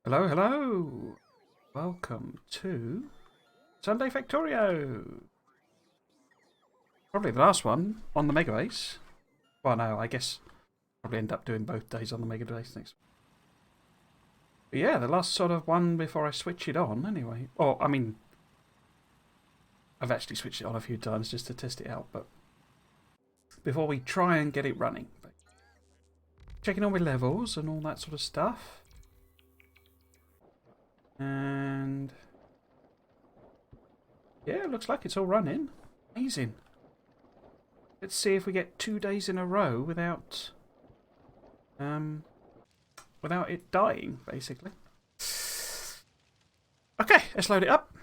Hello, hello. Welcome to Sunday Factorio. Probably the last one on the Megabase. Well, no, I guess probably end up doing both days on the Megabase next. But yeah, the last sort of one before I switch it on, anyway. Or, I mean, I've actually switched it on a few times just to test it out, but before we try and get it running. Checking all my levels and all that sort of stuff. And yeah, it looks like it's all running. Amazing. Let's see if we get 2 days in a row without it dying, basically. Okay, let's load it up.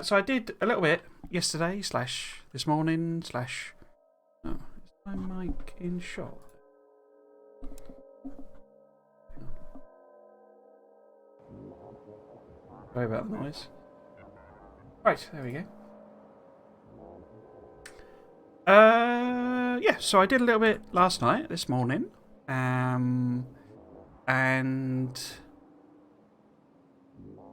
So I did a little bit yesterday / this morning / oh, is my mic in shot? Sorry about the noise. Right, there we go. Yeah, so I did a little bit last night, this morning. And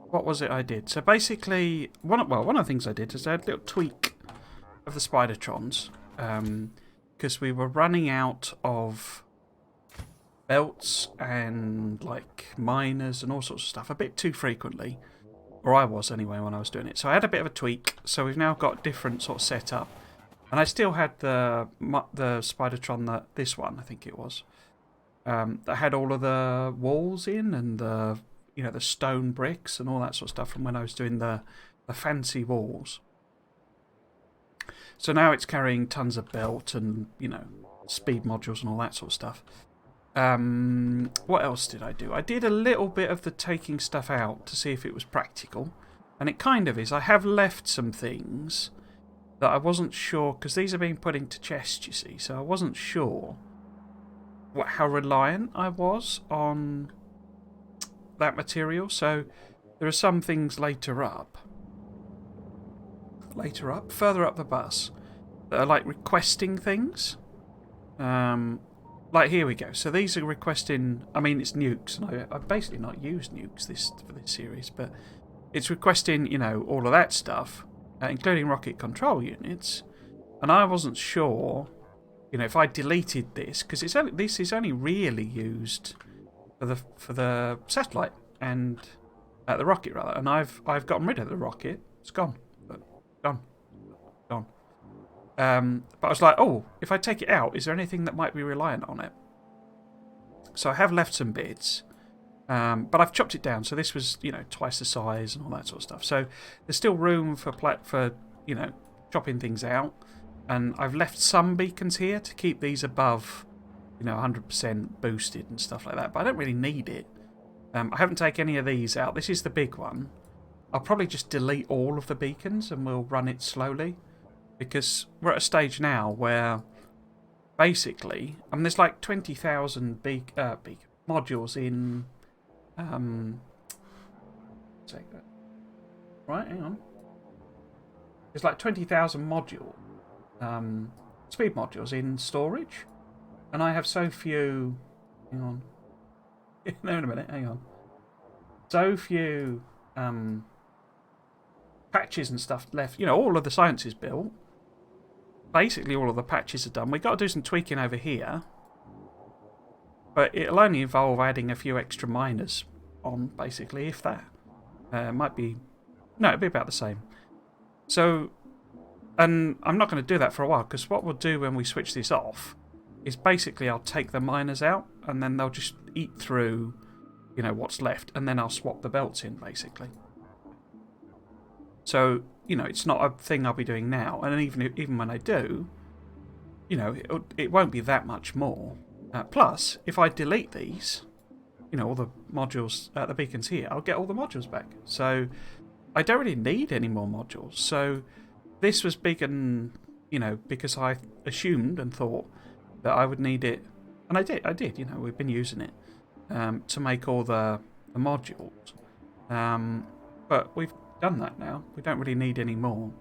what was it I did? So basically, one of the things I did is I had a little tweak of the Spidertrons. Because we were running out of belts and like miners and all sorts of stuff a bit too frequently. Or I was anyway when I was doing it. So I had a bit of a tweak. So we've now got different sort of setup. And I still had the Spidertron, this one I think it was, that had all of the walls in and the stone bricks and all that sort of stuff from when I was doing the fancy walls. So now it's carrying tons of belt and speed modules and all that sort of stuff. What else did I do? I did a little bit of the taking stuff out to see if it was practical, and it kind of is. I have left some things that I wasn't sure, because these are being put into chests, you see, so I wasn't sure how reliant I was on that material. So there are some things further up the bus, that are like requesting things. Like here we go. So these are requesting, I mean it's nukes, and I've basically not used nukes for this series, but it's requesting, all of that stuff. Including rocket control units, and I wasn't sure, if I deleted this, because this is only really used for the satellite and the rocket rather, and I've gotten rid of the rocket. It's gone, gone. But I was like, oh, if I take it out, is there anything that might be reliant on it? So I have left some bits. But I've chopped it down, so this was, twice the size and all that sort of stuff. So there's still room for chopping things out. And I've left some beacons here to keep these above, 100% boosted and stuff like that. But I don't really need it. I haven't taken any of these out. This is the big one. I'll probably just delete all of the beacons and we'll run it slowly. Because we're at a stage now where basically, there's like 20,000 modules in... right, hang on. There's like 20,000 speed modules in storage, and I have so few. Hang on. No, in a minute. Hang on. So few patches and stuff left. All of the science is built. Basically, all of the patches are done. We've got to do some tweaking over here. But it'll only involve adding a few extra miners on, basically, if that. Might be... No, it'll be about the same. So, and I'm not going to do that for a while, because what we'll do when we switch this off is basically I'll take the miners out, and then they'll just eat through, what's left, and then I'll swap the belts in, basically. So, it's not a thing I'll be doing now, and even when I do, it won't be that much more. Plus, if I delete these, all the modules, the beacons here, I'll get all the modules back. So I don't really need any more modules. So this was big, and because I assumed and thought that I would need it, and I did. We've been using it to make all the modules. But we've done that now. We don't really need any more.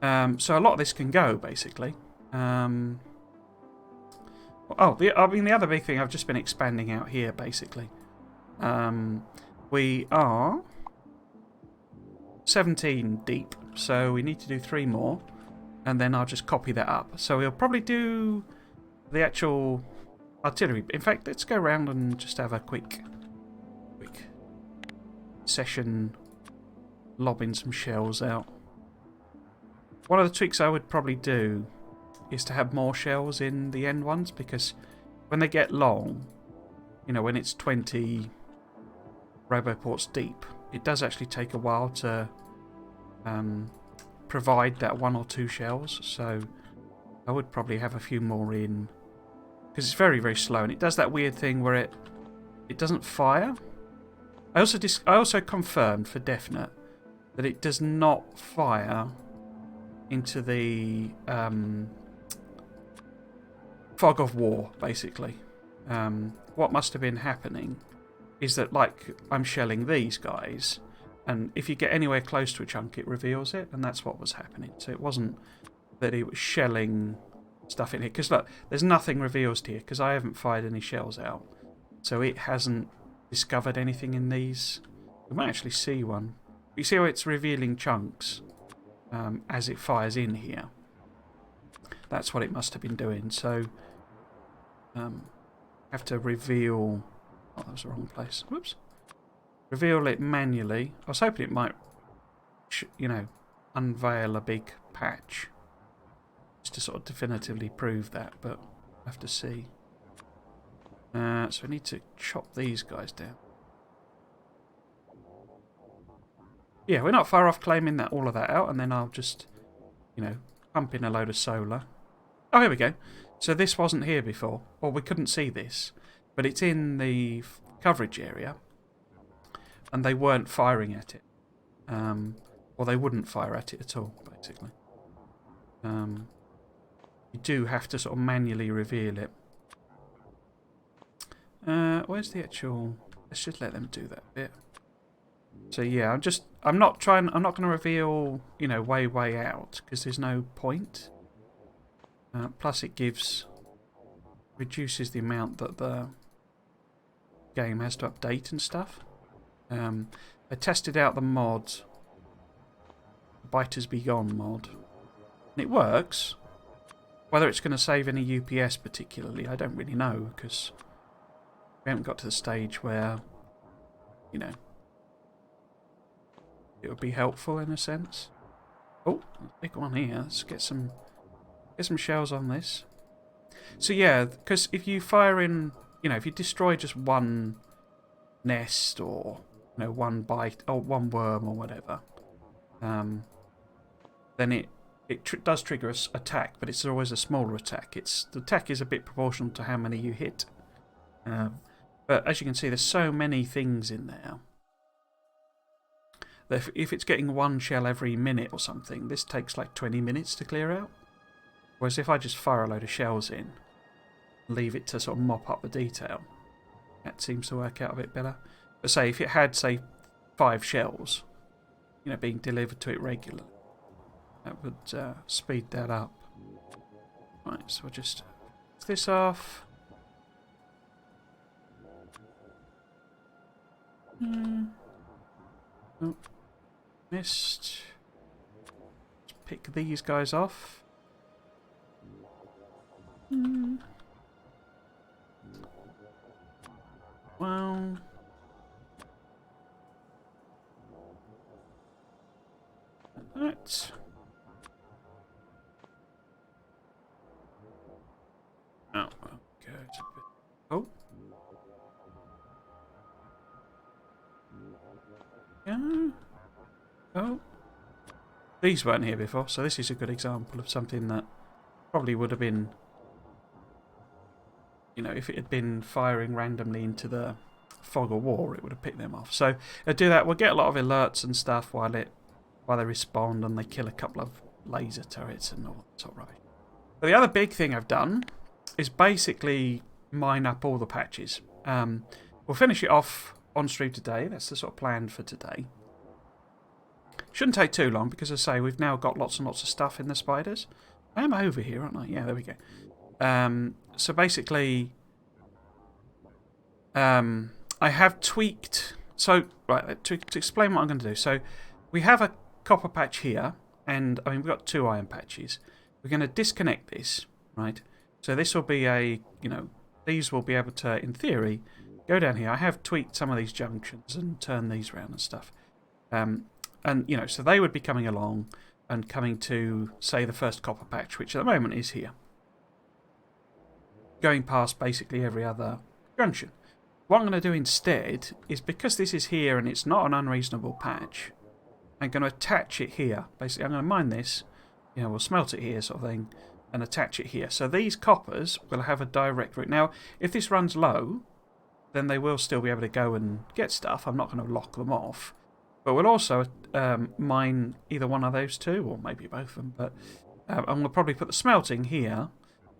So a lot of this can go, basically. The other big thing, I've just been expanding out here, basically. We are 17 deep, so we need to do 3 more, and then I'll just copy that up. So we'll probably do the actual artillery. In fact, let's go around and just have a quick session lobbing some shells out. One of the tricks I would probably do is to have more shells in the end ones, because when they get long, you know, when it's 20 roboports deep, it does actually take a while to provide that 1 or 2 shells. So I would probably have a few more in, because it's very, very slow, and it does that weird thing where it doesn't fire. I also confirmed for definite that it does not fire into the fog of war, basically. What must have been happening is that, like, I'm shelling these guys, and if you get anywhere close to a chunk, it reveals it, and that's what was happening. So it wasn't that it was shelling stuff in here, because look, there's nothing revealed here, because I haven't fired any shells out. So it hasn't discovered anything in these. We might actually see one. You see how it's revealing chunks as it fires in here? That's what it must have been doing. So have to reveal... Oh, that was the wrong place. Whoops. Reveal it manually. I was hoping it might, you know, unveil a big patch, just to sort of definitively prove that, but I have to see. So I need to chop these guys down. Yeah, we're not far off claiming that all of that out, and then I'll just, you know, pump in a load of solar. Oh, here we go. So this wasn't here before, or we couldn't see this, but it's in the coverage area, and they weren't firing at it. Or they wouldn't fire at it at all, basically. You do have to sort of manually reveal it. Where's the actual... Let's just let them do that bit. So yeah, I'm not going to reveal, you know, way out, because there's no point. Plus it reduces the amount that the game has to update and stuff. I tested out the mod, Biters Be Gone mod, and it works. Whether it's going to save any UPS particularly, I don't really know, because we haven't got to the stage where, you know, it would be helpful in a sense. Oh, big one here. Let's get some shells on this. So yeah, because if you fire in, you know, if you destroy just one nest, or, you know, one bite or one worm or whatever, then it does trigger an attack, but it's always a smaller attack. The attack is a bit proportional to how many you hit. But as you can see, there's so many things in there that if it's getting 1 shell every minute or something, this takes like 20 minutes to clear out. Whereas if I just fire a load of shells in, leave it to sort of mop up the detail, that seems to work out a bit better. But say if it had, say, 5 shells, you know, being delivered to it regularly, that would speed that up. Right, so we'll just take this off. Oh, missed. Let's pick these guys off. Well, that. Oh, okay. Oh. Yeah. Oh. These weren't here before, so this is a good example of something that probably would have been, you know, if it had been firing randomly into the fog of war, it would have picked them off. So I do that. We'll get a lot of alerts and stuff while they respond, and they kill a couple of laser turrets and all that sort of rubbish. But the other big thing I've done is basically mine up all the patches. We'll finish it off on stream today. That's the sort of plan for today. Shouldn't take too long, because as I say, we've now got lots and lots of stuff in the spiders. I am over here, aren't I? Yeah, there we go. So basically, I have tweaked. So, right, to explain what I'm going to do. So, we have a copper patch here, and I mean, we've got 2 iron patches. We're going to disconnect this, right? So, this will be a, these will be able to, in theory, go down here. I have tweaked some of these junctions and turned these around and stuff. And, so they would be coming along and coming to, say, the first copper patch, which at the moment is here. Going past basically every other junction. What I'm going to do instead is, because this is here and it's not an unreasonable patch, I'm going to attach it here. Basically, I'm going to mine this, we'll smelt it here sort of thing, and attach it here. So these coppers will have a direct route. Now, if this runs low, then they will still be able to go and get stuff. I'm not going to lock them off. But we'll also mine either one of those 2, or maybe both of them. But I'm going to probably put the smelting here,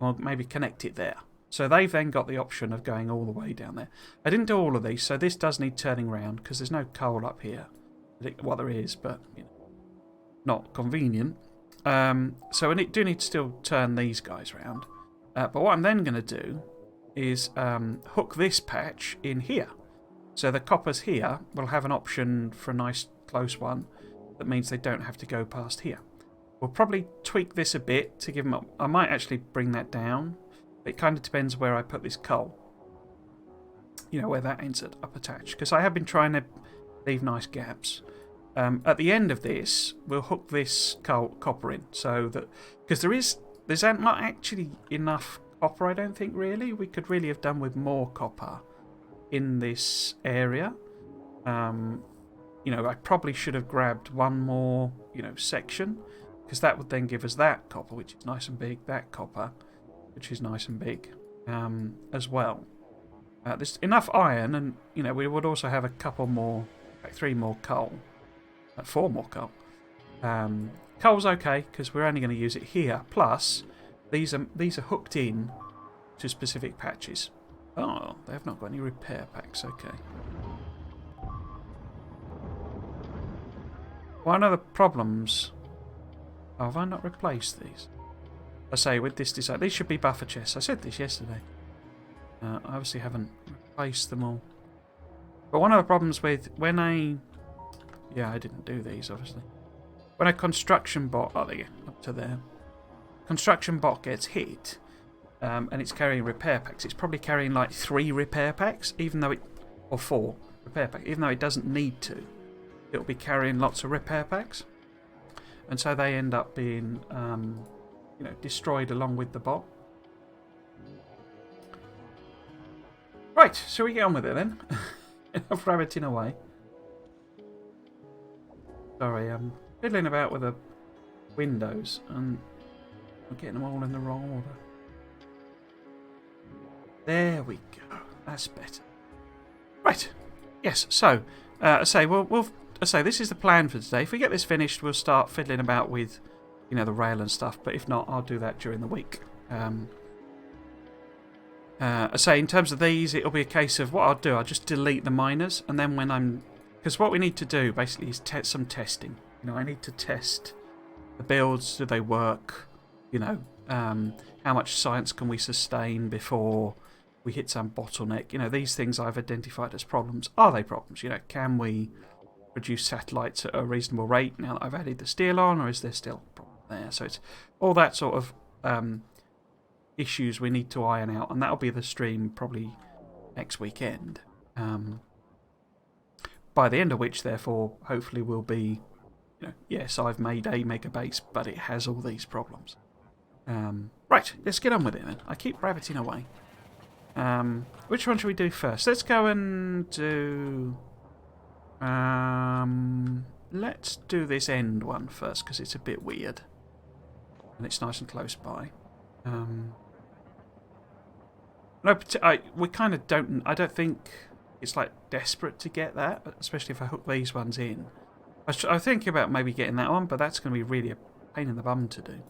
or maybe connect it there. So they've then got the option of going all the way down there. I didn't do all of these, so this does need turning round, because there's no coal up here. Well, there is, but not convenient. So I do need to still turn these guys round. But what I'm then going to do is hook this patch in here. So the coppers here will have an option for a nice close one. That means they don't have to go past here. We'll probably tweak this a bit to give them up. I might actually bring that down. It kind of depends where I put this coal. Where that ends up attached. Because I have been trying to leave nice gaps. At the end of this, we'll hook this copper in. So that, because there's not actually enough copper, I don't think, really. We could really have done with more copper in this area. I probably should have grabbed one more, section. Because that would then give us that copper, which is nice and big. That copper, which is nice and big as well. There's enough iron, and we would also have a couple more, like 3 more coal, 4 more coal. Coal's okay because we're only going to use it here. Plus, these are hooked in to specific patches. Oh, they have not got any repair packs. Okay. One of the problems. Oh, have I not replaced these? I say with this design, these should be buffer chests. I said this yesterday. I obviously haven't replaced them all. But one of the problems with when yeah, I didn't do these obviously. When a construction bot, oh there you go, up to there. Construction bot gets hit, and it's carrying repair packs. It's probably carrying like 3 repair packs, even though or 4 repair packs, even though it doesn't need to. It'll be carrying lots of repair packs, and so they end up being destroyed along with the bot. Right, shall we get on with it then? Enough rabbiting away. Sorry, I'm fiddling about with the windows and I'm getting them all in the wrong order. There we go. That's better. Right. Yes. So, this is the plan for today. If we get this finished, we'll start fiddling about with, the rail and stuff. But if not, I'll do that during the week. In terms of these, it'll be a case of what I'll do. I'll just delete the miners, and then because what we need to do basically is some testing. I need to test the builds. Do they work? How much science can we sustain before we hit some bottleneck? These things I've identified as problems. Are they problems? Can we produce satellites at a reasonable rate now that I've added the steel on, or is there still a problem there? So it's all that sort of issues we need to iron out, and that'll be the stream probably next weekend. By the end of which, therefore, hopefully will be, yes, I've made a megabase, but it has all these problems. Right, let's get on with it then. I keep rabbiting away. Which one should we do first? Let's go and do... let's do this end one first, because it's a bit weird. And it's nice and close by. We kind of don't... I don't think it's like desperate to get that, especially if I hook these ones in. I was thinking about maybe getting that one, but that's going to be really a pain in the bum to do.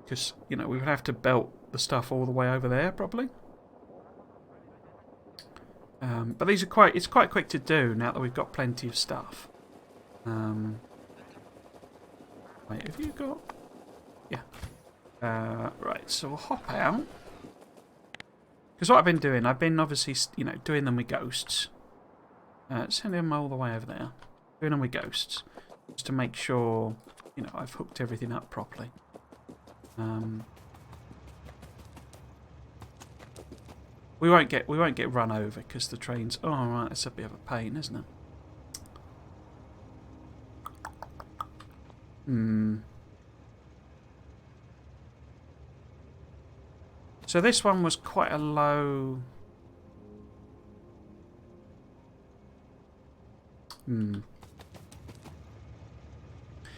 Because, we would have to belt the stuff all the way over there, probably. But these are it's quite quick to do now that we've got plenty of stuff. Wait, have you got... Yeah. Right, so we'll hop out. Because what I've been doing, I've been obviously, you know, doing them with ghosts. Sending them all the way over there. Doing them with ghosts. Just to make sure, you know, I've hooked everything up properly. We won't get run over because the trains. Oh right, that's a bit of a pain, isn't it? So this one was quite a low.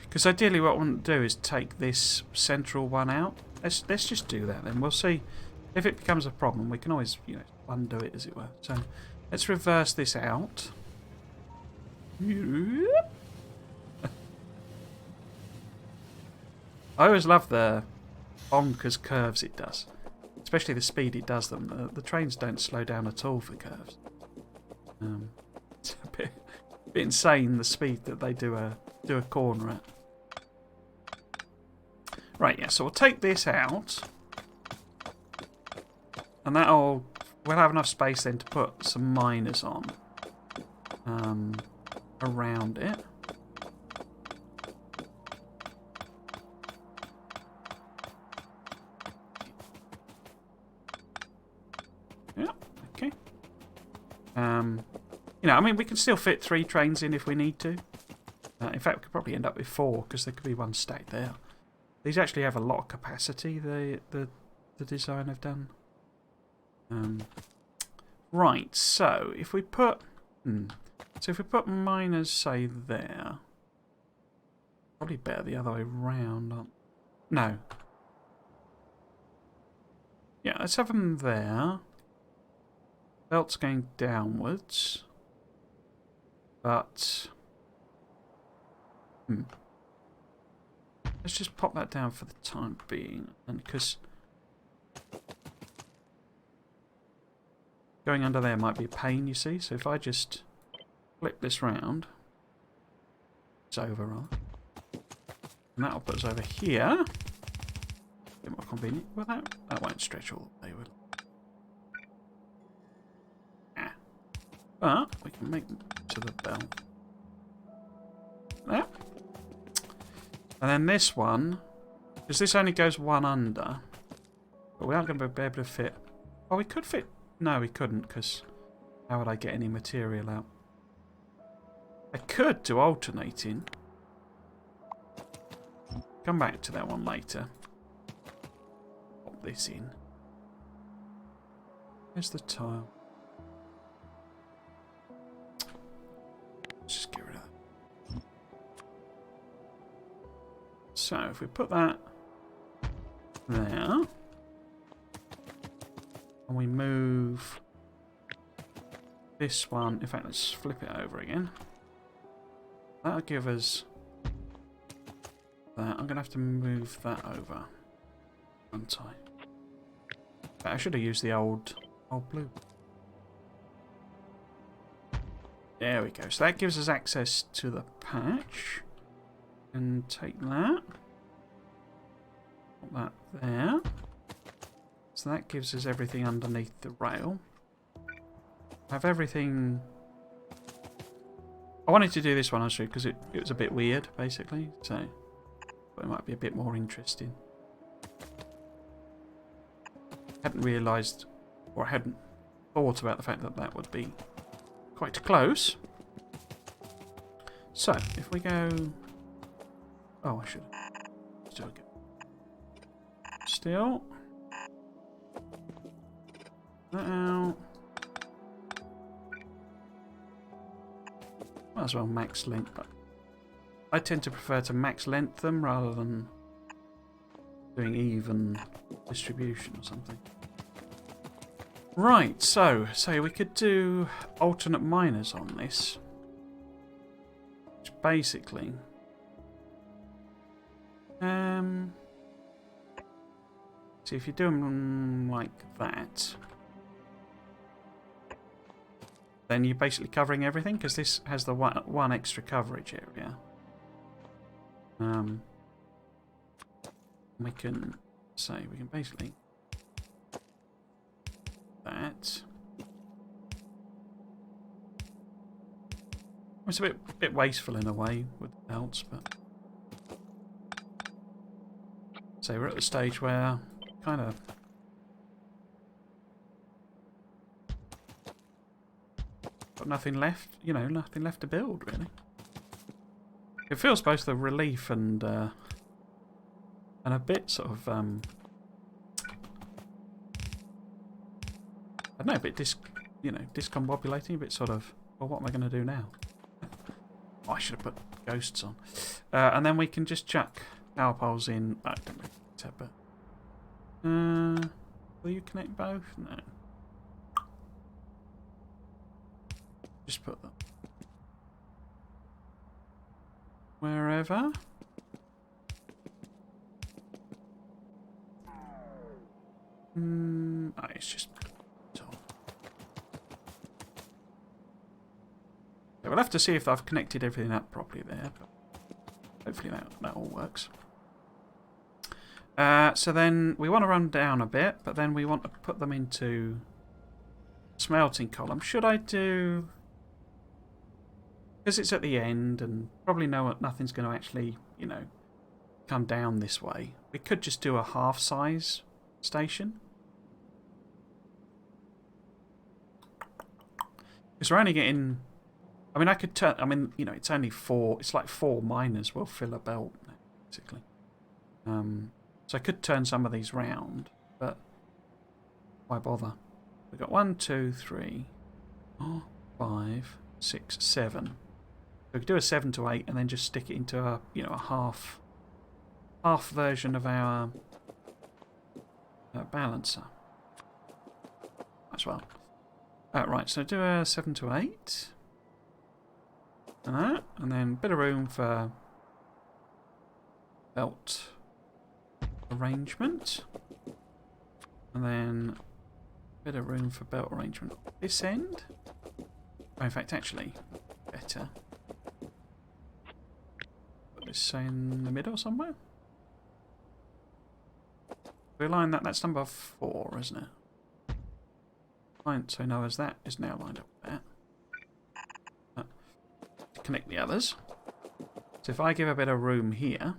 Because ideally, what I want to do is take this central one out. Let's just do that then. We'll see if it becomes a problem. We can always, you know, undo it, as it were. So let's reverse this out. I always love the bonkers curves it does, especially the speed it does them. The trains don't slow down at all for curves. It's a bit insane the speed that they do a corner at. Right, yeah. So we'll take this out, and we'll have enough space then to put some miners on around it. Yeah, okay. You know, I mean, we can still fit 3 trains in if we need to. In fact, we could probably end up with 4 because there could be one stacked there. These actually have a lot of capacity. The design I've done. Right. So if we put miners, say there, probably better the other way round. No. Yeah, let's have them there. Belt's going downwards. But let's just pop that down for the time being, and because going under there might be a pain, you see. So if I just flip this round, it's over, right? And that'll put us over here. A bit more convenient. Well, that won't stretch all the way, will it? But we can make them to the belt. There. And then this one, because this only goes one under, but we aren't going to be able to fit. Oh, we could fit. No, we couldn't, because how would I get any material out? I could do alternating. Come back to that one later. Pop this in. Where's the tile? Let's just get rid of that. So if we put that there, and we move this one, in fact, let's flip it over again. That'll give us that. I'm going to have to move that over, aren't I? I should have used the old blue. There we go. So that gives us access to the patch. And take that. Put that there. So that gives us everything underneath the rail. Have everything. I wanted to do this one actually because it was a bit weird, basically. So but it might be a bit more interesting. Hadn't realised, or I hadn't thought about the fact that that would be quite close. So if we go. Oh, I should. Still good. Still. That out. Might as well max length. But I tend to prefer to max length them rather than doing even distribution or something. Right, so we could do alternate miners on this. Which basically. See, if you do them like that, then you're basically covering everything because this has the one extra coverage area. We can basically that. It's a bit wasteful in a way with the belts, but so we're at the stage where kind of got nothing left, you know, nothing left to build really. It feels both a relief and a bit sort of I don't know, a bit discombobulating, a bit sort of, well, what am I going to do now? Oh, I should have put ghosts on. And then we can just chuck power poles in. I don't really care, but will you connect both? No. Just put them wherever. Oh, it's just. Yeah, we'll have to see if I've connected everything up properly there, but hopefully that all works. So then we want to run down a bit, but then we want to put them into smelting column. Should I do... Because it's at the end and probably nothing's going to actually, you know, come down this way. We could just do a half-size station. Because we're only getting... I mean, I could turn... I mean, you know, it's only 4... It's like 4 miners will fill a belt, basically. So I could turn some of these round, but why bother? We've got 1, 2, 3, 4, 5, 6, 7. So we could do a 7 to 8 and then just stick it into a, you know, a half version of our balancer as well. Right, so do a 7 to 8. And then a bit of room for belt arrangement. And then a bit of room for belt arrangement this end. Oh, in fact, actually, better. Put this in the middle somewhere. We align that. That's number 4, isn't it? Fine, so Noah's that is now lined up with that. Connect the others. So if I give a bit of room here,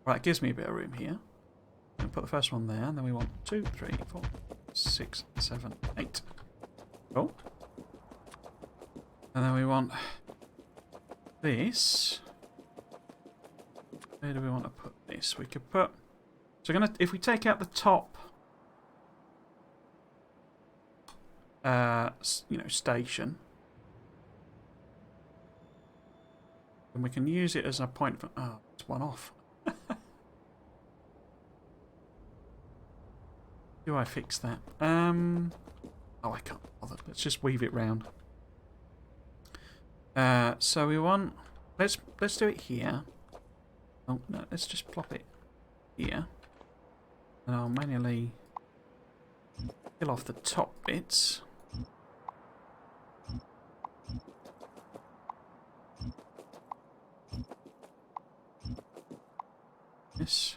right, it gives me a bit of room here. And put the first one there, and then we want 2, 3, 4, 6, 7, 8. Cool. And then we want this. Where do we want to put this? We could put. So we're gonna, if we take out the top, you know, station, then we can use it as a point for. Oh, it's one off. Do I fix that? Oh, I can't bother. Let's just weave it round. So we want. Let's do it here. Oh no, let's just plop it here, and I'll manually kill off the top bits. This.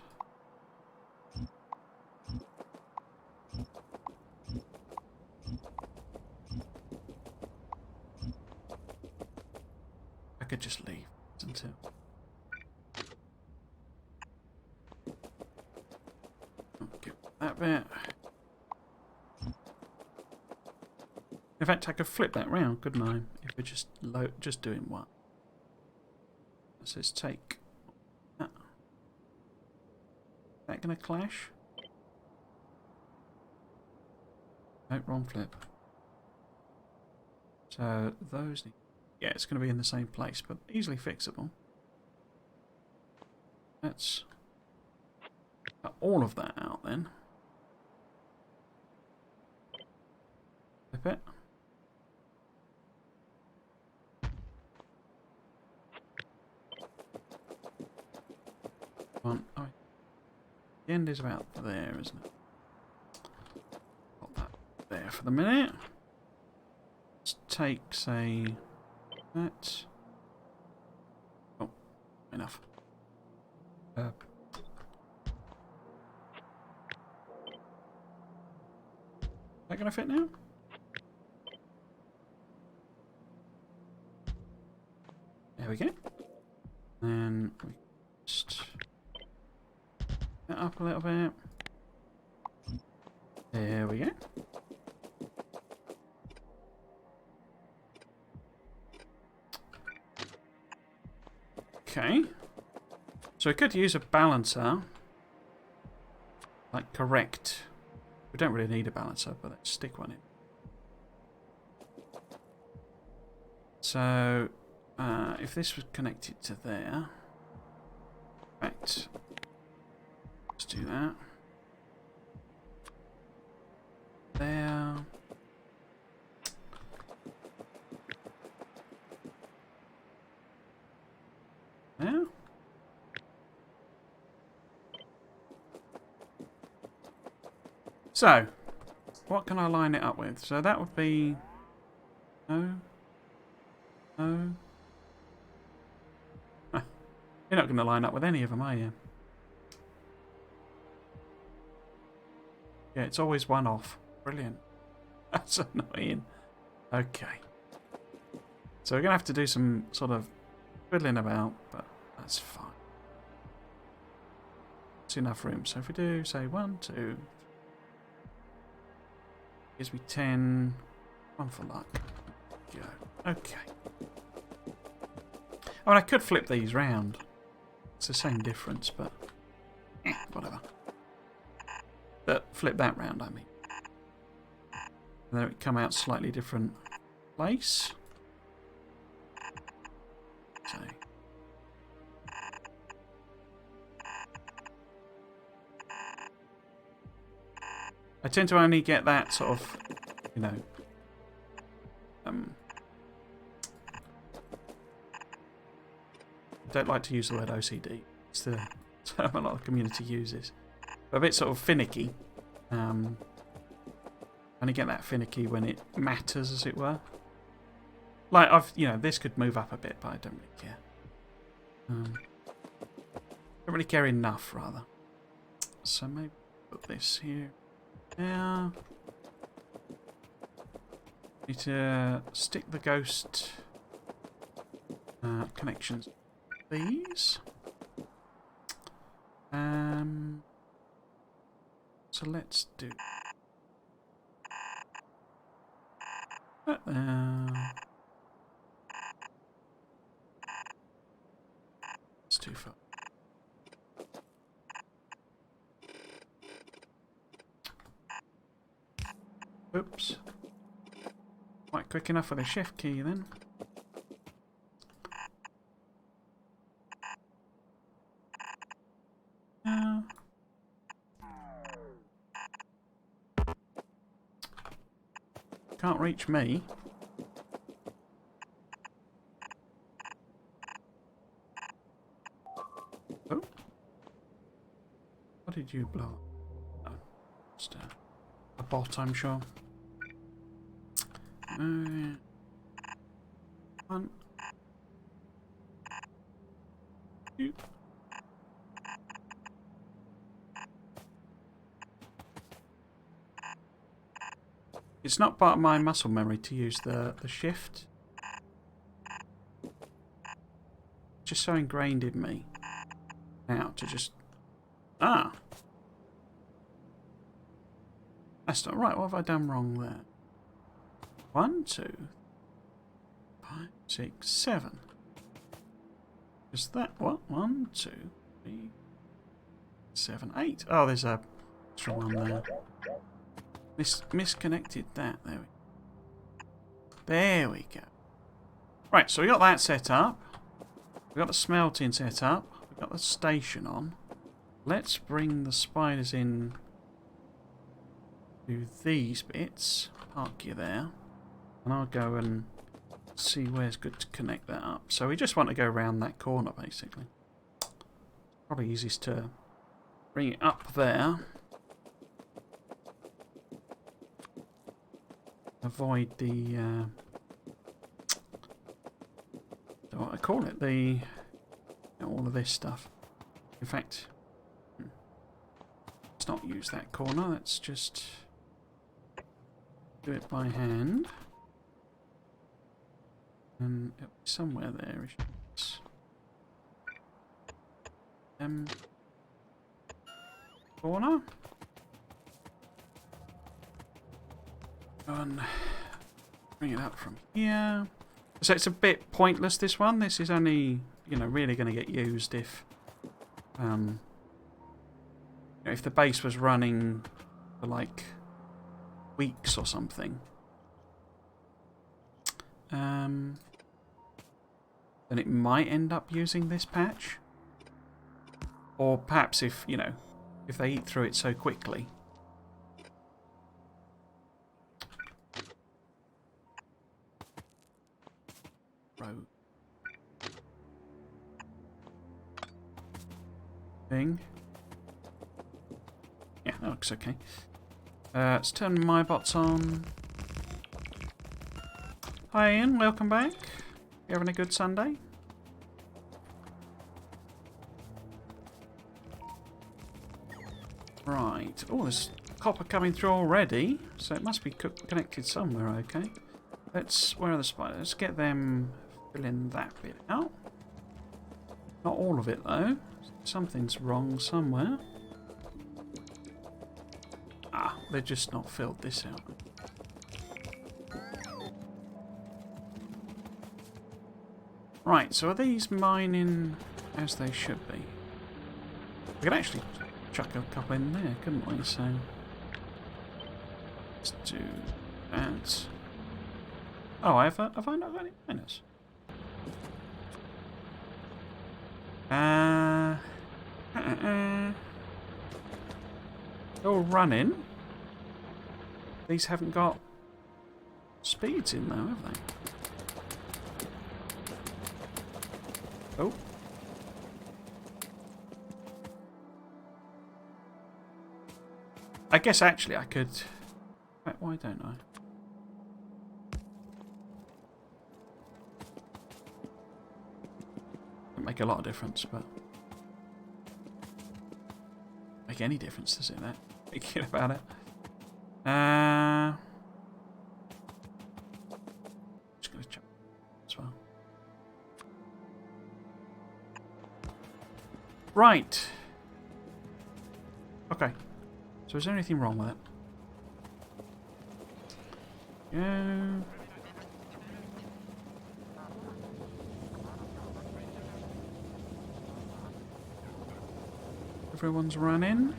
I could just leave until. Get that bit. In fact, I could flip that round, couldn't I? If we're just doing one. Let's just take that. Is that going to clash? No, wrong flip. So those. Yeah, it's going to be in the same place, but easily fixable. Let's cut all of that out then. Flip it. Oh, the end is about there, isn't it? Put that there for the minute. Let's take, say, that. Oh, enough. Is that going to fit now? There we go. And we just that up a little bit. There we go. Okay. So we could use a balancer. Like correct. We don't really need a balancer, but let's stick one in. So, if this was connected to there, right, let's do that. There. There. So, what can I line it up with? So that would be... No. No. Huh. You're not going to line up with any of them, are you? Yeah, it's always one off. Brilliant. That's annoying. Okay. So we're going to have to do some sort of fiddling about, but that's fine. It's enough room. So if we do, say, 1, 2... Gives me 10. 1 for luck. Go. Okay. I mean, I could flip these round. It's the same difference, but whatever. But flip that round, I mean. And then it would come out slightly different place. So. I tend to only get that sort of, you know, I don't like to use the word OCD. It's the term a lot of the community uses. But a bit sort of finicky. Only get that finicky when it matters, as it were. Like, this could move up a bit, but I don't really care. Don't really care enough, rather. So maybe put this here. Now, need to stick the ghost connections. These. So let's do that there. It's too far. Oops. Quite quick enough with a shift key then. Can't reach me. Oh. What did you blow? Oh, just a bot, I'm sure. 1. Two. It's not part of my muscle memory to use the shift. Just so ingrained in me. Now to just... Ah! That's not right. What have I done wrong there? 1, 2, 5, 6, 7. Is that what? 1, 2, 3, 7, 8. Oh, there's a extra one there. Misconnected that. There we go. Right, so we got that set up. We got the smelting set up. We got the station on. Let's bring the spiders in to these bits. Park you there. And I'll go and see where's good to connect that up. So we just want to go around that corner, basically. Probably easiest to bring it up there. Avoid the... what I call it? The... all of this stuff. In fact... let's not use that corner. Let's just... do it by hand. And it'll be somewhere there. Corner. Go and bring it up from here. So it's a bit pointless, this one. This is only, you know, really going to get used if if the base was running for like weeks or something. Then it might end up using this patch. Or perhaps if, you know, if they eat through it so quickly. Road. Thing. Yeah, that looks okay. Let's turn my bots on. Hi Ian, welcome back. You having a good Sunday? Right. Oh, there's copper coming through already, so it must be connected somewhere, okay. Where are the spiders? Let's get them filling that bit out. Not all of it though. Something's wrong somewhere. Ah, they've just not filled this out. Right, so are these mining as they should be? We could actually chuck a couple in there, couldn't we? So let's do that. Oh, have I not got any miners? They're all running. These haven't got speeds in though, have they? Oh. I guess actually I could... Why don't I? Doesn't make a lot of difference, but... Make any difference, does it? That thinking about it. Just gonna check as well. Right. Okay. So is there anything wrong with it? Yeah. Everyone's running.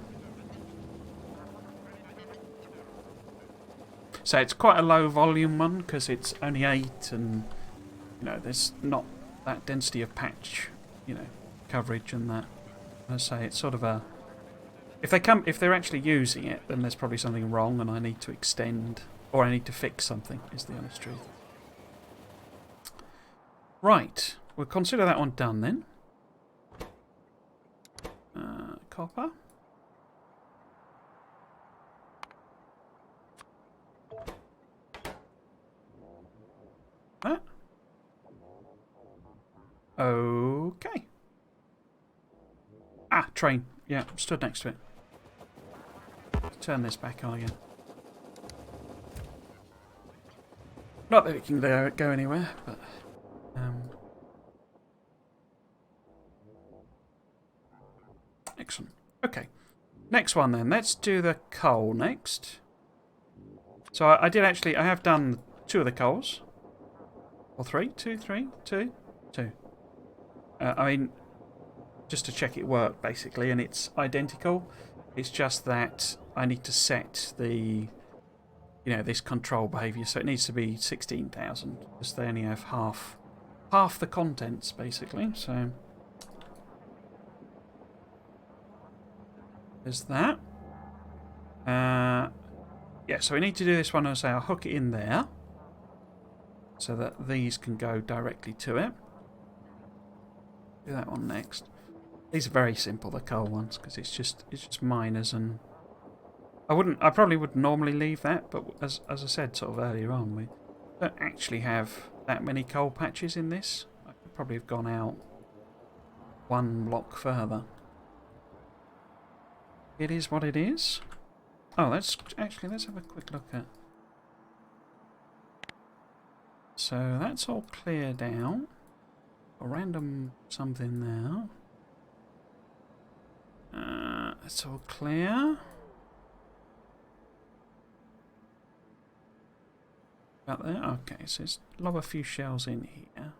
So it's quite a low volume one because it's only 8 and, you know, there's not that density of patch, you know, coverage and that. As I say, it's sort of a... If they're actually using it, then there's probably something wrong and I need to extend, or I need to fix something, is the honest truth. Right, we'll consider that one done then. Copper. That. Okay. Ah, train. Yeah, stood next to it. Turn this back on again. Not that it can go anywhere, but... Excellent. Okay. Next one then. Let's do the coal next. So I have done 2 of the coals. Or 3? 2, 3? 2? 2. I mean, just to check it worked, basically, and it's identical. It's just that I need to set the, you know, this control behavior, so it needs to be 16,000, because they only have half the contents, basically, so... There's that. Yeah, so we need to do this one, I'll say I'll hook it in there, so that these can go directly to it. Do that one next. These are very simple, the coal ones, because it's just miners, and I probably wouldn't normally leave that, but as I said sort of earlier on, we don't actually have that many coal patches in this. I could probably have gone out 1 block further. It is what it is. Oh, let's have a quick look at. So that's all cleared out. A random something now. That's all clear. About there? Okay, so let's lob a few shells in here.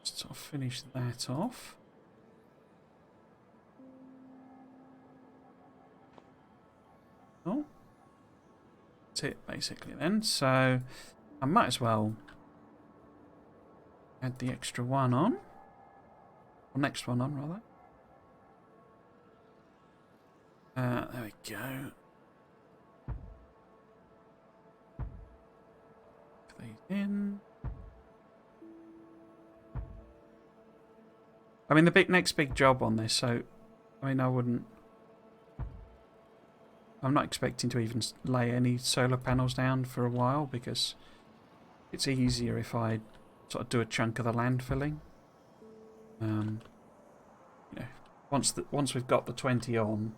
Just sort of finish that off. Oh. That's it, basically, then. So I might as well add the extra one on. Or next one on, rather. There we go. Put these in. I mean, the next big job on this, so I mean, I'm not expecting to even lay any solar panels down for a while because it's easier if I sort of do a chunk of the land filling. You know, once we've got the 20 on,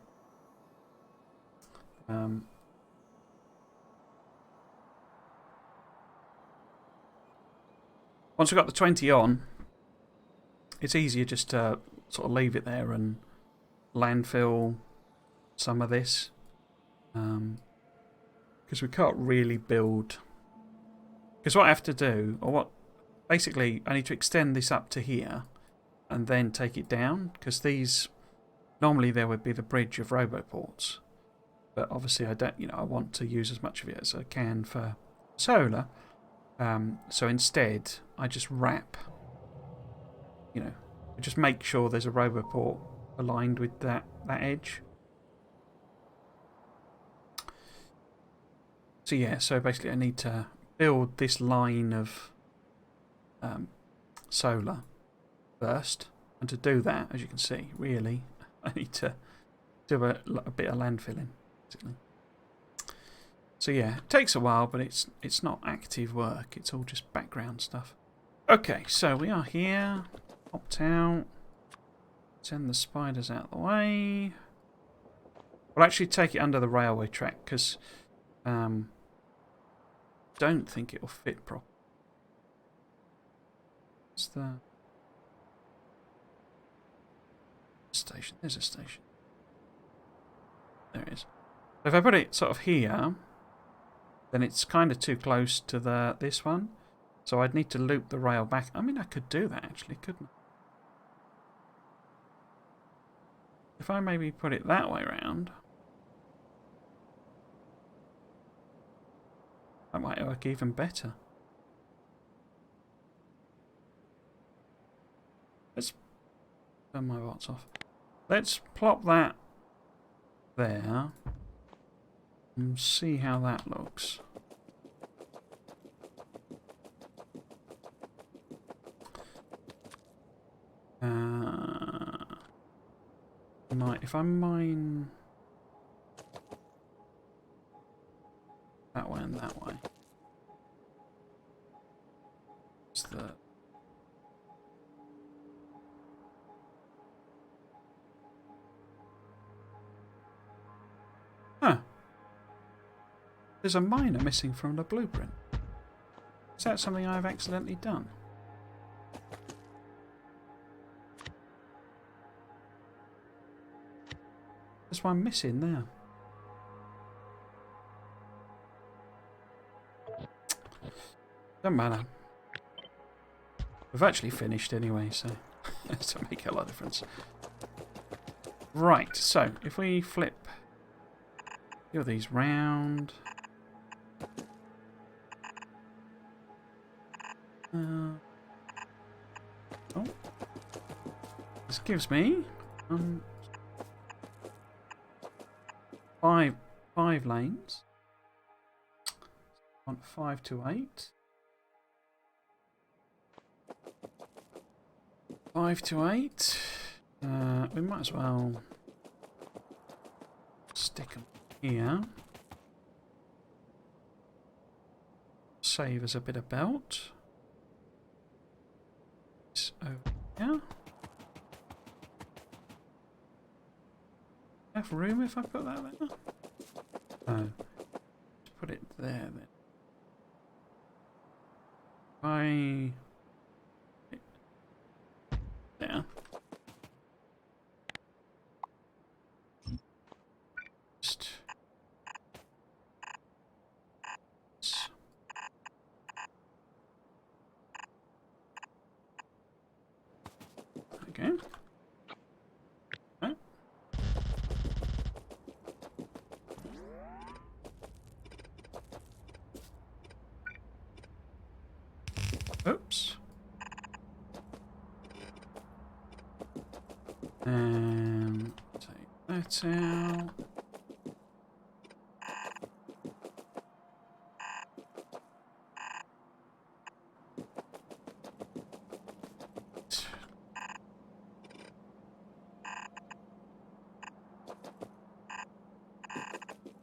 it's easier just to sort of leave it there and landfill some of this. Because we can't really build. Because what I have to do, basically, I need to extend this up to here and then take it down. Because normally there would be the bridge of roboports. But obviously I want to use as much of it as I can for solar. So instead, I just wrap, just make sure there's a roboport aligned with that edge. So yeah, so basically I need to build this line of solar first. And to do that, as you can see, really, I need to do a bit of land filling, basically. So yeah, it takes a while, but it's not active work. It's all just background stuff. Okay, so we are here. Opt out. Send the spiders out of the way. We'll actually take it under the railway track because don't think it will fit properly. What's the station? There's a station. There it is. So if I put it sort of here, then it's kind of too close to this one. So I'd need to loop the rail back. I mean, I could do that actually, couldn't I? If I maybe put it that way round, that might work even better. Let's turn my bots off. Let's plop that there and see how that looks. If I mine that way and that way, it's the there's a miner missing from the blueprint. Is that something I've accidentally done? There's one missing there. Don't matter. We've actually finished anyway, so it doesn't make a lot of difference. Right, so if we flip a few of these round. Oh, this gives me five lanes. On 5 to 8. 5 to 8. We might as well stick them here. Save us a bit of belt. It's over here. Enough room if I put that there? No. Let's put it there then. There. Oops. Take that out.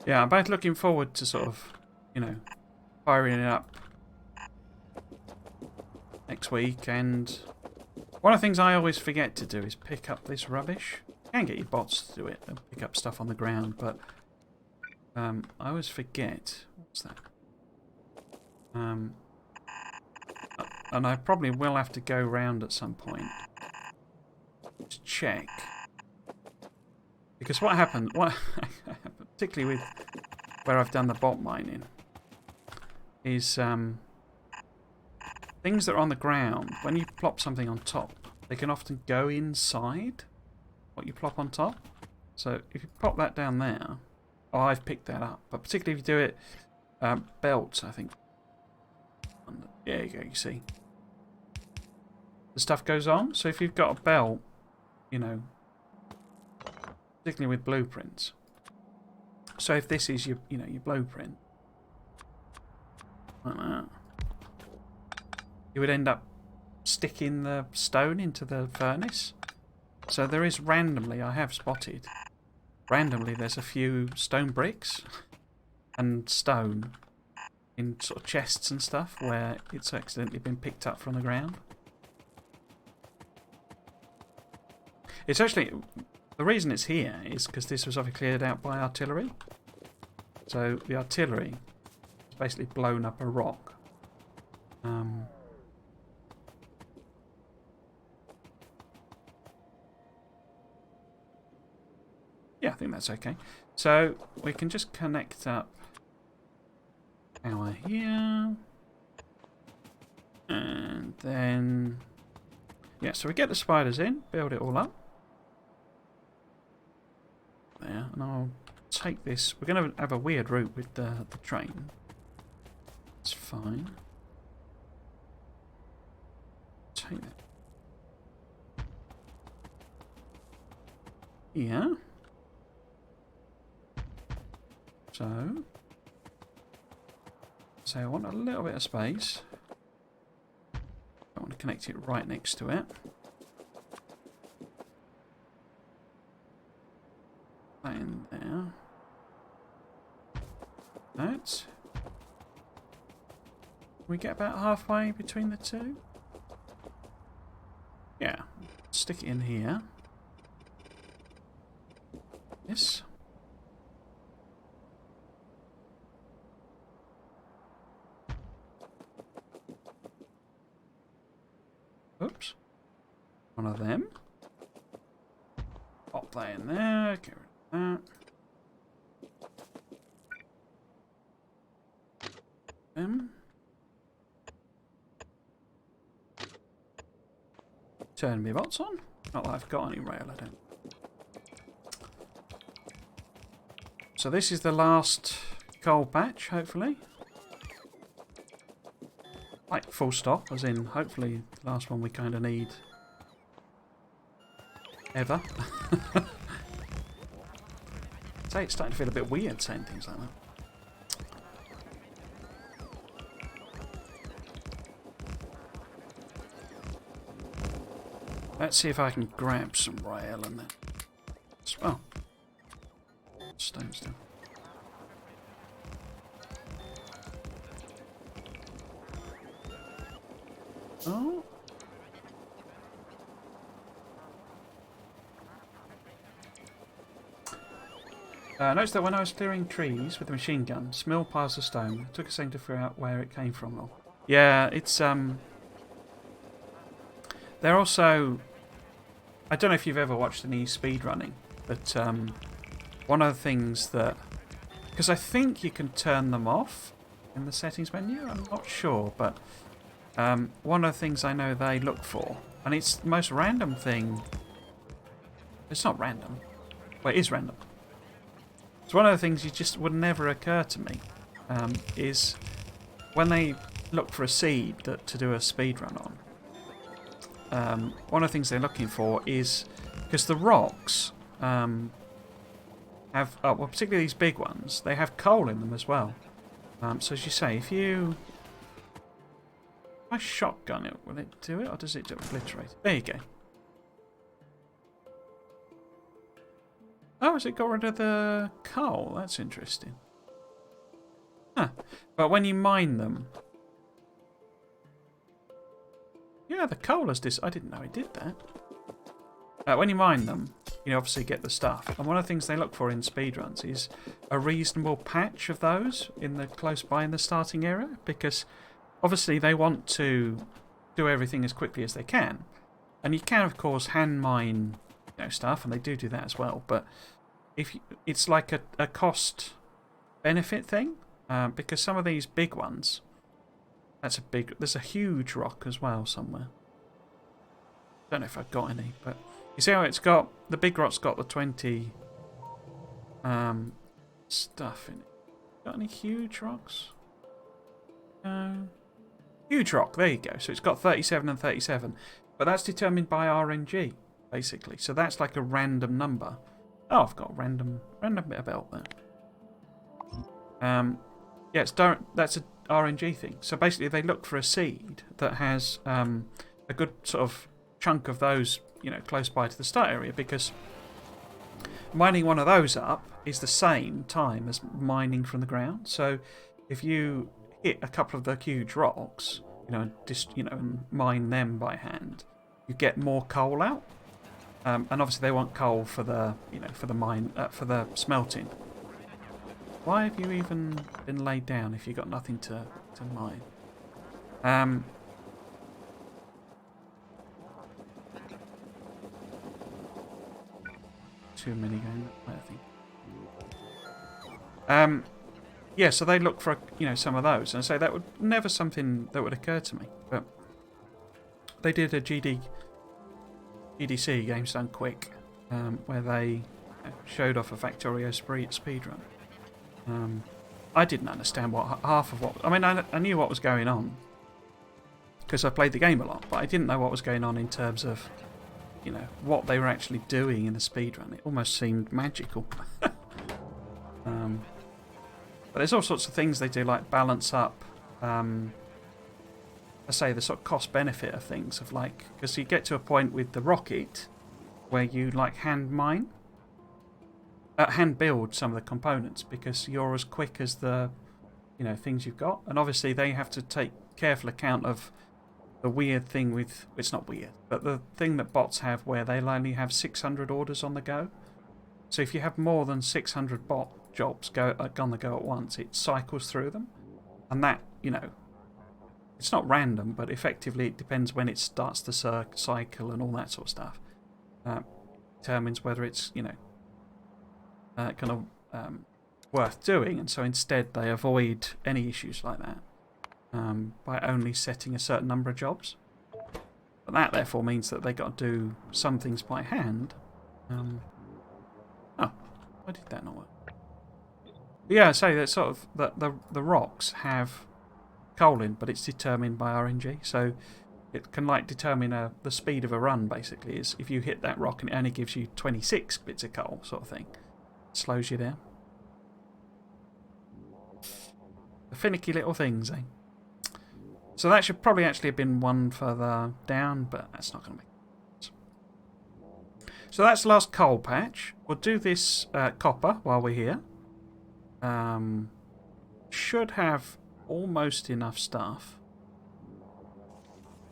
Yeah, I'm both looking forward to sort of, you know, firing it up next week, and one of the things I always forget to do is pick up this rubbish. You can get your bots to do it and pick up stuff on the ground, but I always forget. What's that? And I probably will have to go round at some point to check. Because what happened, particularly with where I've done the bot mining, is things that are on the ground, when you plop something on top, they can often go inside what you plop on top. So if you pop that down there, oh, I've picked that up. But particularly if you do it belts, I think. There you go, you see. The stuff goes on. So if you've got a belt, you know, particularly with blueprints. So if this is your, you know, your blueprint, like that, you would end up sticking the stone into the furnace. So there is randomly, I have spotted, randomly there's a few stone bricks and stone in sort of chests and stuff where it's accidentally been picked up from the ground. It's actually, the reason it's here is because this was obviously cleared out by artillery. So the artillery has basically blown up a rock. Yeah, I think that's okay. So we can just connect up power here. And then, yeah, so we get the spiders in, build it all up. There, and I'll take this. We're going to have a weird route with the train. It's fine. Take that. Yeah. So I want a little bit of space. I want to connect it right next to it. That in there. That. We get about halfway between the two. Yeah. Stick it in here. This. Oops. One of them. Pop that in there. Get rid of that. Them. Turn my bots on. Not that I've got any rail, I don't. So this is the last coal patch, hopefully. Like, full stop, as in, hopefully, the last one we kind of need ever. Say, it's starting to feel a bit weird saying things like that. Let's see if I can grab some rail and then... Oh. Stone still. Oh. Notice that when I was clearing trees with the machine gun, small piles of stone, it took a second to figure out where it came from. Oh. Yeah, it's they're also... I don't know if you've ever watched any speedrunning, but one of the things that... Because I think you can turn them off in the settings menu, I'm not sure, but one of the things I know they look for, and it's the most random thing... It's not random. Well, it is random. It's one of the things you just would never occur to me, is when they look for a seed to do a speed run on, one of the things they're looking for is because the rocks have, well, particularly these big ones, they have coal in them as well. So as you say, if I shotgun it, will it do it, or does it obliterate? There you go. Oh, has it got rid of the coal? That's interesting. Huh. But when you mine them... Yeah, the coal has I didn't know it did that. When you mine them, you obviously get the stuff. And one of the things they look for in speedruns is a reasonable patch of those close by in the starting area. Because obviously they want to do everything as quickly as they can. And you can, of course, hand mine stuff, and they do that as well. But it's like a cost benefit thing, because some of these big ones, there's a huge rock as well somewhere. Don't know if I've got any, but you see how the big rock's got the 20 stuff in it. Got any huge rocks? Huge rock, there you go. So it's got 37 and 37, but that's determined by RNG basically. So that's like a random number. Oh, I've got a random bit of belt there. Yeah, that's a RNG thing. So basically, they look for a seed that has a good sort of chunk of those, close by to the start area, because mining one of those up is the same time as mining from the ground. So if you hit a couple of the huge rocks, and mine them by hand, you get more coal out. And obviously they want coal for the, for the smelting. Why have you even been laid down if you've got nothing to mine? Too many going that way, I think. Yeah, so they look for some of those, and I say that would never something that would occur to me, but they did a GDC, Games Done Quick, where they showed off a Factorio speedrun. I didn't understand half of what... I mean, I knew what was going on because I played the game a lot, but I didn't know what was going on in terms of, what they were actually doing in the speedrun. It almost seemed magical. But there's all sorts of things they do, like balance up, I say, the sort of cost-benefit of things, of like, because you get to a point with the rocket where you hand build some of the components, because you're as quick as the things you've got, and obviously they have to take careful account of the weird thing with, it's not weird, but the thing that bots have where they only have 600 orders on the go. So if you have more than 600 bot jobs on the go at once, it cycles through them, and that it's not random, but effectively it depends when it starts the cycle and all that sort of stuff. Determines whether it's kind of worth doing, and so instead they avoid any issues like that by only setting a certain number of jobs. But that therefore means that they got to do some things by hand. Oh, why did that not work? But yeah, so that sort of the rocks have coal in, but it's determined by RNG. So it can determine the speed of a run. Basically, is if you hit that rock and it only gives you 26 bits of coal, sort of thing. Slows you down. The finicky little things, eh? So that should probably actually have been one further down, but that's not going to make sense. So that's the last coal patch. We'll do this copper while we're here. Should have almost enough stuff.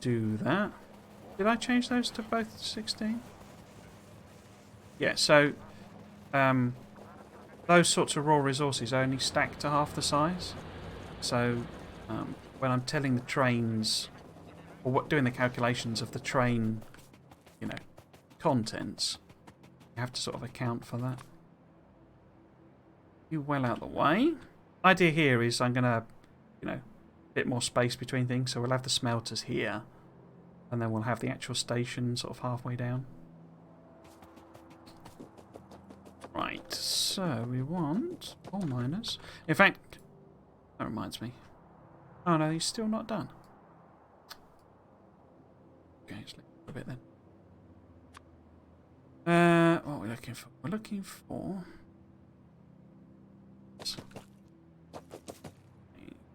Do that. Did I change those to both 16? Yeah, so those sorts of raw resources only stack to half the size. So when I'm telling the trains, or doing the calculations of the train, contents, you have to sort of account for that. You well out the way. Idea here is I'm going to, a bit more space between things. So we'll have the smelters here, and then we'll have the actual station sort of halfway down. Right, so we want all miners. In fact, that reminds me. Oh no, he's still not done. Okay, let's leave it a bit then. What are we looking for? We're looking for...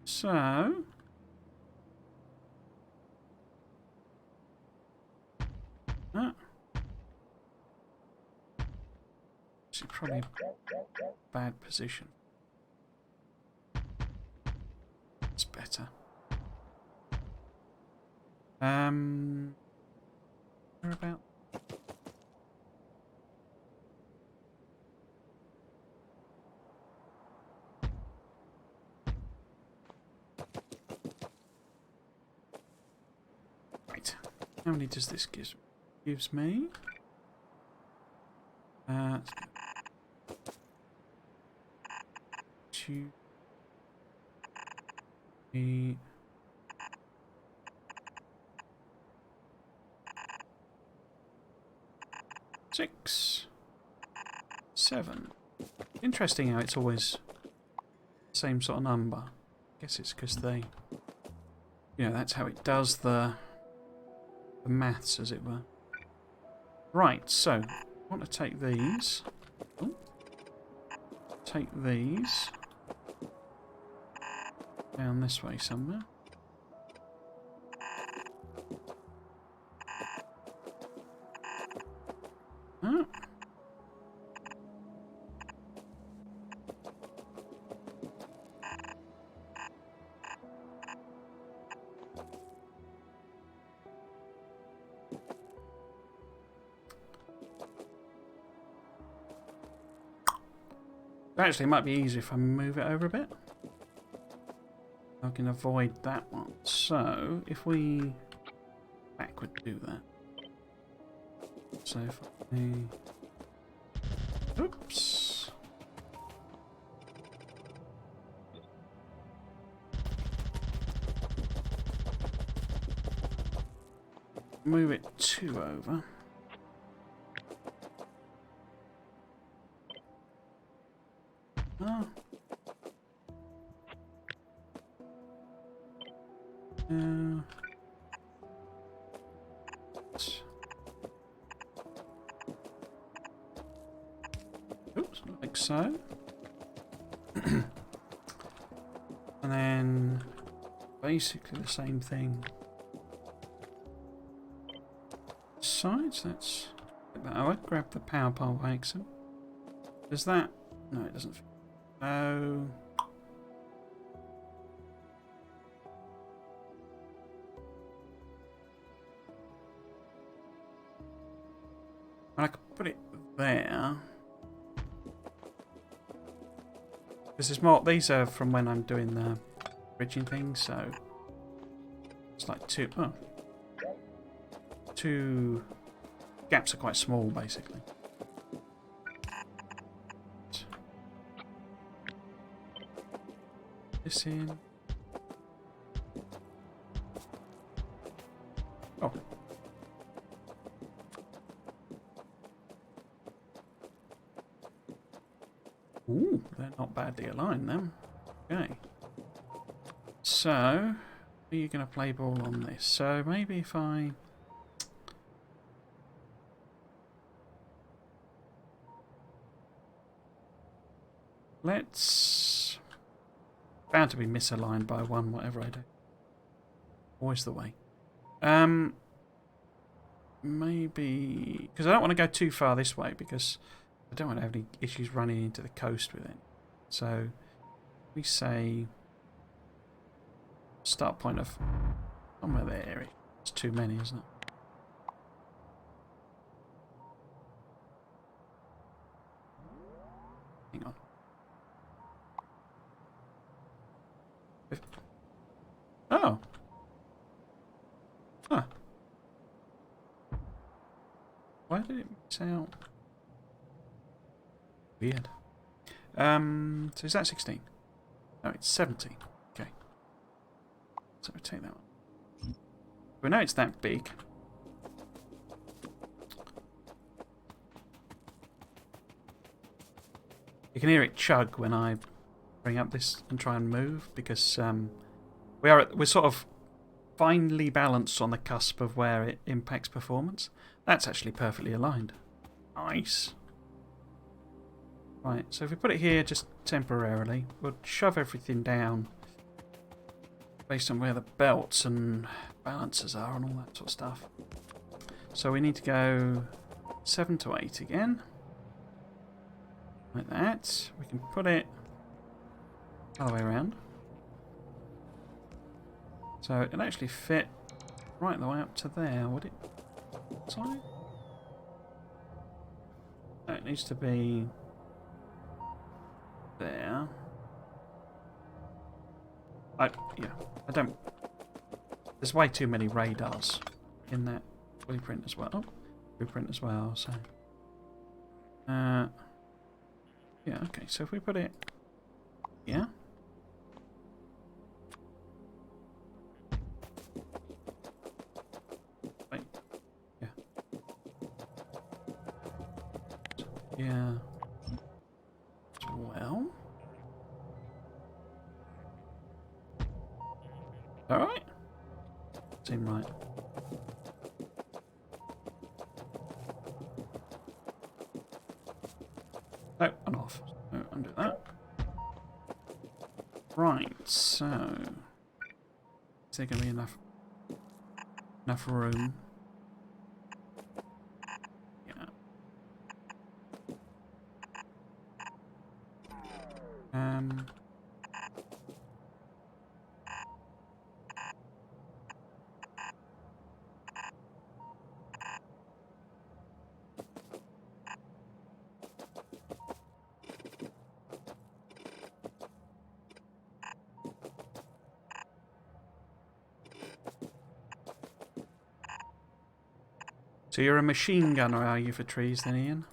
So... It's probably a bad position. It's better. Where about? Right. How many does this give? Gives me? Two. 6, 7. Interesting how it's always the same sort of number. I guess it's because they, that's how it does the maths, as it were. Right, so I want to take these. Ooh. Take these down this way somewhere. Oh. Actually, it might be easier if I move it over a bit. I can avoid that one. So, if we backward do that. So if I... Oops. Move it 2 over. Oh. Oops, like so. And then basically the same thing. Sides, that's... I would grab the power pole by accident. Does that... No, it doesn't. No. I could put it there. This is more. These are from when I'm doing the bridging thing, so it's like two. Oh, two gaps are quite small, basically. This in. Oh. Ooh, they're not badly aligned then. Okay. So, are you going to play ball on this? So maybe if I... Let's... Bound to be misaligned by one, whatever I do. Always the way. Maybe... Because I don't want to go too far this way, because I don't want to have any issues running into the coast with it. So, we say... Start point of... Somewhere there. It's too many, isn't it? Hang on. Oh. Huh. Why did it miss out? Weird. So is that 16? No, it's 17. Okay. So we'll take that one. We know it's that big. You can hear it chug when I bring up this and try and move, because we're sort of finely balanced on the cusp of where it impacts performance. That's actually perfectly aligned. Nice. Right, so if we put it here just temporarily, we'll shove everything down based on where the belts and balancers are and all that sort of stuff. So we need to go 7 to 8 again. Like that. We can put it the other way around. So it'll actually fit right the way up to there, would it? Sorry? No, it needs to be there. I don't... There's way too many radars in that blueprint as well. Oh, blueprint as well, so... yeah, okay, so if we put it... Yeah? Wait. Yeah. Yeah. Well... Alright. Seem right. Oh, and off. So undo that. Right, so is there going to be enough room? Yeah. So you're a machine gunner, are you, for trees then, Ian?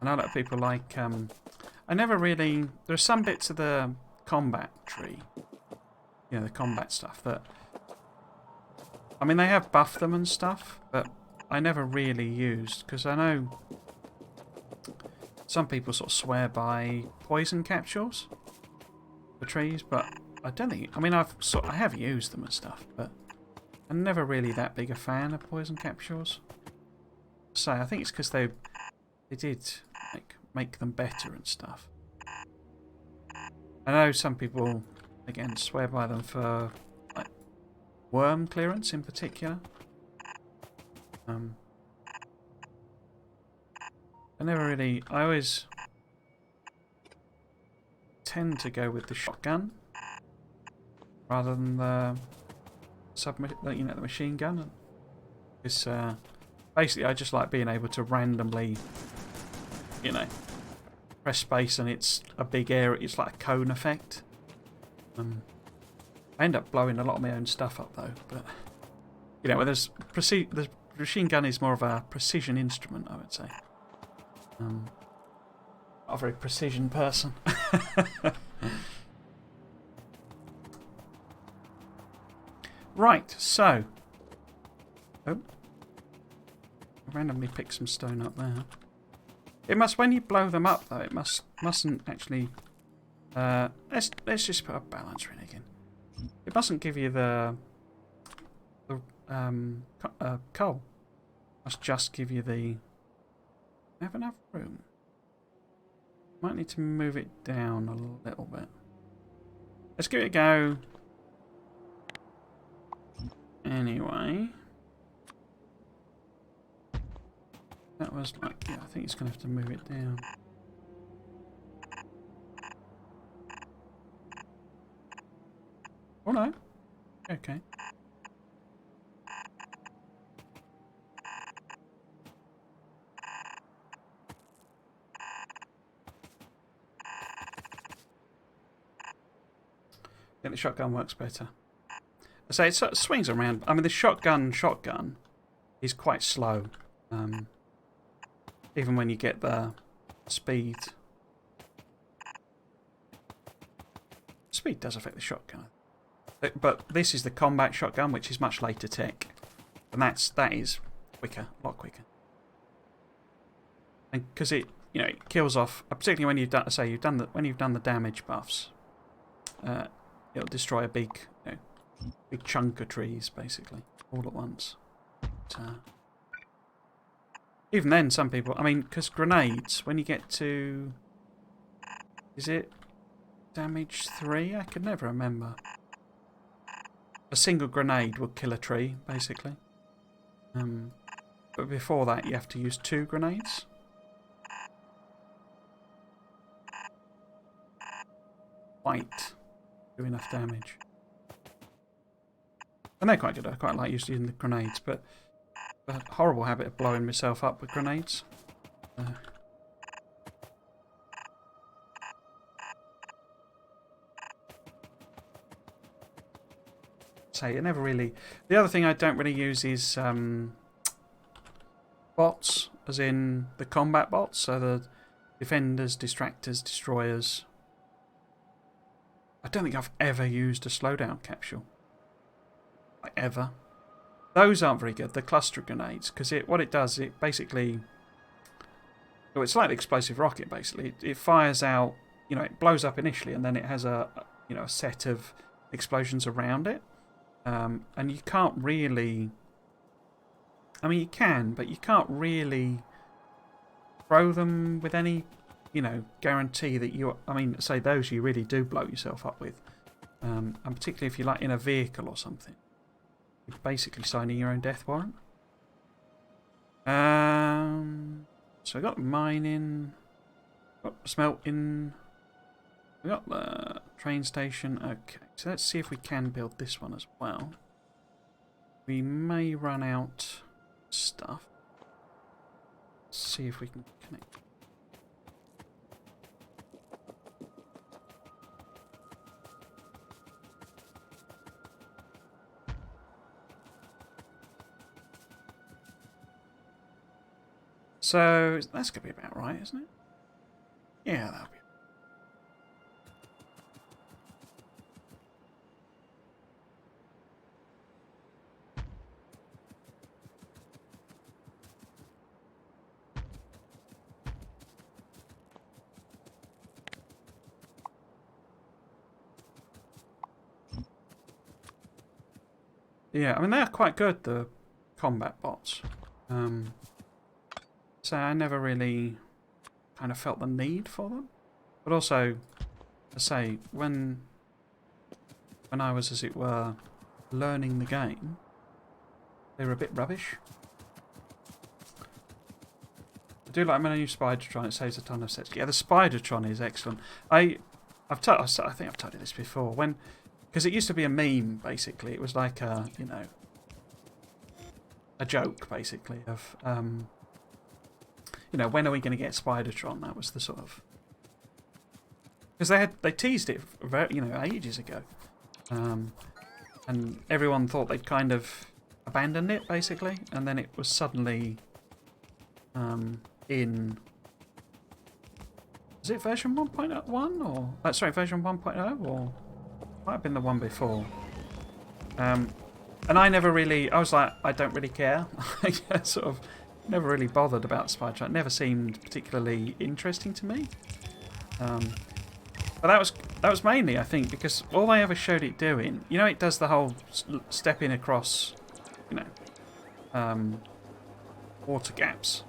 I know that people like... I never really... There are some bits of the combat tree, you know, the combat stuff that... I mean, they have buffed them and stuff, but I never really used, because I know some people sort of swear by poison capsules for trees, but I don't think... I mean, I have used them and stuff, but I'm never really that big a fan of poison capsules. So I think it's because they did make them better and stuff. I know some people, again, swear by them for like worm clearance in particular. I always tend to go with the shotgun rather than the the machine gun. Because basically I just like being able to randomly, press space and it's a big area. It's like a cone effect. I end up blowing a lot of my own stuff up though. But the machine gun is more of a precision instrument, I would say. Not a very precision person. Right, so I randomly pick some stone up there. It must, when you blow them up though, it mustn't actually let's just put a balancer in again. It mustn't give you the coal. It must just give you the... I have enough room. Might need to move it down a little bit. Let's give it a go. Anyway. That was like... Yeah, I think it's going to have to move it down. Oh no. Okay. I think the shotgun works better. I say it sort of swings around. I mean, the shotgun is quite slow. Even when you get the speed. Speed does affect the shotgun. But this is the combat shotgun, which is much later tech. And that is quicker, a lot quicker. And because it kills off, particularly when you've done, when you've done the damage buffs. it'll destroy a big, big chunk of trees, basically, all at once. But, even then, some people, I mean, because grenades, when you get to, is it damage 3? I could never remember. A single grenade will kill a tree, basically. But before that, you have to use 2 grenades. Quite do enough damage. And they're quite good. I quite like using the grenades, but a horrible habit of blowing myself up with grenades. Say it never really. The other thing I don't really use is bots, as in the combat bots, so the defenders, distractors, destroyers. I don't think I've ever used a slowdown capsule. Like, ever. Those aren't very good, the cluster grenades, because what it does, it basically... Well, it's like the explosive rocket, basically. It fires out, it blows up initially, and then it has a set of explosions around it. And you can't really... I mean, you can, but you can't really throw them with any, guarantee that you... I mean, say those you really do blow yourself up with. And particularly if you're like in a vehicle or something. You're basically signing your own death warrant. So we got mining, got smelting, we got the train station. Okay, so let's see if we can build this one as well. We may run out stuff. Let's see if we can connect. So that's going to be about right, isn't it? Yeah, that'll be. Yeah, I mean, they're quite good, the combat bots. So I never really kind of felt the need for them. But also, I say, when I was, as it were, learning the game, they were a bit rubbish. I do like my new Spidertron, it saves a ton of sets. Yeah, the Spidertron is excellent. I think I've told you this before. Because it used to be a meme, basically. It was like a, a joke, basically, of... when are we going to get Spidertron? That was the sort of... Because they teased it, ages ago. And everyone thought they'd kind of abandoned it, basically. And then it was suddenly in... Was it version 1.1? Or... sorry, version 1.0? Or... Might have been the one before. And I never really... I was like, I don't really care. I sort of... Never really bothered about Spidertron. It never seemed particularly interesting to me. But that was mainly, I think, because all they ever showed it doing, it does the whole stepping across, water gaps,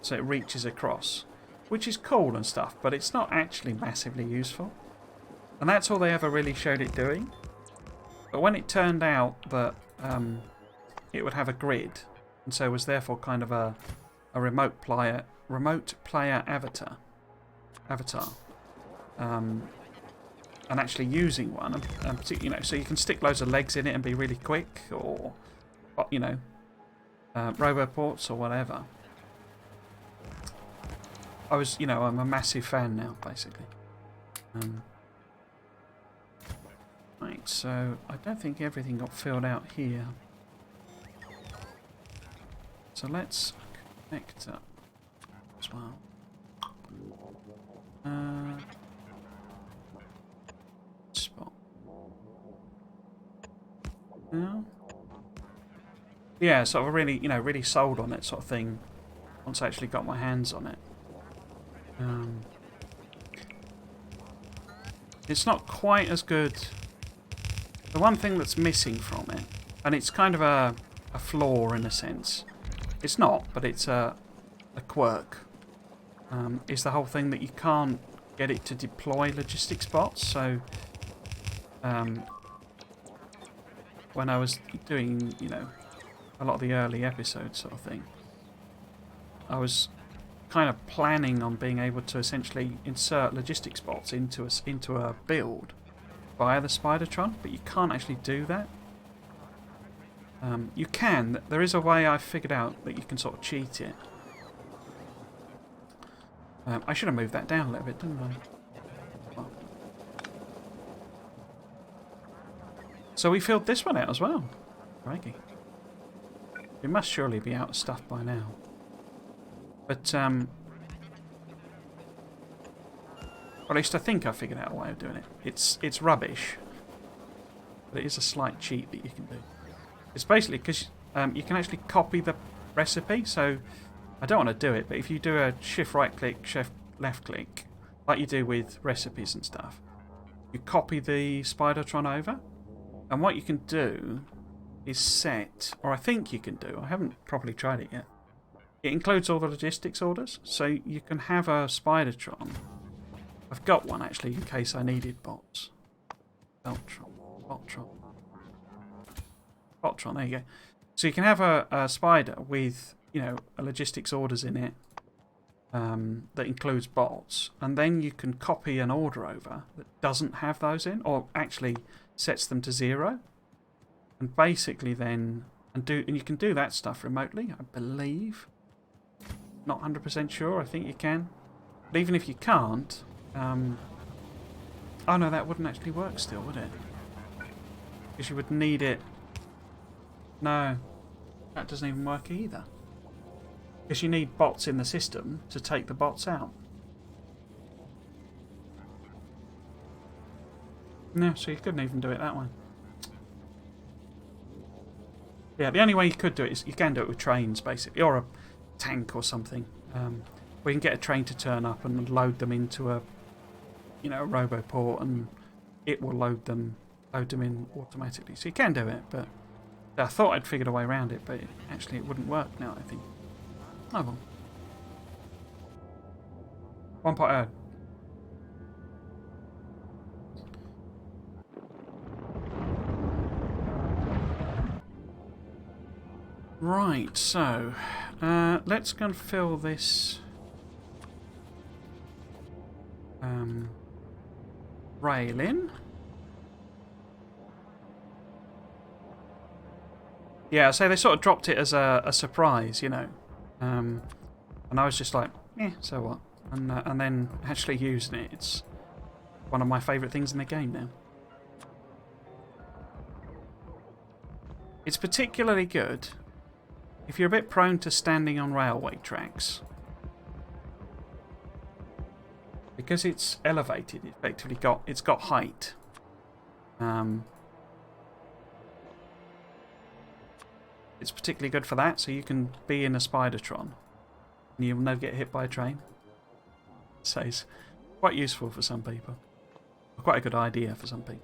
so it reaches across, which is cool and stuff. But it's not actually massively useful, and that's all they ever really showed it doing. But when it turned out that it would have a grid. And so was therefore kind of a remote player avatar. And actually using one, and so you can stick loads of legs in it and be really quick, or roboports or whatever. I'm a massive fan now, basically. Right, so I don't think everything got filled out here. So let's connect up as well. Spot. Now. Yeah, sort of really, really sold on it sort of thing. Once I actually got my hands on it. It's not quite as good The one thing that's missing from it, and it's kind of a flaw in a sense. It's not, but it's a quirk. Is the whole thing that you can't get it to deploy logistics bots. So when I was doing, you know, a lot of the early episodes sort of thing, I was kind of planning on being able to essentially insert logistics bots into a build via the Spidertron, but you can't actually do that. You can. There is a way I've figured out that you can sort of cheat it. I should have moved that down a little bit, didn't I? Well. So we filled this one out as well. Crikey. We must surely be out of stuff by now. But, or at least I think I figured out a way of doing it. It's rubbish. But it is a slight cheat that you can do. It's basically because you can actually copy the recipe. So I don't want to do it, but if you do a shift right click, shift left click, like you do with recipes and stuff, you copy the Spidertron over. And what you can do is set, or I think you can do, I haven't properly tried it yet. It includes all the logistics orders, so you can have a Spidertron. I've got one actually in case I needed bots. Botron, there you go. So you can have a spider with, you know, a logistics orders in it that includes bots, and then you can copy an order over that doesn't have those in, or actually sets them to 0, and basically then and you can do that stuff remotely, I believe. Not 100% sure. I think you can, but even if you can't, oh no, that wouldn't actually work still, would it? Because you would need it. No, that doesn't even work either. Because you need bots in the system to take the bots out. No, so you couldn't even do it that way. Yeah, the only way you could do it is you can do it with trains, basically, or a tank or something. Where you can get a train to turn up and load them into a, you know, a roboport, and it will load them in automatically. So you can do it, but I thought I'd figured a way around it, but actually it wouldn't work now, I think. Oh well. 1.0. Right, so let's go and fill this rail in. Yeah, so they sort of dropped it as a surprise, you know. And I was just like, yeah, so what? And then actually using it, it's one of my favourite things in the game now. It's particularly good if you're a bit prone to standing on railway tracks. Because it's elevated, it's got height. It's particularly good for that, so you can be in a Spidertron and you'll never get hit by a train. So it's quite useful for some people. Quite a good idea for some people.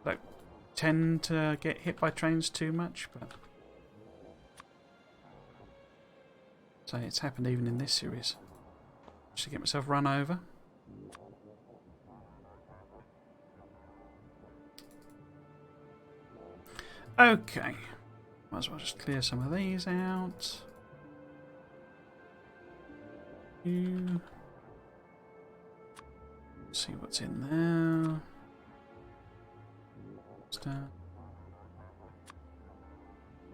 Don't tend to get hit by trains too much, but so it's happened even in this series. Just to get myself run over. Okay, might as well just clear some of these out. See what's in there.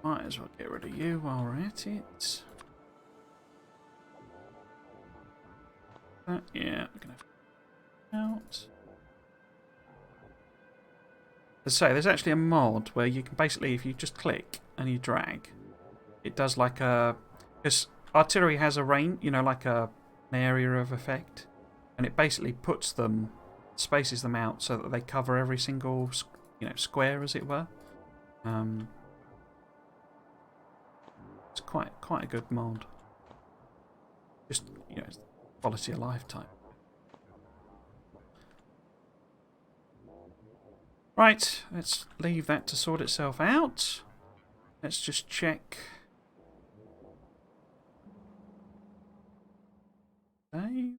Might as well get rid of you while we're at it. Yeah, we're gonna out. So there's actually a mod where you can basically, if you just click and you drag, it does like a, because artillery has a range, you know, like an area of effect, and it basically puts them, spaces them out so that they cover every single, you know, square, as it were. It's quite a good mod. Just, you know, quality of life type. Right, let's leave that to sort itself out. Let's just check. Okay.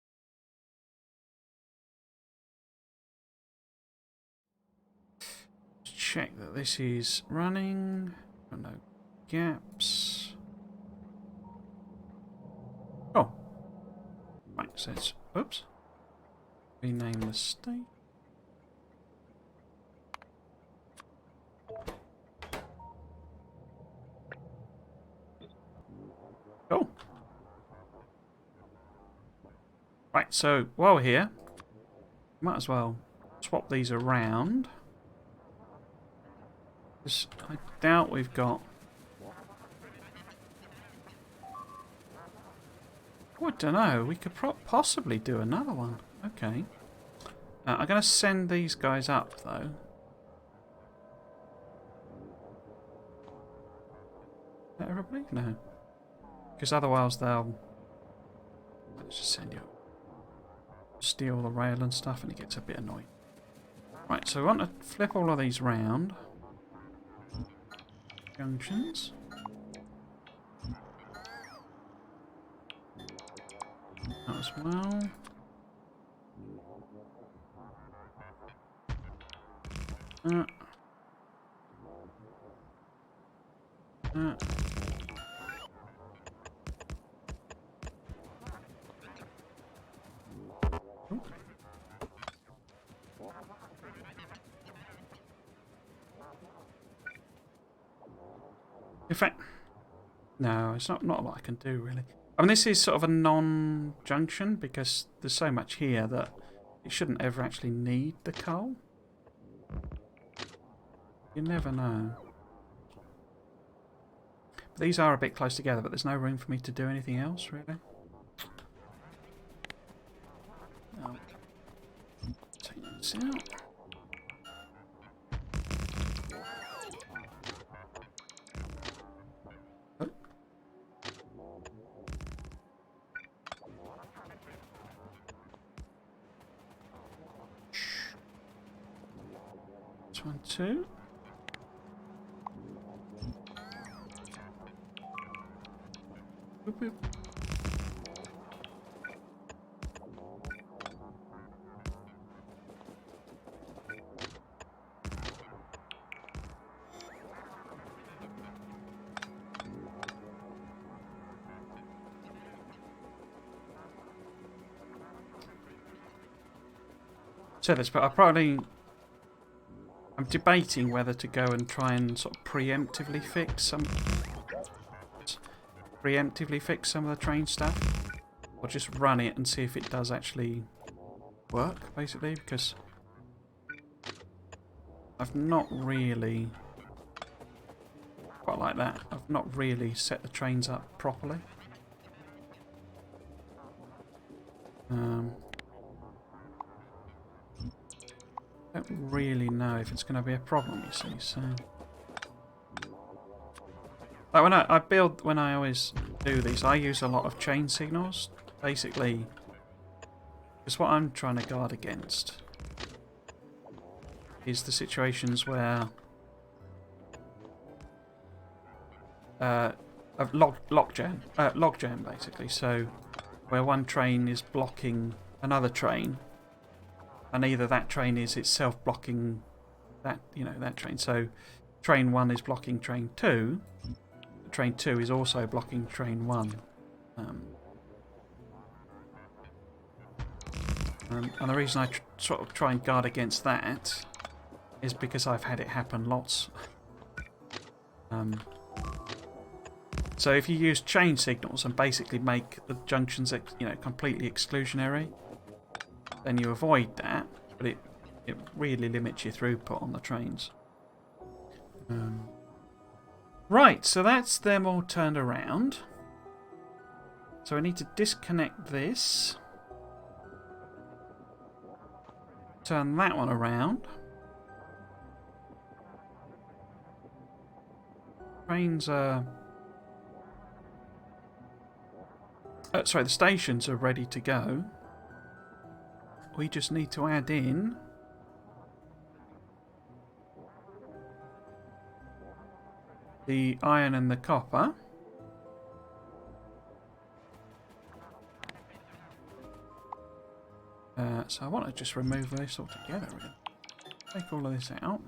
Check that this is running. Oh, no gaps. Oh. Right, so it's... Oops. Rename the state. Oh. Right, so while we're here, might as well swap these around. Because I doubt we've got... Oh, I don't know. We could possibly do another one. Okay. I'm going to send these guys up, though. Is that everybody? No. Because otherwise they'll... Let's just send you... Steal the rail and stuff, and it gets a bit annoying. Right, so we want to flip all of these round. Junctions. That as well. Uh. In fact, no, it's not a lot I can do, really. I mean, this is sort of a non-junction because there's so much here that it shouldn't ever actually need the coal. You never know. But these are a bit close together, but there's no room for me to do anything else, really. I'll take this out. Oh. This one too. Boop, boop. So this, but I'm debating whether to go and try and sort of preemptively fix some of the train stuff, or just run it and see if it does actually work, basically, because I've not really, quite like that, I've not really set the trains up properly. I don't really know if it's going to be a problem, you see, so... Like when I always do these, I use a lot of chain signals, basically, because what I'm trying to guard against is the situations where logjam basically, so where one train is blocking another train, and either that train is itself blocking that, that train. So train 1 is blocking train 2. Train 2 is also blocking train 1. And the reason I sort of try and guard against that is because I've had it happen lots. So if you use chain signals and basically make the junctions, completely exclusionary, then you avoid that, but it really limits your throughput on the trains. Right, so that's them all turned around. So I need to disconnect this. Turn that one around. Trains are... sorry, the stations are ready to go. We just need to add in the iron and the copper. So I want to just remove this altogether. Really. Take all of this out.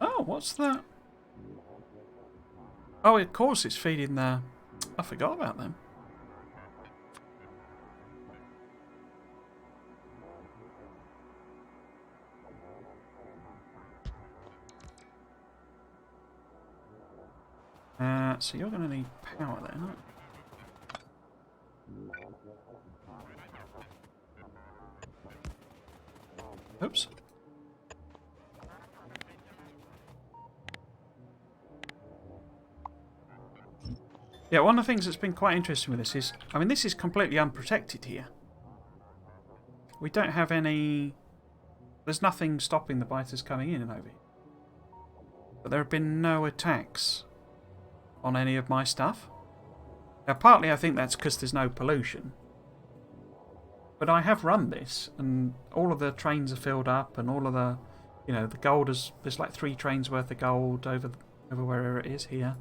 Oh, what's that? Oh, of course it's feeding the... I forgot about them. So you're going to need power then, aren't you? Oops. Yeah, one of the things that's been quite interesting with this is, I mean, this is completely unprotected here. We don't have any... There's nothing stopping the biters coming in and over here. But there have been no attacks on any of my stuff. Now, partly I think that's because there's no pollution. But I have run this, and all of the trains are filled up, and all of the, you know, the gold is... There's like 3 trains worth of gold over wherever it is here.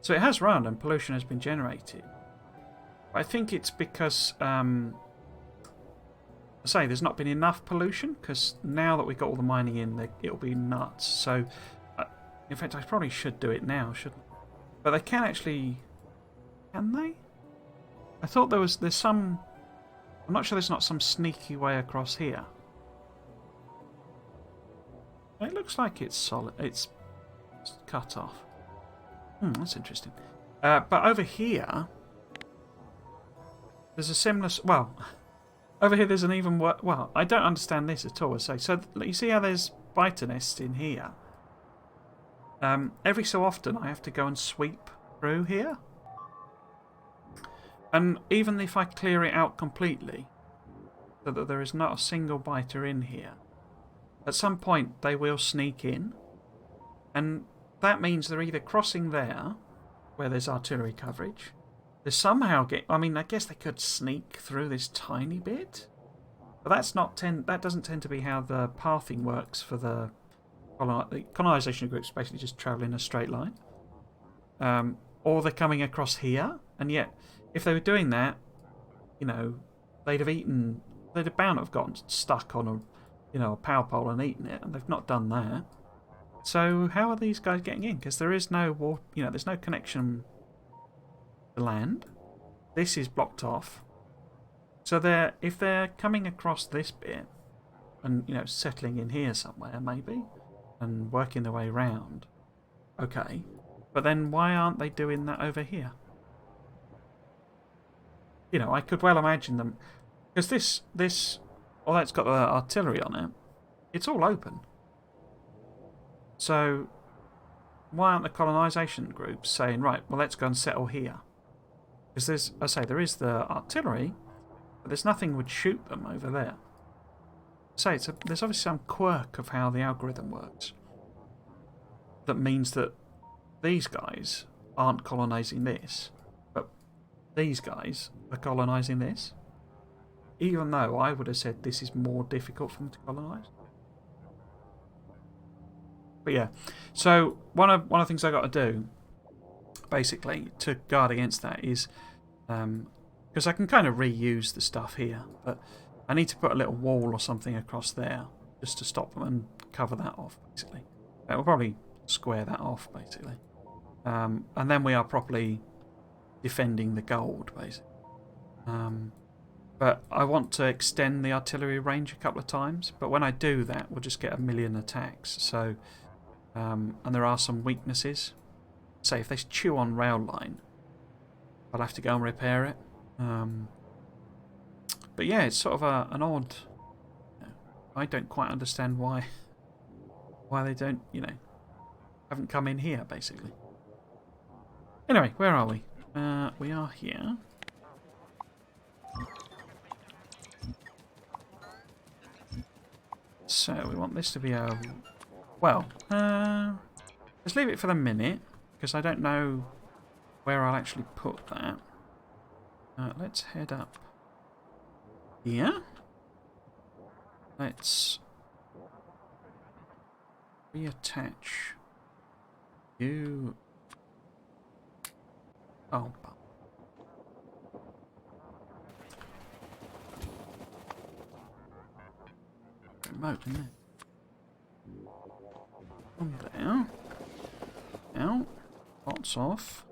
So it has run, and pollution has been generated. I think it's because... I say there's not been enough pollution, because now that we've got all the mining in, it'll be nuts. So, in fact, I probably should do it now, shouldn't I? But they can actually... Can they? I thought there's some... I'm not sure there's not some sneaky way across here. It looks like it's solid. It's cut off. That's interesting. But over here, there's a similar... Well... Over here there's an even worse... Well, I don't understand this at all. So you see how there's biter nests in here? Every so often I have to go and sweep through here. And even if I clear it out completely, so that there is not a single biter in here, at some point they will sneak in. And that means they're either crossing there, where there's artillery coverage... They somehow get... I mean, I guess they could sneak through this tiny bit. But that's not... That doesn't tend to be how the pathing works for the colonisation groups. Basically just travel in a straight line. Or they're coming across here. And yet, if they were doing that, you know, they'd have eaten... They'd have bound to have gotten stuck on a, you know, a power pole and eaten it. And they've not done that. So how are these guys getting in? Because there is no... You know, there's no connection... land. This is blocked off. So if they're coming across this bit and, you know, settling in here somewhere maybe and working their way round, okay, but then why aren't they doing that over here? You know, I could well imagine them, because this although it's got the artillery on it, it's all open. So why aren't the colonisation groups saying, right, well, let's go and settle here? Because there's, I say, there is the artillery, but there's nothing would shoot them over there. So there's obviously some quirk of how the algorithm works that means that these guys aren't colonising this, but these guys are colonising this, even though I would have said this is more difficult for them to colonise. But yeah, so one of the things I got to do, basically, to guard against that is, because I can kind of reuse the stuff here, but I need to put a little wall or something across there just to stop them and cover that off, basically. We'll probably square that off, basically. And then we are properly defending the gold, basically. But I want to extend the artillery range a couple of times, but when I do that, we'll just get 1 million attacks. So, and there are some weaknesses. Say, if they chew on rail line, I'll have to go and repair it. But yeah, it's sort of an odd... You know, I don't quite understand why they don't, you know, haven't come in here, basically. Anyway, where are we? We are here. So, we want this to be a... Well, let's leave it for the minute, because I don't know where I'll actually put that. Let's head up here. Let's reattach You... Oh, remote, isn't it? On there. Out. Pots off.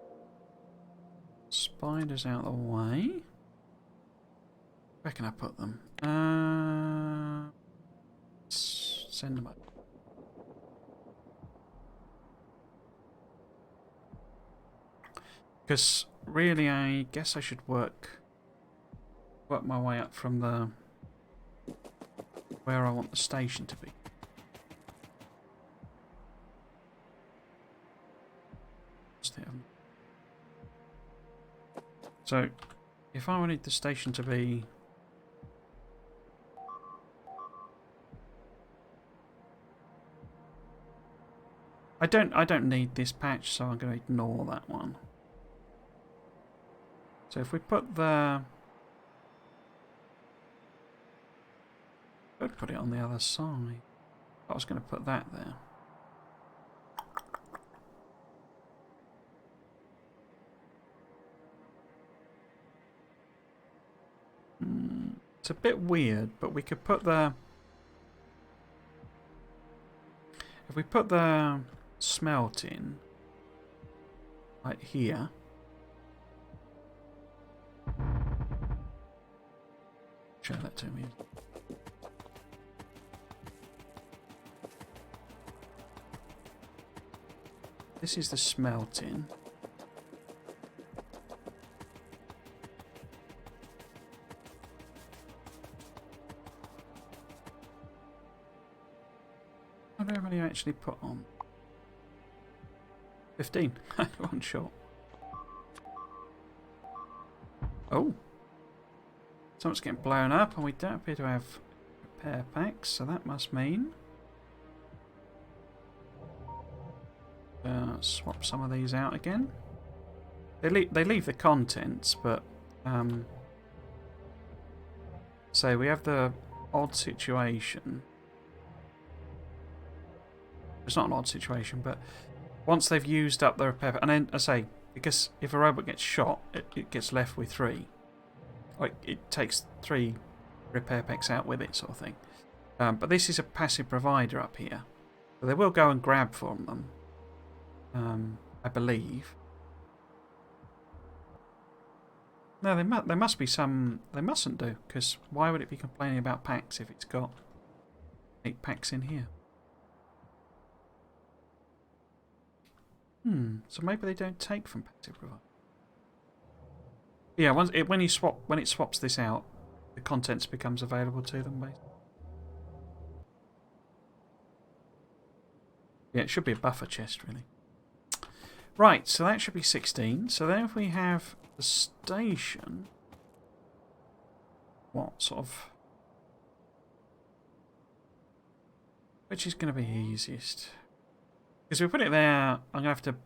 Spiders out of the way. Where can I put them? Send them up. Because really, I guess I should work my way up from the where I want the station to be. So, if I wanted the station to be I don't need this patch, so I'm going to ignore that one. So if we put the... I'd put it on the other side. I was going to put that there. It's a bit weird, but we could put the... If we put the smelt in, right here... Show that to me. This is the smelting. How many I actually put on? 15. One shot. Oh. Something's getting blown up, and we don't appear to have repair packs, so that must mean... swap some of these out again. They leave the contents, but... so we have the odd situation. It's not an odd situation, but once they've used up the repair pack... And then, I say, because if a robot gets shot, it gets left with 3. Like, it takes 3 repair packs out with it, sort of thing. But this is a passive provider up here. So they will go and grab from them. I believe. No, there must be some... They mustn't do, because why would it be complaining about packs if it's got 8 packs in here? So maybe they don't take from passive provider. Yeah, when it swaps this out, the contents becomes available to them, basically. Yeah, it should be a buffer chest, really. Right, so that should be 16. So then if we have the station... What sort of... Which is going to be easiest? Because if we put it there, I'm going to have to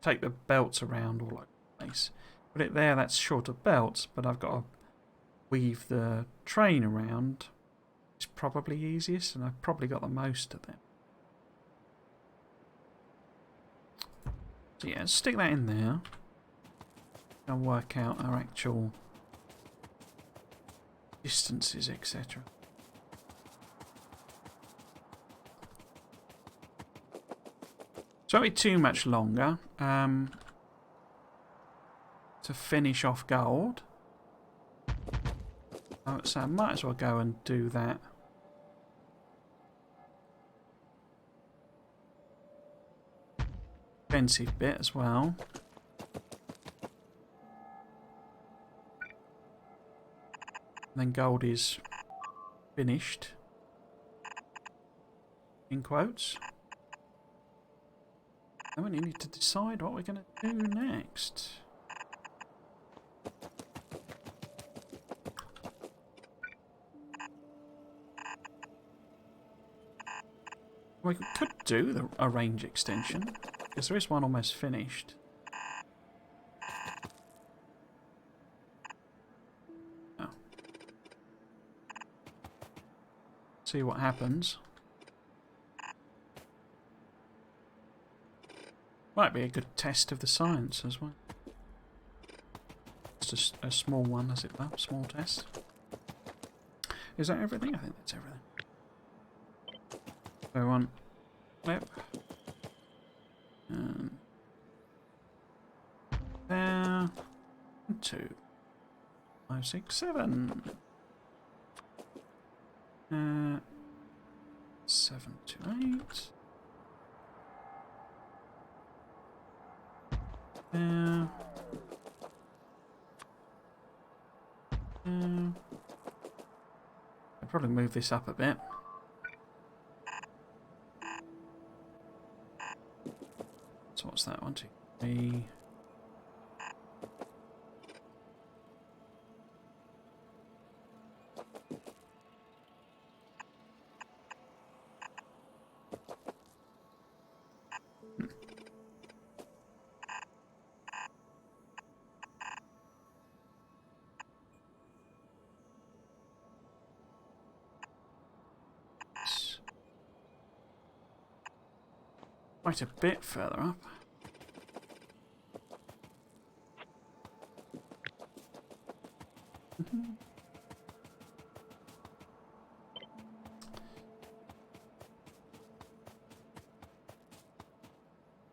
take the belts around all over the place. Put it there, that's short of belts, but I've got to weave the train around. It's probably easiest, and I've probably got the most of them. So yeah, stick that in there. And work out our actual distances, etc. So it won't be too much longer to finish off gold. So I might as well go and do that. Expensive bit as well. And then gold is finished. In quotes. Then we need to decide what we're going to do next. We could do a range extension, because there is one almost finished. Oh. See what happens. Might be a good test of the science as well. Just a small one, as it were. Small test. Is that everything? I think that's everything. So one. Yep. There. 2, 5, 6, 7. 7 to 8. There. I'll probably move this up a bit. So what's that? 1, 2, 3. Quite a bit further up.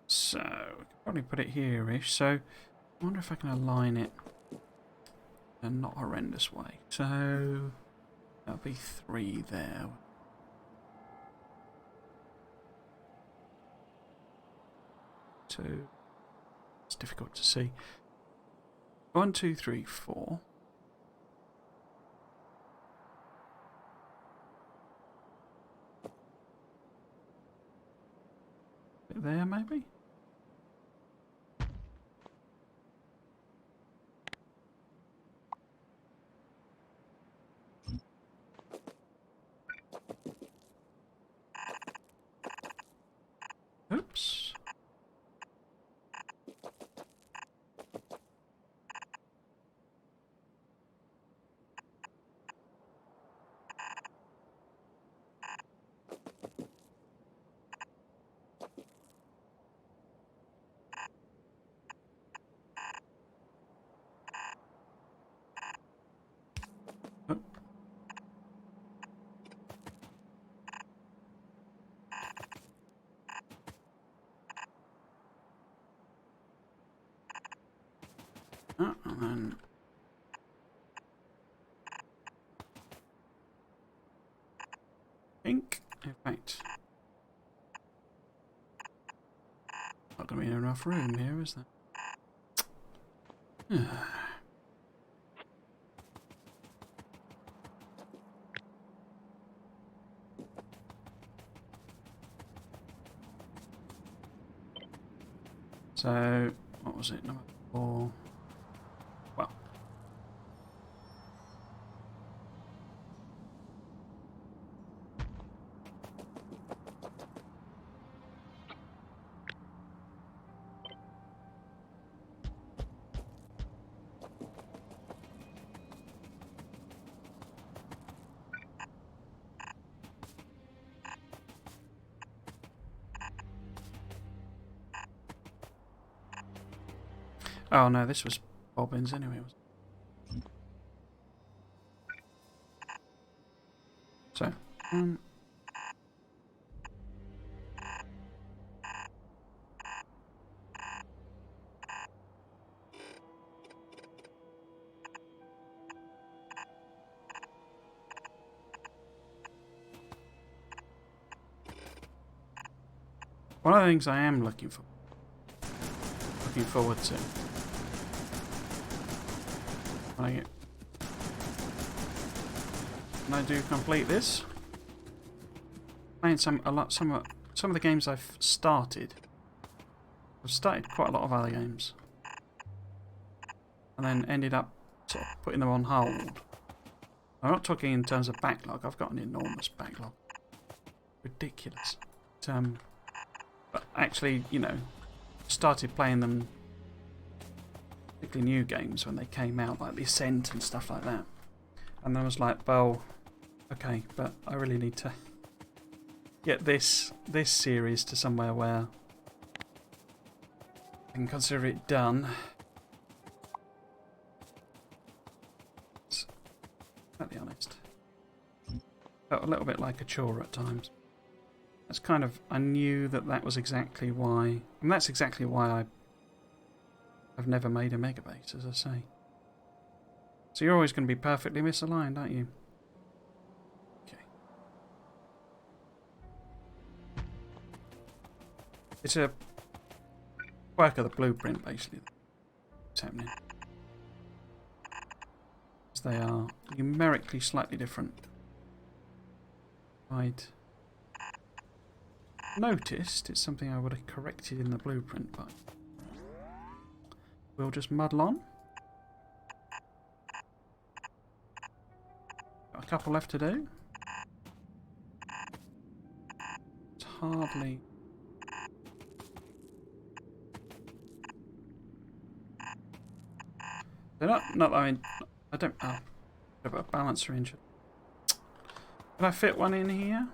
So, we can probably put it here-ish. So, I wonder if I can align it in a not horrendous way. So, that'll be 3 there. 2. It's difficult to see. 1, 2, 3, 4. Bit there, maybe? Oops. And then pink. In fact, not going to be enough room here, is there? So, what was it? Number 4. Well. Oh no, this was bobbins anyway. So, one of the things I am looking forward to when I do complete this, playing some of the games I've started. I've started quite a lot of other games, and then ended up sort of putting them on hold. I'm not talking in terms of backlog. I've got an enormous backlog, ridiculous. But actually, you know, started playing them, particularly new games when they came out, like the Ascent and stuff like that. And I was like, well, okay, but I really need to get this series to somewhere where I can consider it done. To be honest, felt a little bit like a chore at times. That's kind of, I knew that was exactly why, and that's exactly why I've never made a Megabase, as I say. So you're always going to be perfectly misaligned, aren't you? Okay. It's a quirk of the blueprint, basically. What's happening? They are numerically slightly different. I'd noticed it's something I would have corrected in the blueprint, but we'll just muddle on. Got a couple left to do. It's hardly... They're not, I mean, I don't... Oh, I've got a balancer in. Can I fit one in here?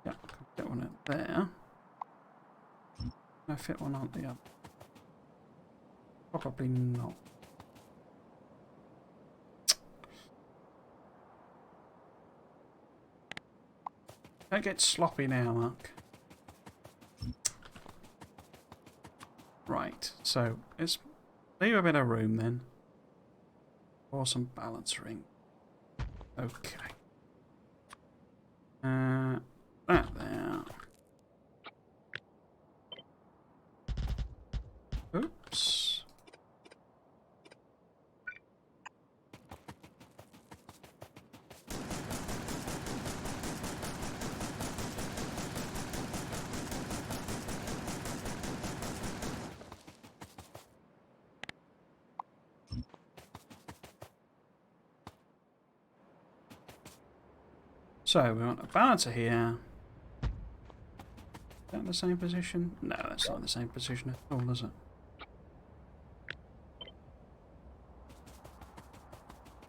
Yeah, I can fit one in there. Can I fit one on the other? Probably not. Don't get sloppy now, Mark. Right, so let's leave a bit of room then for some balancing. Okay. That there. Oops. So we want a balancer here. Is that the same position? No, that's not the same position at all, is it?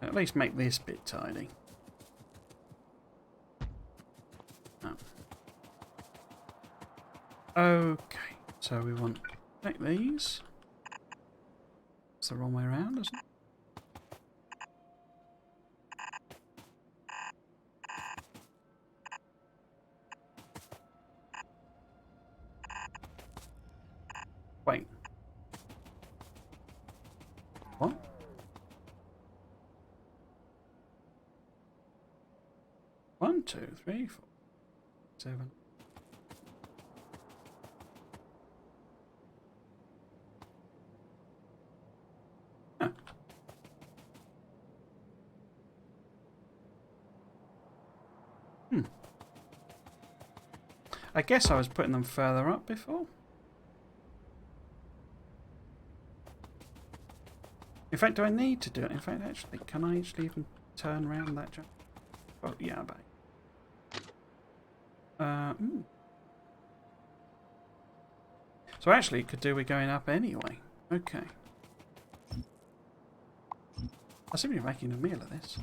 At least make this bit tidy. Oh. Okay, so we want to take these. It's the wrong way around, isn't it? Wait. What? One, two, three, four, 7. Huh. I guess I was putting them further up before. In fact, do I need to do it? In fact, actually, can I actually even turn around that jump? Oh, yeah, babe. So actually, it could do with going up anyway. Okay. I seem to be making a meal of this.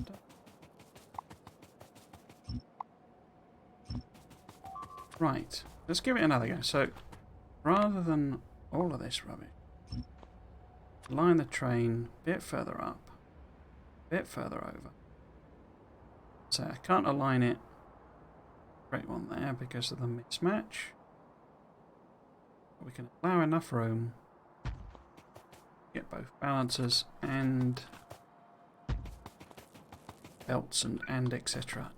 Right. Let's give it another go. So, rather than all of this rubbish, line the train a bit further up, a bit further over. So I can't align it straight one there because of the mismatch. But we can allow enough room to get both balancers and belts and etc.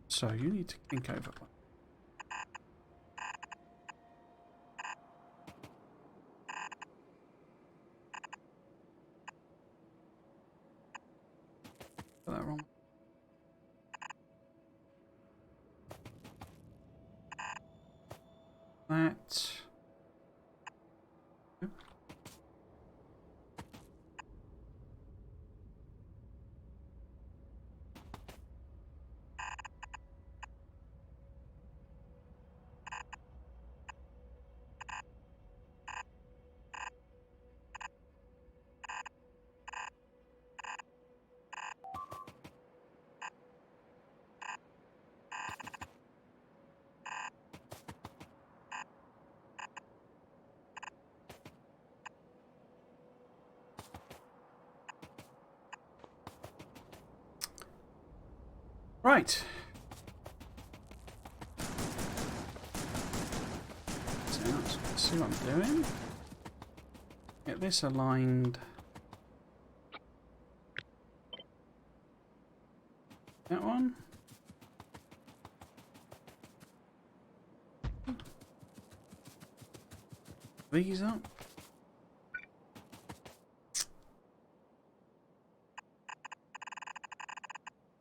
So you need to think over one. Got that wrong. That. Right. So let's see what I'm doing. Get this aligned. That one. These up.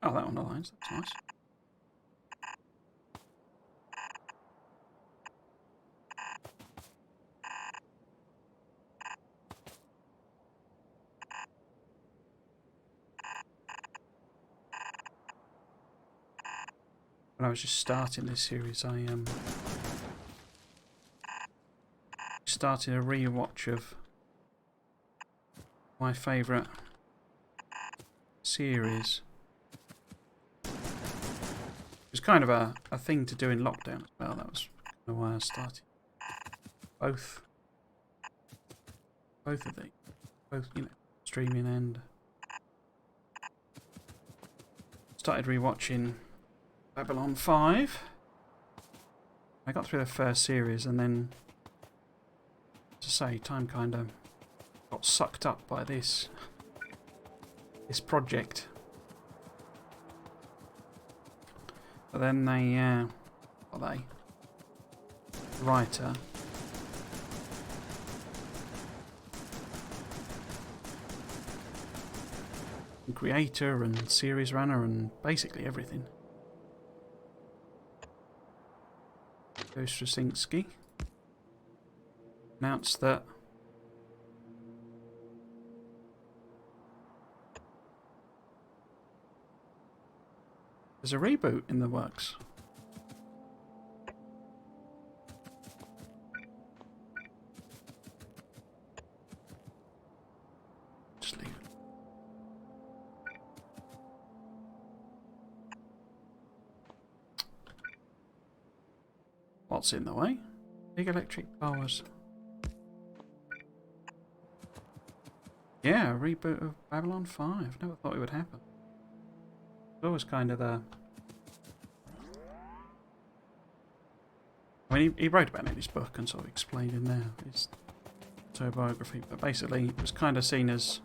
Oh, that one aligns. That's nice. When I was just starting this series, I started a rewatch of my favourite series. It was kind of a thing to do in lockdown as well. That was kind of why I started both of these, both, you know, streaming and started rewatching Babylon 5. I got through the first series and then, to say, time kind of got sucked up by this project. But then the writer and creator and series runner and basically everything, Straczynski, announced that there's a reboot in the works. Just leave it. What's in the way? Big electric powers. Yeah, a reboot of Babylon 5. Never thought it would happen. It's always kind of the... I mean, he wrote about it in his book and sort of explained in there, his autobiography, but basically it was kind of seen as...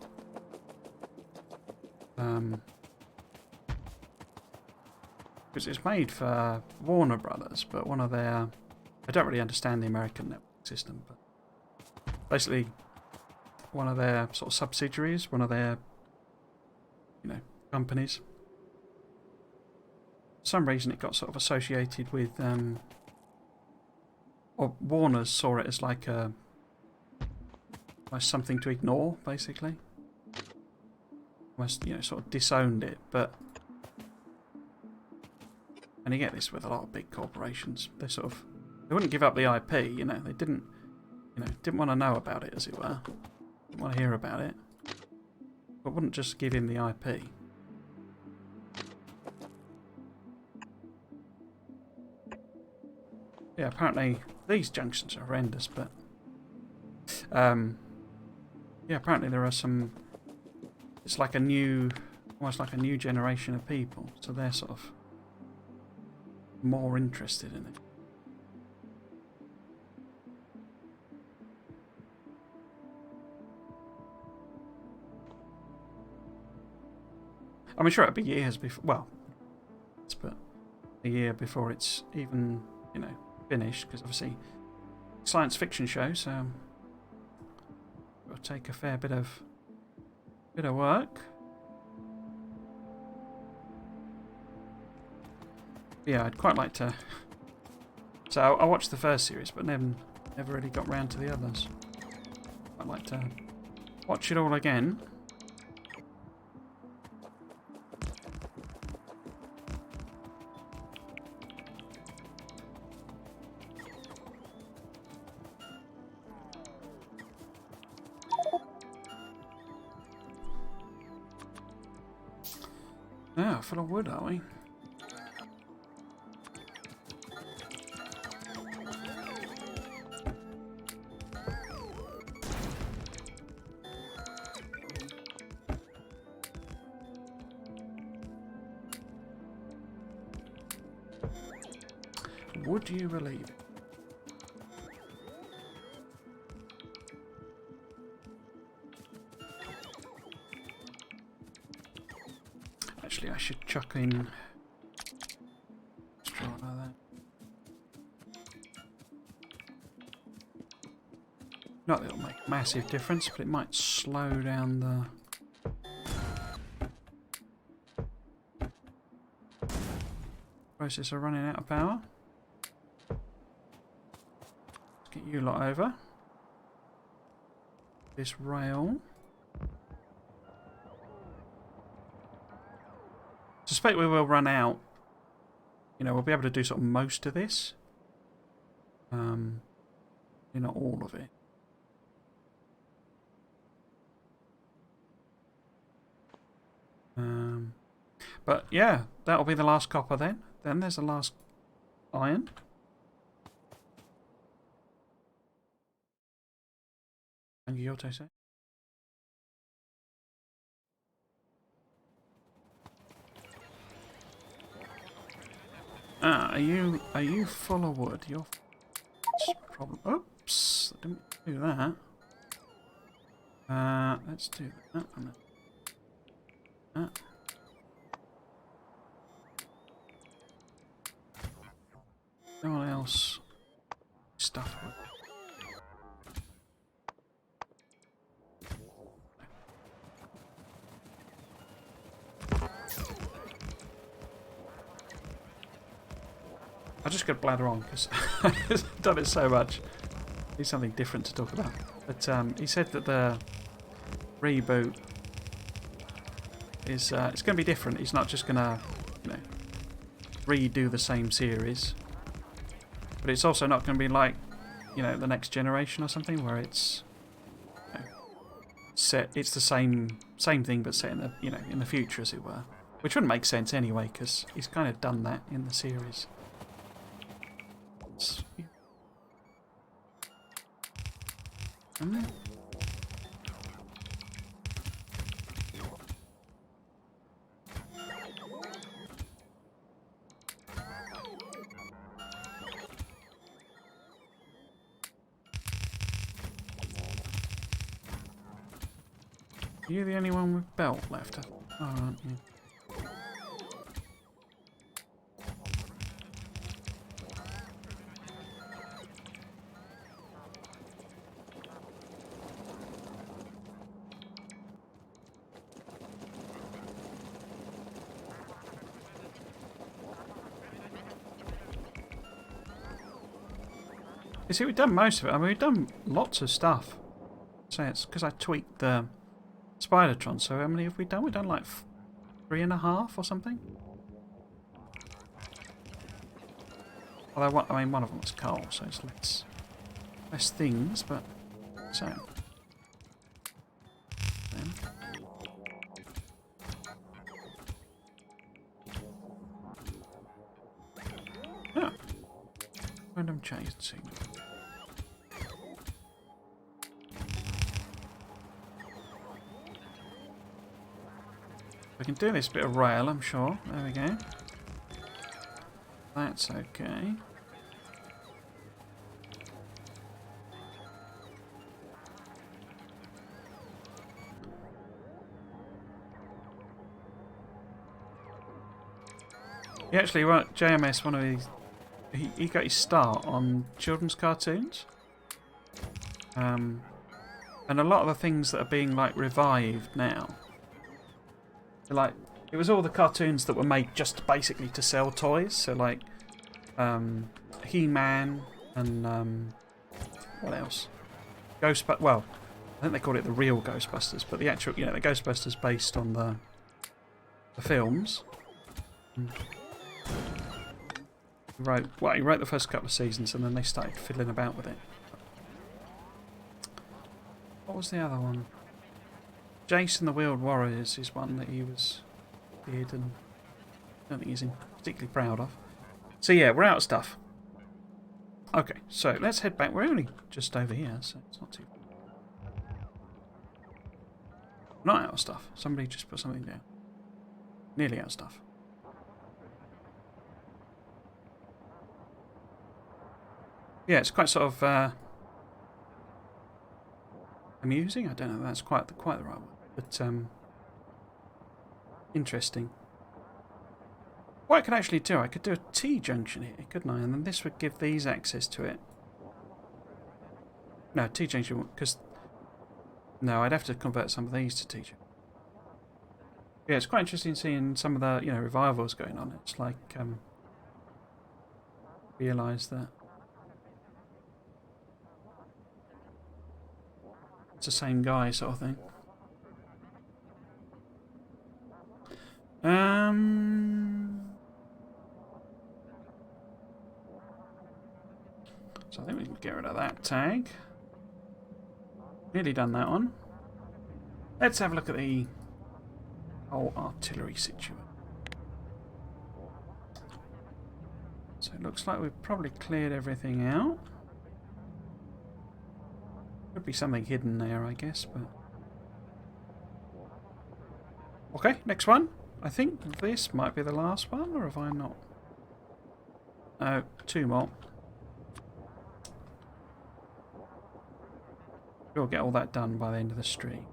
because it's made for Warner Brothers, but one of their... I don't really understand the American network system, but basically one of their sort of subsidiaries, one of their, you know, companies. For some reason it got sort of associated with, or Warner's saw it as like a, almost something to ignore, basically. Almost, you know, sort of disowned it, but... And you get this with a lot of big corporations. They sort of... They wouldn't give up the IP, you know. They didn't want to know about it, as it were. Didn't want to hear about it. But wouldn't just give him the IP. Yeah, apparently these junctions are horrendous, but... yeah, apparently there are some... It's like a new... Almost like a new generation of people. So they're sort of... more interested in it. I'm sure it'll be years before, well, but a year before it's even, you know, finished, because obviously science fiction show, so it'll take a fair bit of work. Yeah, I'd quite like to. So I watched the first series, but never really got round to the others. I'd like to watch it all again. Yeah, full of wood, are we? Would you believe it? Actually, I should chuck in straw like that. Not that it'll make a massive difference, but it might slow down the processor running out of power. Let's get you lot over. This rail. Suspect we will run out. You know, we'll be able to do sort of most of this. Not all of it. But yeah, that'll be the last copper then. Then there's the last iron. Thank you, Yoto. Ah, are you full of wood? You're problem. Oops, I didn't do that. Let's do that and that. No one else stuff wood. I just got to blather on because I've done it so much. Need something different to talk about. But he said that the reboot is it's going to be different. He's not just going to, you know, redo the same series, but it's also not going to be like, you know, the next generation or something where it's, you know, set. It's the same thing but set in the, you know, in the future, as it were, which wouldn't make sense anyway because he's kind of done that in the series. Are you the only one with belt left? Oh, aren't you? You see, we've done most of it. I mean, we've done lots of stuff. So it's because I tweaked the Spidertron. So how many have we done? We've done like 3.5 or something. Although, I mean, one of them was coal, so it's less things, but so. Then. Oh. Random chase signal. We can do this bit of rail, I'm sure. There we go. That's okay. He actually, JMS, one of his, he got his start on children's cartoons. And a lot of the things that are being like revived now. Like, it was all the cartoons that were made just basically to sell toys. So like He-Man and what else? Well, I think they called it the real Ghostbusters, but the actual, you know, the Ghostbusters based on the films. He wrote the first couple of seasons and then they started fiddling about with it. What was the other one? Jason the Wheeled Warriors is one that he did, and I don't think he's particularly proud of. So yeah, we're out of stuff. Okay, so let's head back. We're only just over here, so it's not too bad. Not out of stuff. Somebody just put something down. Nearly out of stuff. Yeah, it's quite sort of amusing. I don't know if that's quite the right one, but interesting. What I could actually do, I could do a T-junction here, couldn't I? And then this would give these access to it. No, T-junction, because... No, I'd have to convert some of these to T-junction. Yeah, it's quite interesting seeing some of the, you know, revivals going on. It's like, realise that it's the same guy sort of thing. So I think we can get rid of that tag. Nearly done that one. Let's have a look at the whole artillery situation. So it looks like we've probably cleared everything out. Could be something hidden there, I guess, but... Okay, next one. I think this might be the last one, or have I not? Oh, two more. We'll get all that done by the end of the stream.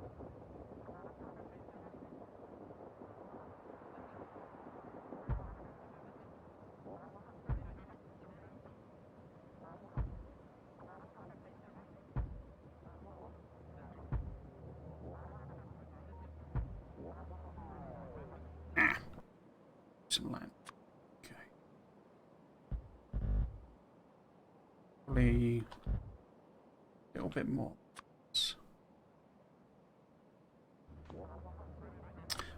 Some land. Okay. Probably a little bit more.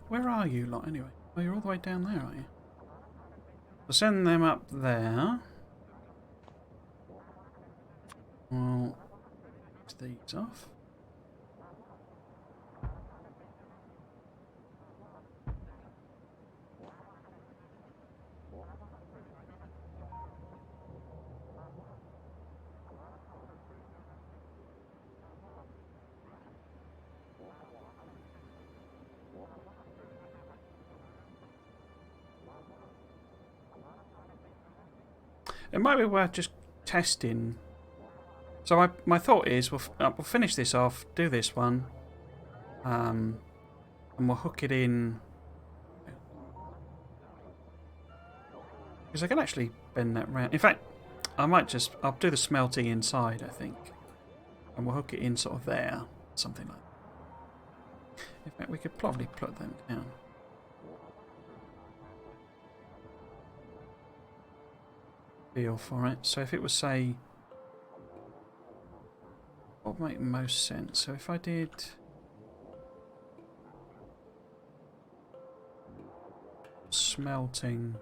Where are you lot anyway? Oh, you're all the way down there, are you? We'll send them up there. Well, take these off. It might be worth just testing. So my thought is we'll finish this off, do this one, and we'll hook it in. Because I can actually bend that round. In fact, I'll do the smelting inside, I think, and we'll hook it in sort of there, something like that. In fact, we could probably put them down. Feel for it. So if it was, say, what would make most sense? So if I did smelting,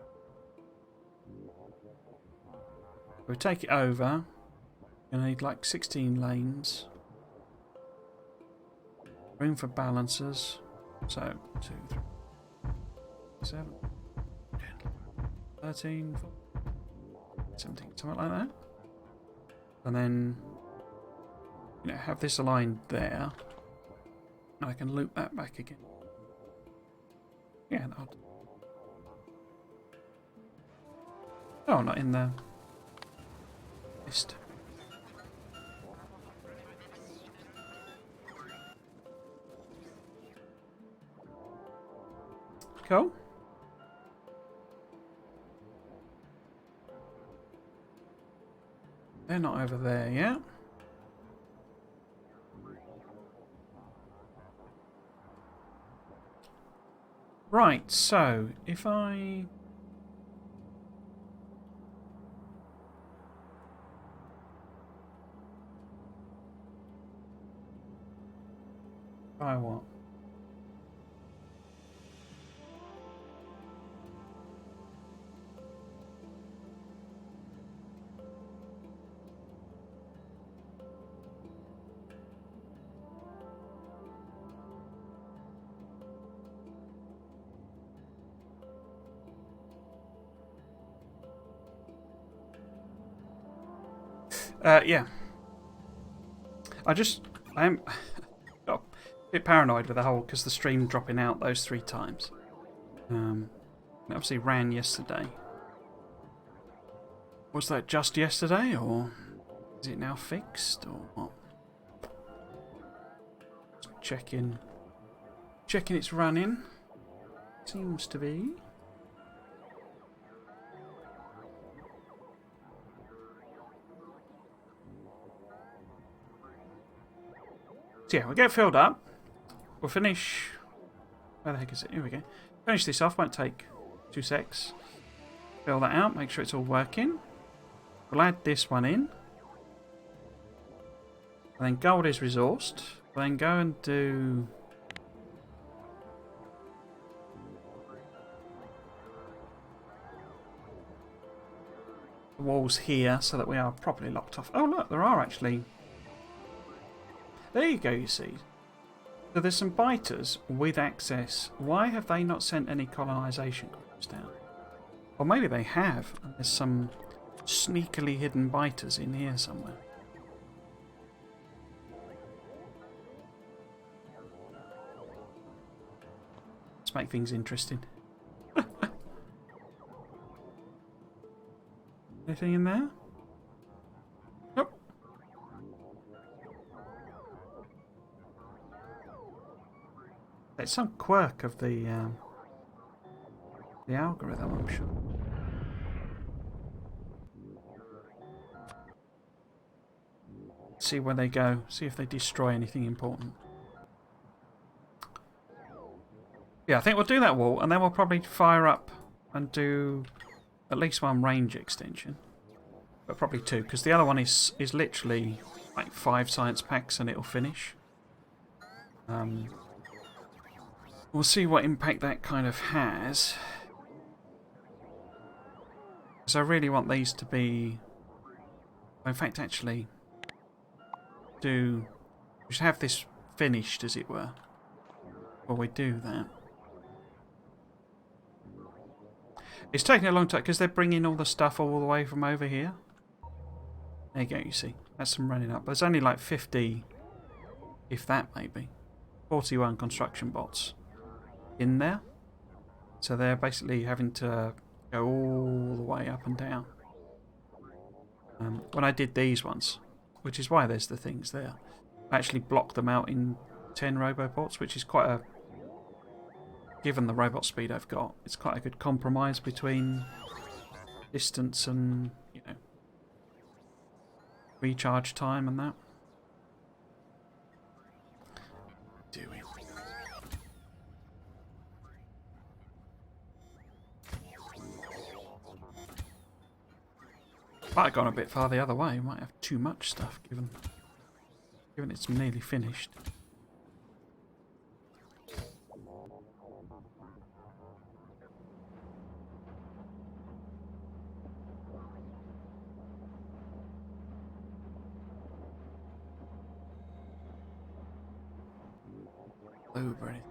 we take it over. You're gonna need like 16 lanes, room for balancers. So 2, 3, 7, 10, 13, 14. 17, something like that, and then have this aligned there, and I can loop that back again. Yeah, odd. Oh, not in the list. Cool. They're not over there yet. Right, so if I buy what? Yeah. I am got a bit paranoid with the whole, because the stream dropping out those 3 times. It obviously ran yesterday. Was that just yesterday, or? Is it now fixed or what? Just checking it's running. Seems to be. So yeah, we'll get filled up. We'll finish. Where the heck is it? Here we go. Finish this off. Won't take 2 secs. Fill that out. Make sure it's all working. We'll add this one in. And then gold is resourced. We'll then go and do. The walls here so that we are properly locked off. Oh, look, there are actually. There you go, you see. So there's some biters with access. Why have they not sent any colonisation groups down? Or maybe they have, and there's some sneakily hidden biters in here somewhere. Let's make things interesting. Anything in there? Nope. It's some quirk of the algorithm, I'm sure. See where they go. See if they destroy anything important. Yeah, I think we'll do that wall, and then we'll probably fire up and do at least one range extension. But probably 2, because the other one is literally like 5 science packs and it'll finish. We'll see what impact that kind of has. Because I really want these to be... In fact, actually, we should have this finished, as it were, before we do that. It's taking a long time because they're bringing all the stuff all the way from over here. There you go, you see. That's them running up. There's only like 50, if that maybe, 41 construction bots in there. So they're basically having to go all the way up and down. When I did these ones, which is why there's the things there, I actually blocked them out in 10 roboports, which is quite a... Given the robot speed I've got, it's quite a good compromise between distance and, you know, recharge time and that. Do we? Might have gone a bit far the other way. Might have too much stuff, given it's nearly finished. Blueberry.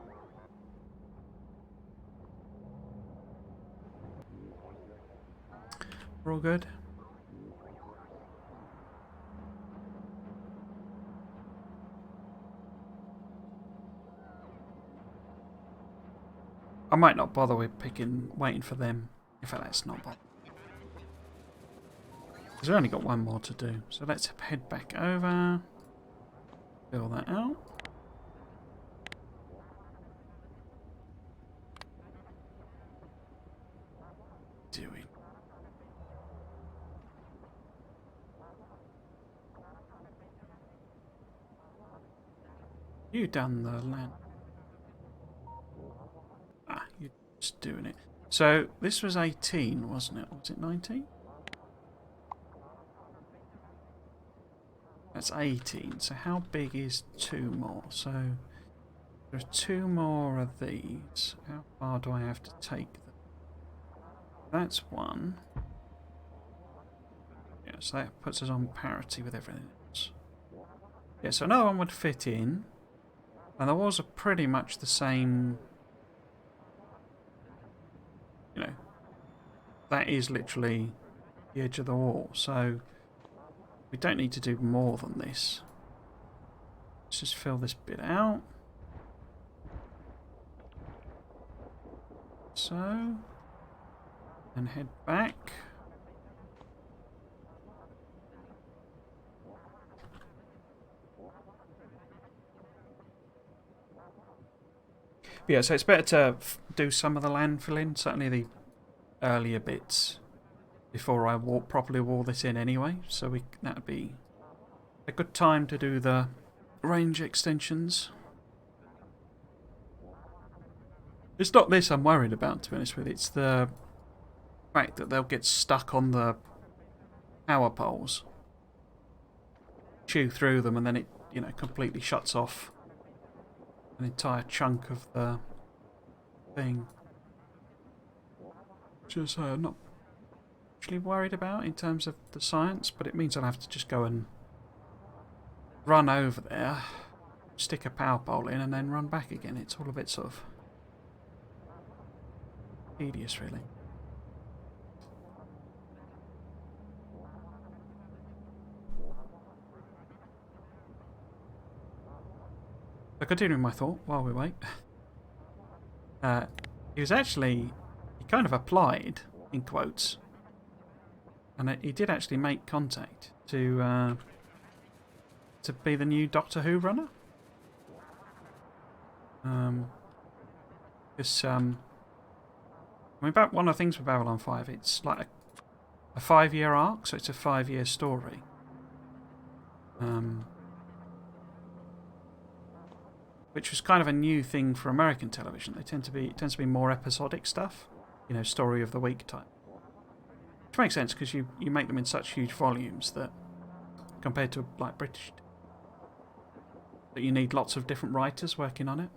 We're all good. I might not bother with waiting for them. In fact, let's not bother. Because we've only got one more to do. So let's head back over. Fill that out. Doing. You done the land. You're just doing it. So this was 18, wasn't it? Was it 19? That's 18. So how big is 2 more? So there's 2 more of these. How far do I have to take them? That's 1. Yeah, so that puts us on parity with everything else. Yeah, so another one would fit in. And the walls are pretty much the same. You know, that is literally the edge of the wall. So we don't need to do more than this. Let's just fill this bit out. So, and head back. But yeah, so it's better to do some of the landfilling, certainly the earlier bits, before I properly wall this in anyway. So that'd be a good time to do the range extensions. It's not this I'm worried about, to be honest with you. It's the fact that they'll get stuck on the power poles, chew through them, and then it, completely shuts off an entire chunk of the thing. Which is not actually worried about in terms of the science, but it means I'll have to just go and run over there, stick a power pole in, and then run back again. It's all a bit sort of tedious, really. So continuing my thought while we wait. He kind of applied, in quotes, and he did actually make contact to be the new Doctor Who runner. About one of the things with Babylon 5, it's like a 5-year arc, so it's a 5-year story. Which was kind of a new thing for American television. It tends to be more episodic stuff, story of the week type. Which makes sense because you make them in such huge volumes that, compared to like British, that you need lots of different writers working on it.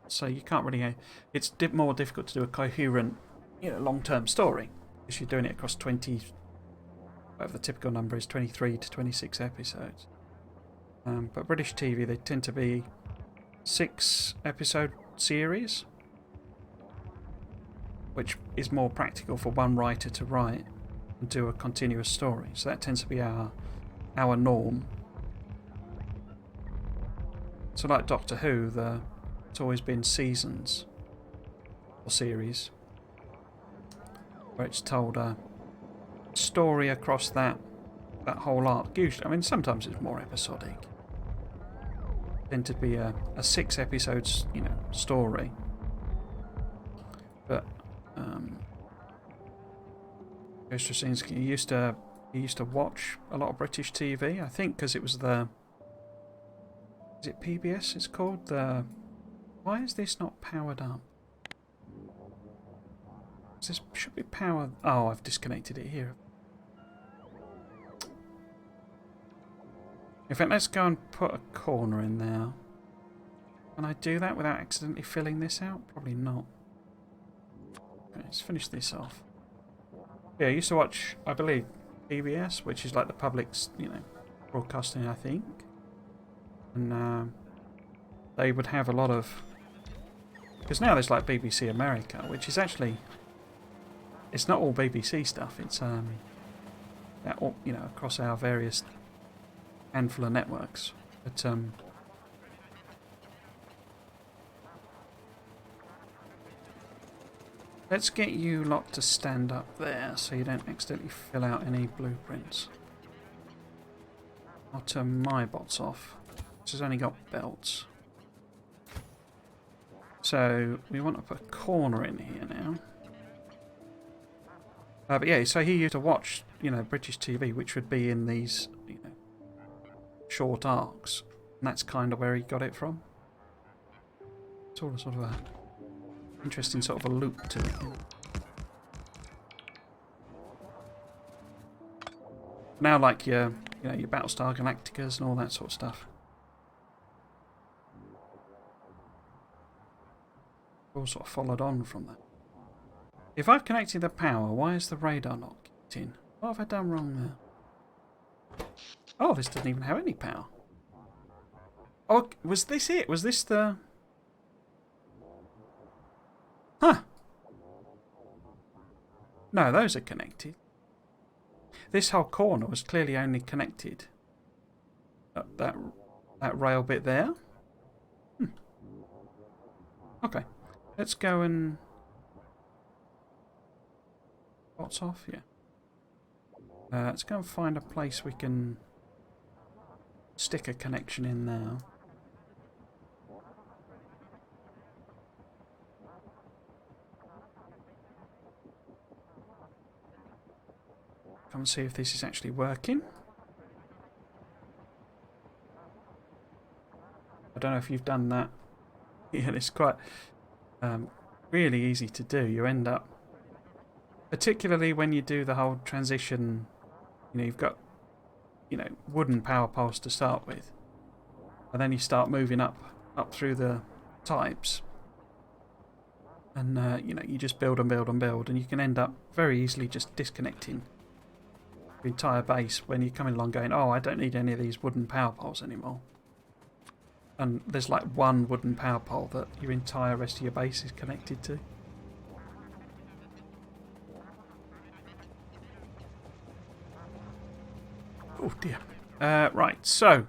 So you can't really. It's more difficult to do a coherent, long-term story because you're doing it across 20. Whatever the typical number is, 23 to 26 episodes. But British TV, they tend to be 6-episode series, which is more practical for one writer to write and do a continuous story. So that tends to be our norm. So like Doctor Who, it's always been seasons or series where it's told a story across that whole arc. Usually, sometimes it's more episodic. Tend to be a 6 episodes, story. But Straczynski, he used to watch a lot of British TV. I think because it was is it PBS? It's called Why is this not powered up? This should be powered. Oh, I've disconnected it here. In fact, let's go and put a corner in there. Can I do that without accidentally filling this out? Probably not. Okay, let's finish this off. Yeah, I used to watch, I believe, PBS, which is like the public's, broadcasting, I think. And they would have a lot of... Because now there's like BBC America, which is actually... It's not all BBC stuff. It's, across our various handful of networks. But, let's get you lot to stand up there so you don't accidentally fill out any blueprints. I'll turn my bots off. This has only got belts. So we want to put a corner in here now. But yeah, so he used to watch, British TV, which would be in these, short arcs. And that's kind of where he got it from. It's all sort of a interesting sort of a loop to it. Now like your Battlestar Galacticas and all that sort of stuff. All sort of followed on from that. If I've connected the power, why is the radar not kicked in? What have I done wrong there? Oh, this doesn't even have any power. Oh, was this it? Was this the... Huh. No, those are connected. This whole corner was clearly only connected. That rail bit there. Okay. Let's go and... What's off? Yeah. Let's go and find a place we can stick a connection in now. come and see if this is actually working. I don't know if you've done that. Yeah, it's quite really easy to do. You end up, particularly when you do the whole transition, you know, you've got, you know, wooden power poles to start with, and then you start moving up through the types, and you know, you just build and build and build, and you can end up very easily just disconnecting the entire base when you're coming along going, oh, I don't need any of these wooden power poles anymore. And there's like one wooden power pole that your entire rest of your base is connected to. Oh dear. Right, so.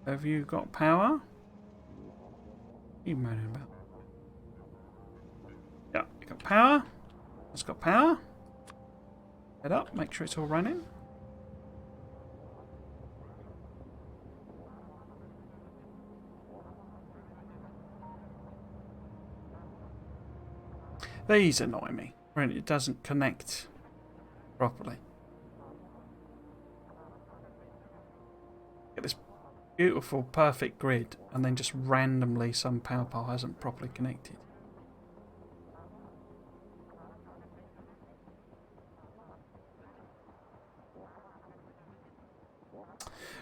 Have you got power? What are you moaning about? Yeah, you got power. It's got power. Head up, make sure it's all running. These annoy me when it doesn't connect properly. Get this beautiful, perfect grid, and then just randomly some power pole hasn't properly connected.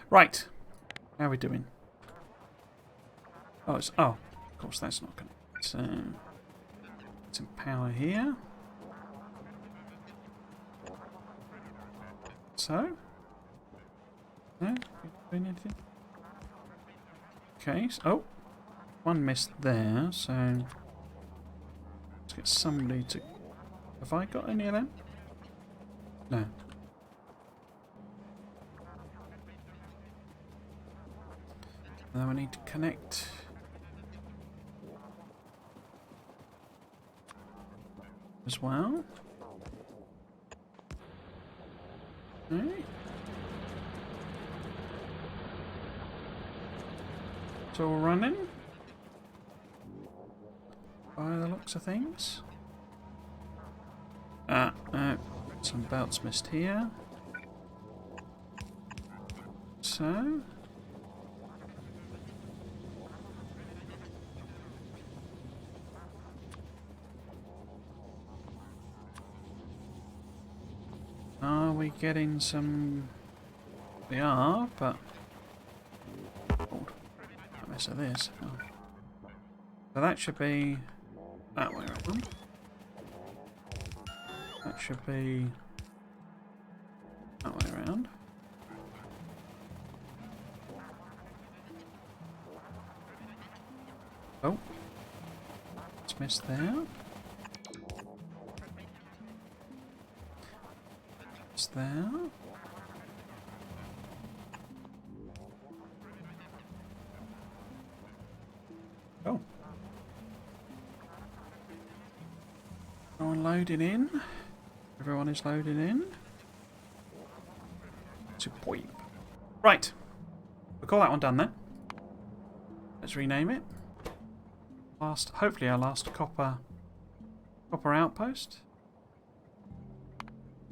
Right, how are we doing? Oh, of course that's not connected. So, some power here. So, no, doing anything? Okay. So, oh, one missed there. So, let's get somebody to. Have I got any of them? No. And then we need to connect. As well. Okay. It's all running. By the looks of things. Some belts missed here. So. Are we getting some? We are, but. Oh, a mess of this. Oh. So that should be that way around. That should be that way around. Oh, it's missed there. It's there. Oh. Everyone loading in. Everyone is loading in. Superb. Right. We'll call that one done then. Let's rename it. Hopefully our last copper outpost.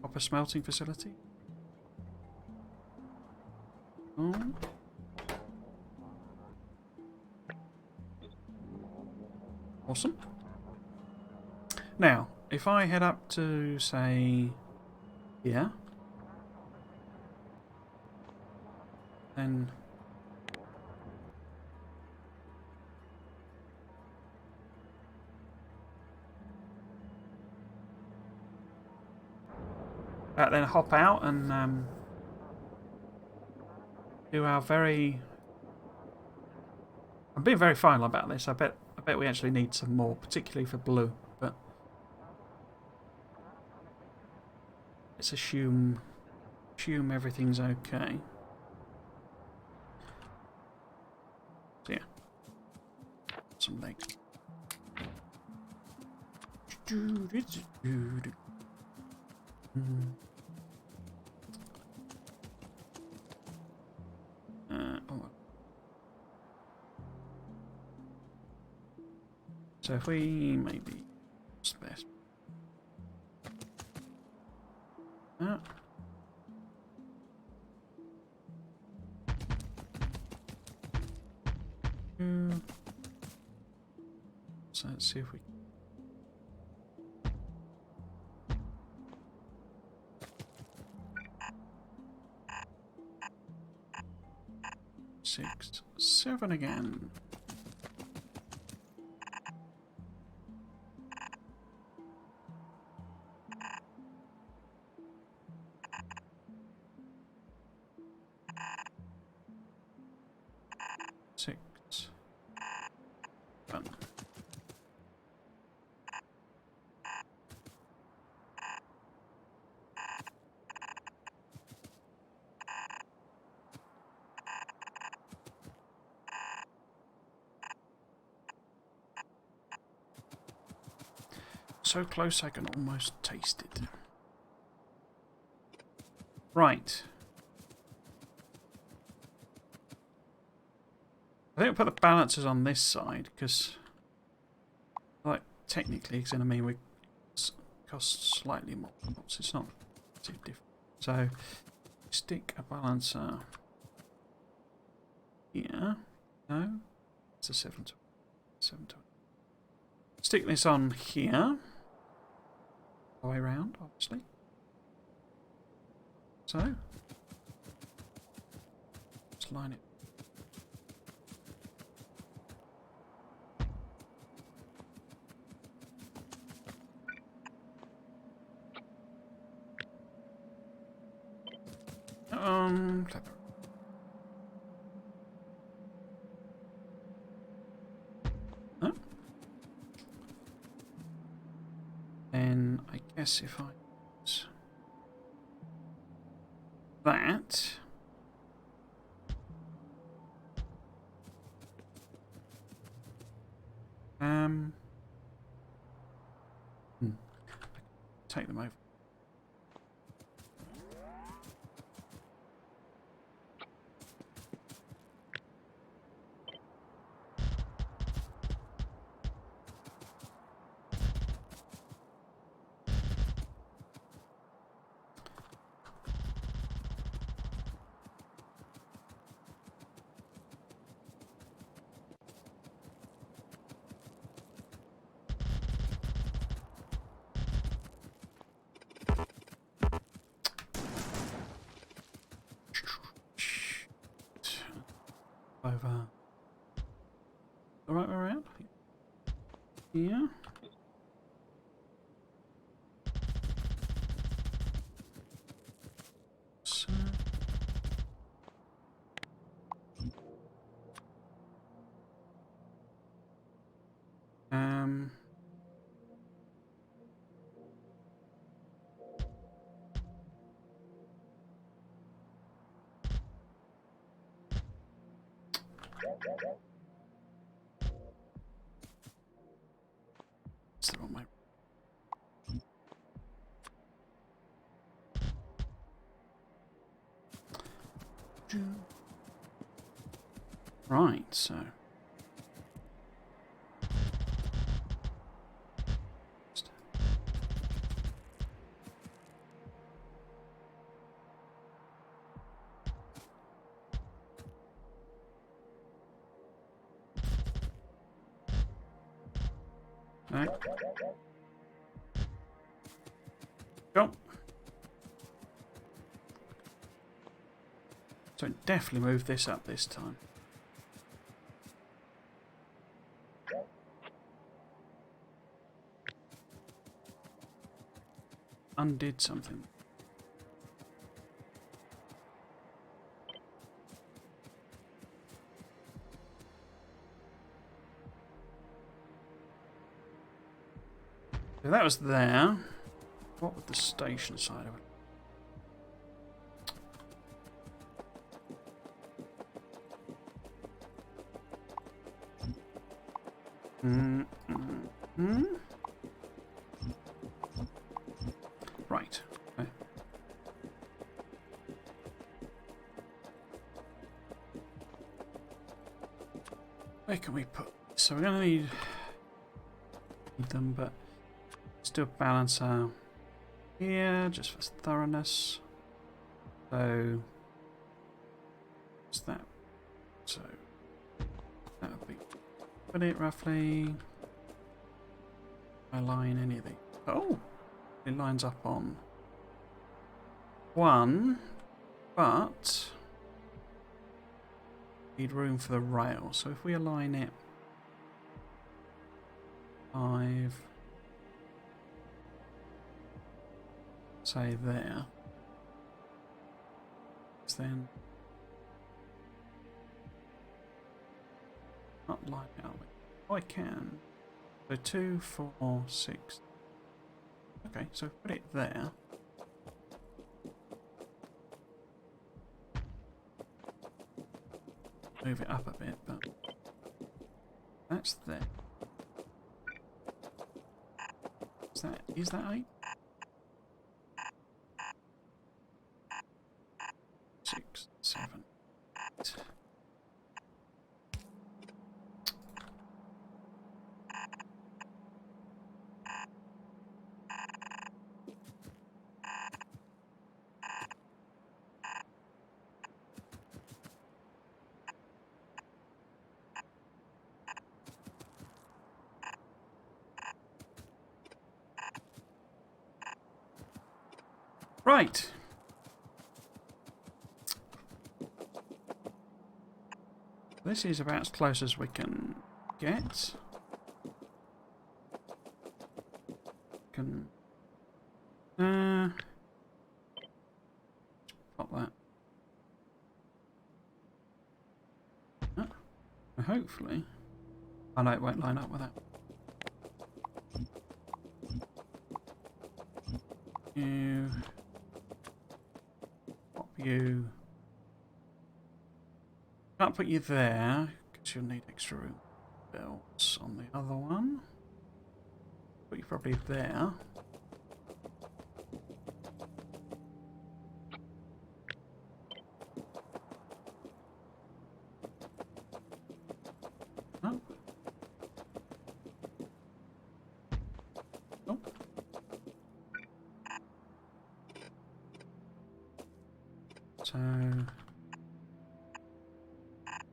Copper smelting facility. Oh. Awesome. Now, if I head up to, say, here, then then hop out and do our very. I'm being very final about this. I bet we actually need some more, particularly for blue. But let's assume everything's okay. So yeah, some legs. So if we maybe spare that. So let's see if we. Six, 7 again. Six, 1. So close I can almost taste it. Right. I think we'll put the balancers on this side because, like, technically it's going to mean we cost slightly more. It's not too different. So, stick a balancer here. No, it's a 720. 720. Stick this on here. All the way around, obviously. So, just line it. Clever. Oh. Then I guess if I use that. Take them over. Over the right way around. Yeah. So. It's the wrong way. Right, so. Right. Go. So definitely move this up this time. Undid something. So that was there. What would the station side of it? Right. Okay. Where can we put? So we're going to need need them, but let's do a balancer here just for thoroughness. So what's that? So that would be put it roughly. I line any of these. Oh, it lines up on one, but need room for the rail. So if we align it 5, say there, then not line it up. Oh, I can. So 2, 4, 6. Okay, so put it there. Move it up a bit, but that's there. Is that 8? 6, 7, 8. Right. This is about as close as we can get. Pop that. Oh, hopefully. Oh no, it won't line up with that. You. Pop you. Can't put you there because you'll need extra room belts on the other one. Put you probably there. Oh. Oh. So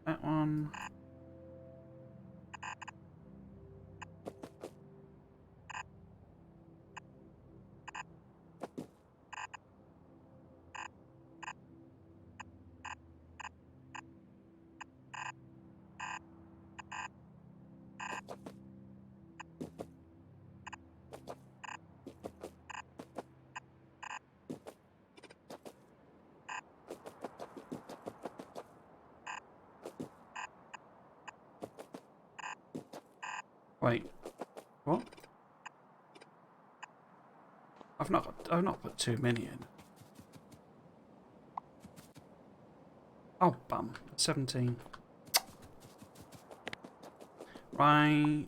that one. Wait, what? I've not put too many in. Oh, bum. 17. Right.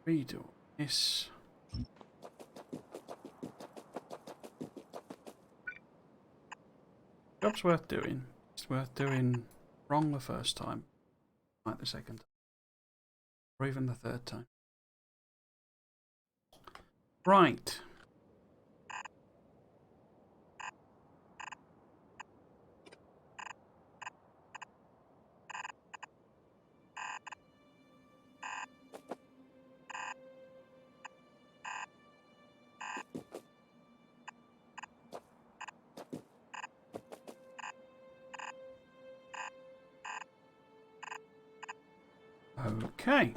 Redo this. Job's worth doing. It's worth doing wrong the first time. Right the second time. Or even the third time. Right. Okay.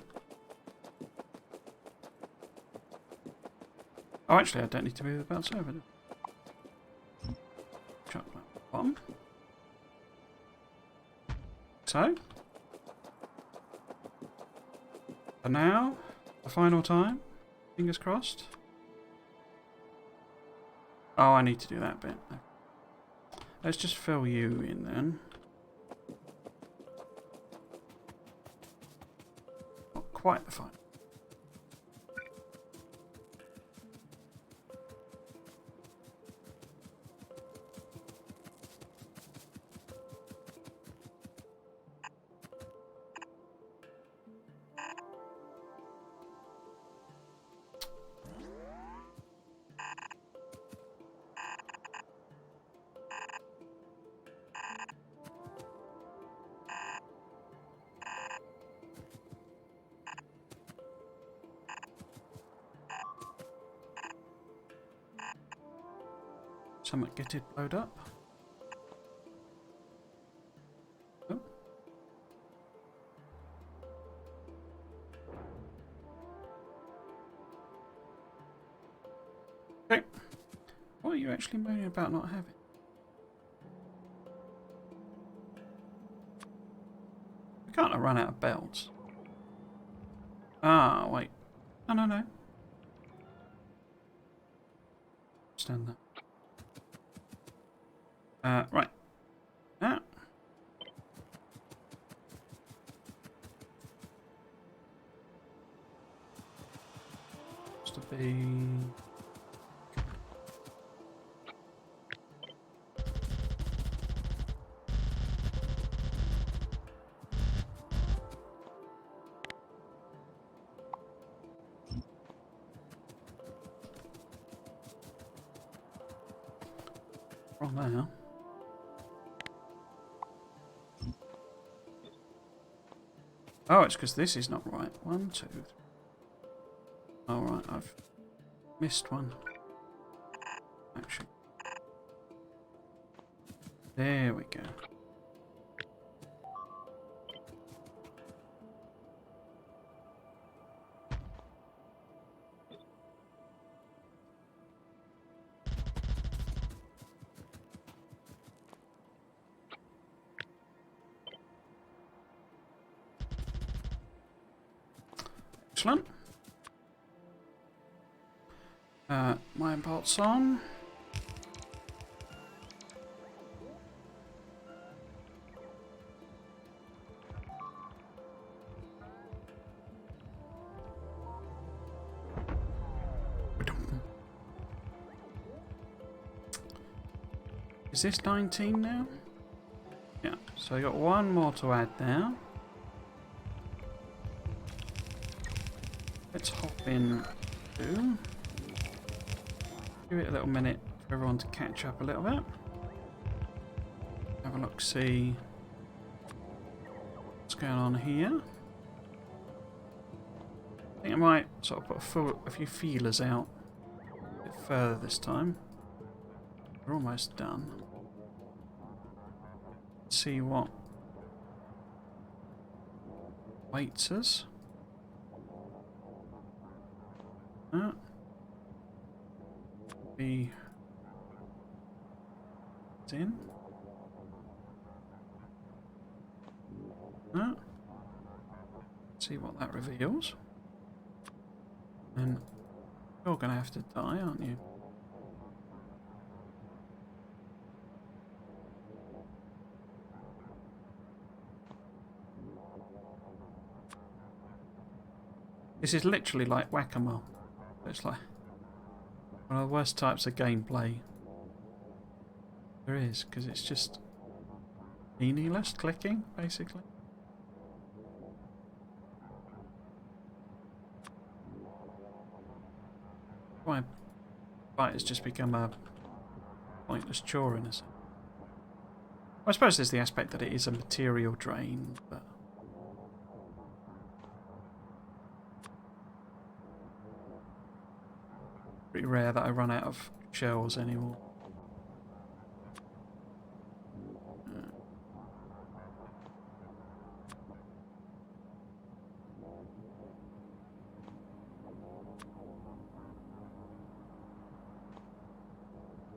Oh, actually, I don't need to move the belts over. Chuck that bottom. So. For now, the final time. Fingers crossed. Oh, I need to do that bit. Let's just fill you in then. Not quite the final. Something getting blowed up. Oh. Okay. What are you actually moaning about not having? We can't have run out of belts. Ah, wait. No, no, no. Stand that. Right. Ah. Has to be. Wrong there. Oh, it's because this is not right. 1, 2, 3. All right, I've missed one. Actually, there we go. Excellent. My import's on. Is this 19 now? Yeah, so I got one more to add now. Let's hop in to. Give it a little minute for everyone to catch up a little bit. Have a look, see what's going on here. I think I might sort of put a few feelers out a bit further this time. We're almost done. Let's see what waits us. Be in. See what that reveals. And you're going to have to die, aren't you? This is literally like whack-a-mole. It's like one of the worst types of gameplay there is, because it's just meaningless clicking, basically. Why fight has just become a pointless chore in a sense. I suppose there's the aspect that it is a material drain, but pretty rare that I run out of shells anymore.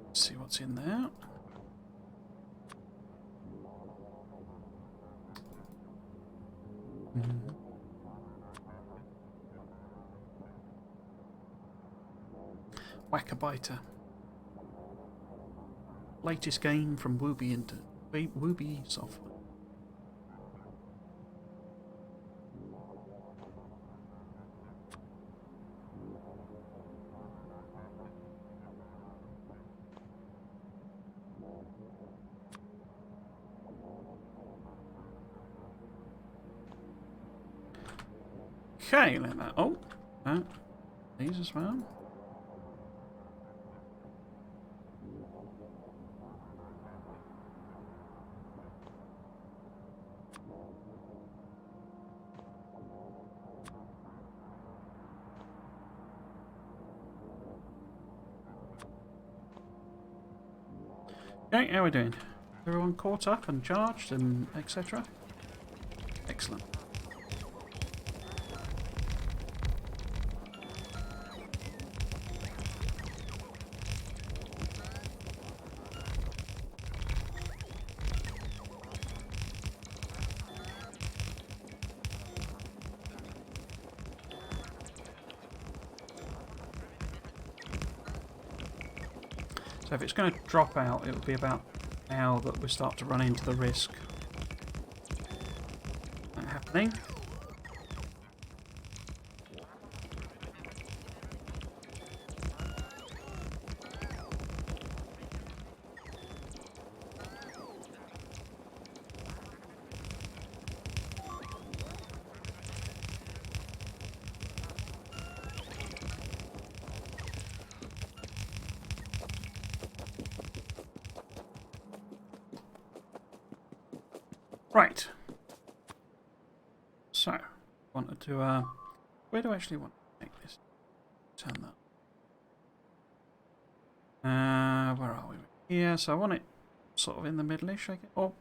Let's see what's in there. Whack-a-biter. Latest game from Wooby Software. Okay, let that. Oh, these as well. Okay, how are we doing? Everyone caught up and charged and etc. Excellent. So if it's going to drop out, it will be about now that we start to run into the risk of that happening. Right. So, wanted to, where do I actually want to make this? Turn that. Where are we? Here, so I want it sort of in the middle-ish, I guess. Or it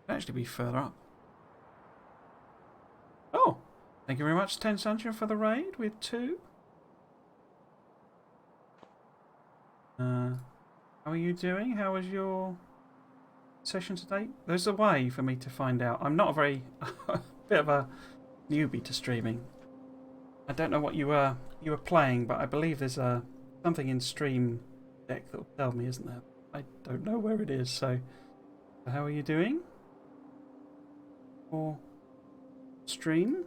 could actually be further up. Oh! Thank you very much, 10 Sancho, for the raid with 2. How are you doing? How was your session today? There's a way for me to find out. I'm not a very bit of a newbie to streaming. I don't know what you were playing, but I believe there's something in Stream Deck that will tell me, isn't there? I don't know where it is. So how are you doing? Or stream?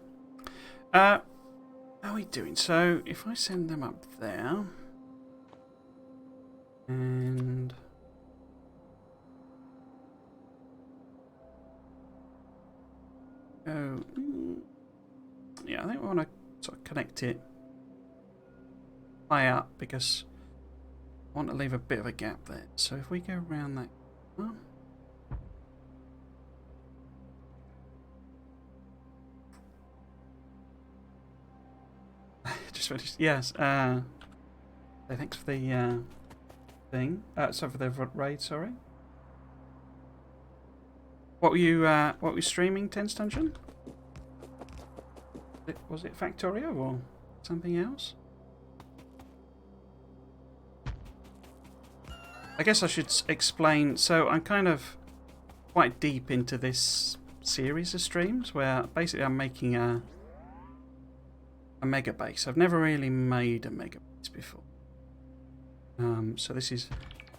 How are we doing? So if I send them up there and go, yeah, I think we want to sort of connect it high up because I want to leave a bit of a gap there. So if we go around that, just finished. Yes. So thanks for the thing. So for the raid. Sorry. What were you streaming, Tense Dungeon? Was it Factorio or something else? I guess I should explain. So I'm kind of quite deep into this series of streams where basically I'm making a Megabase. I've never really made a Megabase before. So this is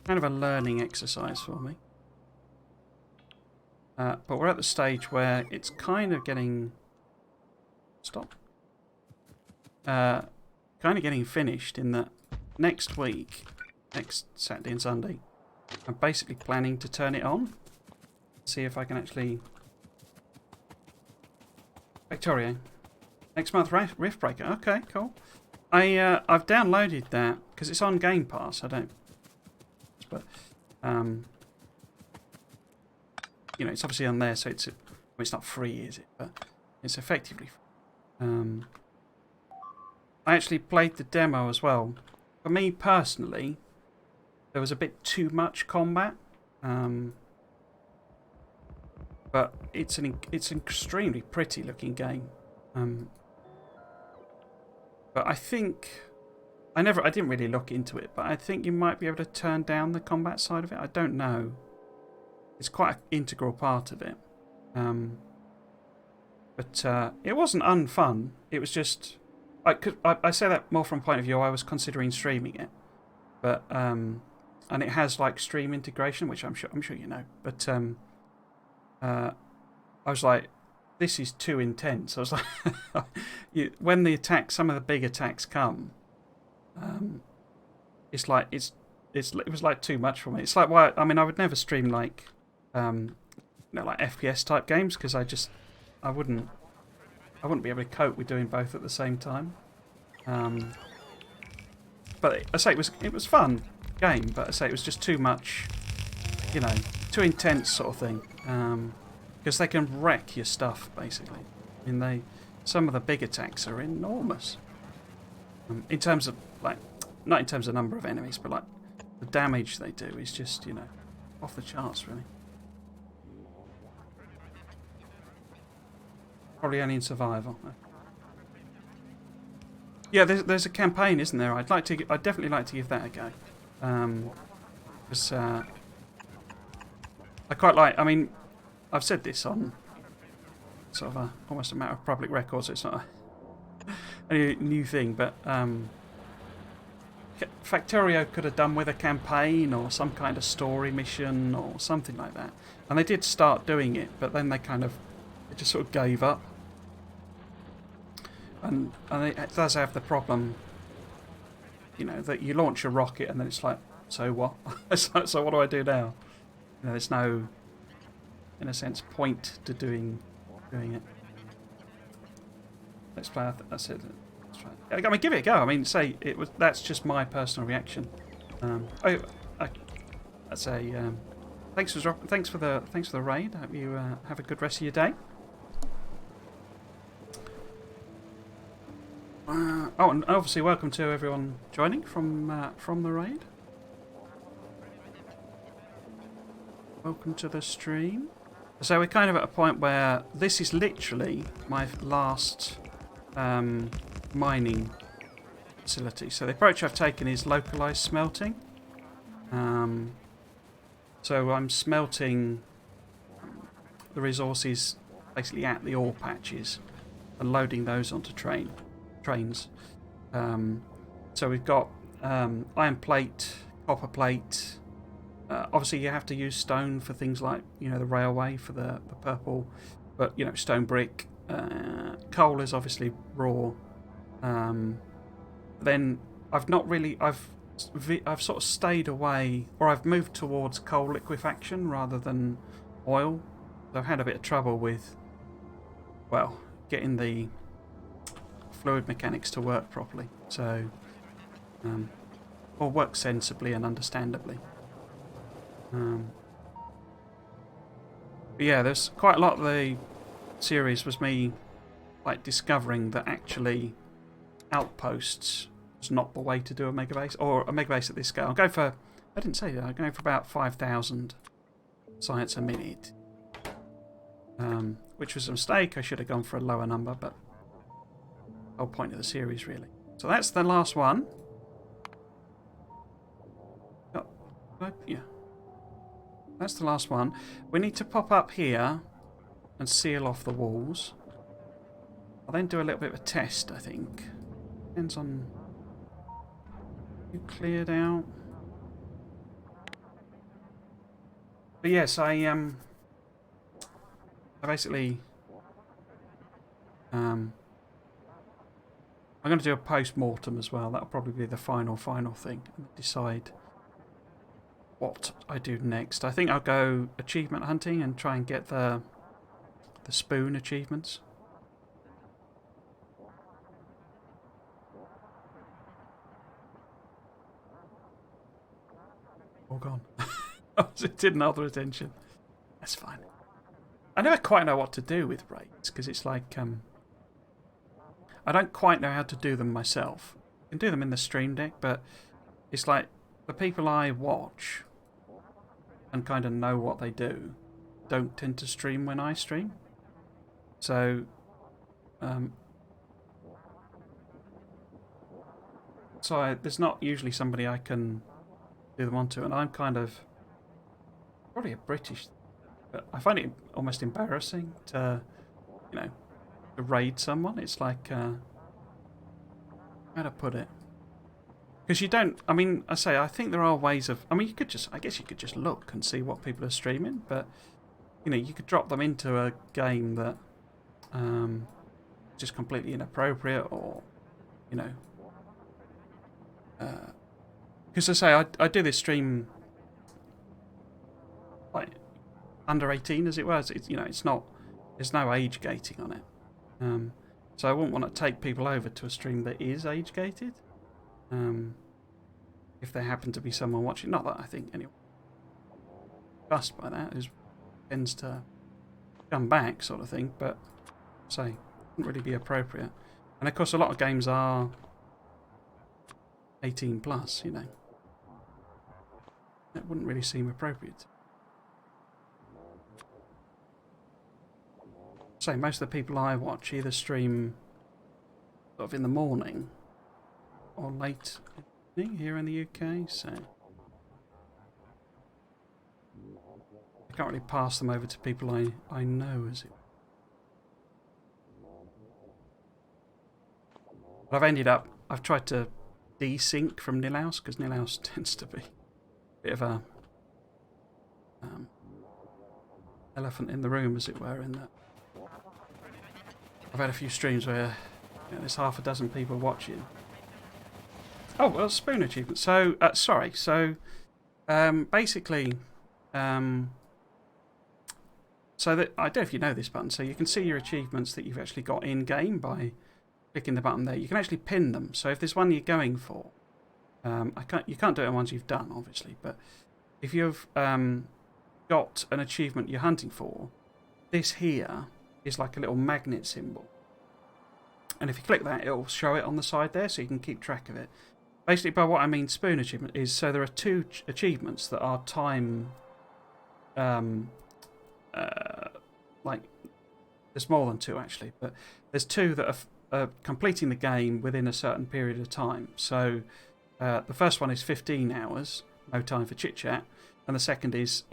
kind of a learning exercise for me. But we're at the stage where it's kind of getting... Stop. Kind of getting finished in that next week, next Saturday and Sunday, I'm basically planning to turn it on. See if I can actually... Factorio. Next month, Rift Breaker. Okay, cool. I've downloaded that because it's on Game Pass. I don't... But... you know, it's obviously on there, so it's well, it's not free, is it? But it's effectively free. I actually played the demo as well. For me personally, there was a bit too much combat, but it's an extremely pretty looking game. But I think I didn't really look into it, but I think you might be able to turn down the combat side of it. I don't know. It's quite an integral part of it. But it wasn't unfun. It was just... I say that more from point of view I was considering streaming it. But and it has like stream integration, which I'm sure you know. But I was like, this is too intense. I was like, when the attacks, some of the big attacks come, it's like it was like too much for me. It's like why I mean I would never stream like you know, like FPS type games because I wouldn't be able to cope with doing both at the same time. But I say it was fun game, but I say it was just too much, you know, too intense sort of thing. Because they can wreck your stuff basically. I mean, some of the big attacks are enormous. In terms of like, not in terms of number of enemies, but like the damage they do is just, you know, off the charts, really. Probably only in survival. Yeah, there's a campaign, isn't there? I'd definitely like to give that a go. Because I quite like. I mean, I've said this on sort of almost a matter of public record, so it's not a new thing. But Factorio could have done with a campaign or some kind of story mission or something like that, and they did start doing it, but then they just sort of gave up. And it does have the problem, you know, that you launch a rocket and then it's like, so what? So what do I do now? You know, there's no, in a sense, point to doing it. Let's play. That's it. Let's try. I mean, give it a go. I mean, that's just my personal reaction. I'd say thanks for the raid. I hope you have a good rest of your day. Oh, and obviously welcome to everyone joining from the raid. Welcome to the stream. So we're kind of at a point where this is literally my last mining facility. So the approach I've taken is localized smelting. So I'm smelting the resources basically at the ore patches and loading those onto trains. So we've got iron plate, copper plate. Obviously, you have to use stone for things like, you know, the railway for the purple, but, you know, stone brick. Coal is obviously raw. Then I've sort of stayed away, or I've moved towards coal liquefaction rather than oil. I've had a bit of trouble with, well, getting the fluid mechanics to work properly, so or work sensibly and understandably. But yeah, there's quite a lot of the series was me like discovering that actually outposts is not the way to do a megabase, or a megabase at this scale. I'm going for about 5,000 science a minute, which was a mistake. I should have gone for a lower number, but whole point of the series, really. So that's the last one. Yeah. That's the last one. We need to pop up here and seal off the walls. I'll then do a little bit of a test, I think. Depends on... You cleared out. But yes, I basically... I'm going to do a post-mortem as well. That'll probably be the final thing. And decide what I do next. I think I'll go achievement hunting and try and get the spoon achievements. All gone. It didn't have their attention. That's fine. I never quite know what to do with raids, because it's like... I don't quite know how to do them myself. I can do them in the stream deck, but it's like the people I watch and kind of know what they do don't tend to stream when I stream. So, there's not usually somebody I can do them onto, and I'm kind of probably a British, but I find it almost embarrassing to, you know, to raid someone. It's like, how to put it? Because you don't, I mean, I think there are ways of, I mean, I guess you could just look and see what people are streaming, but, you know, you could drop them into a game that, just completely inappropriate, or, you know, because I do this stream, like, under 18 as it was. It's, you know, it's not, there's no age gating on it. So I wouldn't want to take people over to a stream that is age gated. If there happen to be someone watching, not that I think anyone fussed by that, tends to come back sort of thing, but say wouldn't really be appropriate. And of course, a lot of games are 18 plus. You know, it wouldn't really seem appropriate. So most of the people I watch either stream sort of in the morning or late evening here in the UK, so I can't really pass them over to people I know, as it. But I've tried to desync from Nilhouse, because Nilhouse tends to be a bit of a elephant in the room, as it were, in that I've had a few streams where there's half a dozen people watching. Oh, well, spoon achievement. So, sorry. So, basically, so that I don't know if you know this button. So you can see your achievements that you've actually got in game by clicking the button there. You can actually pin them. So if there's one you're going for, you can't do it on ones you've done, obviously. But if you've got an achievement you're hunting for, this here is like a little magnet symbol. And if you click that, it'll show it on the side there, so you can keep track of it. Basically, by what I mean spoon achievement is, so there are two achievements that are time, like, there's more than two actually, but there's two that are completing the game within a certain period of time. So the first one is 15 hours, no time for chit chat, and the second is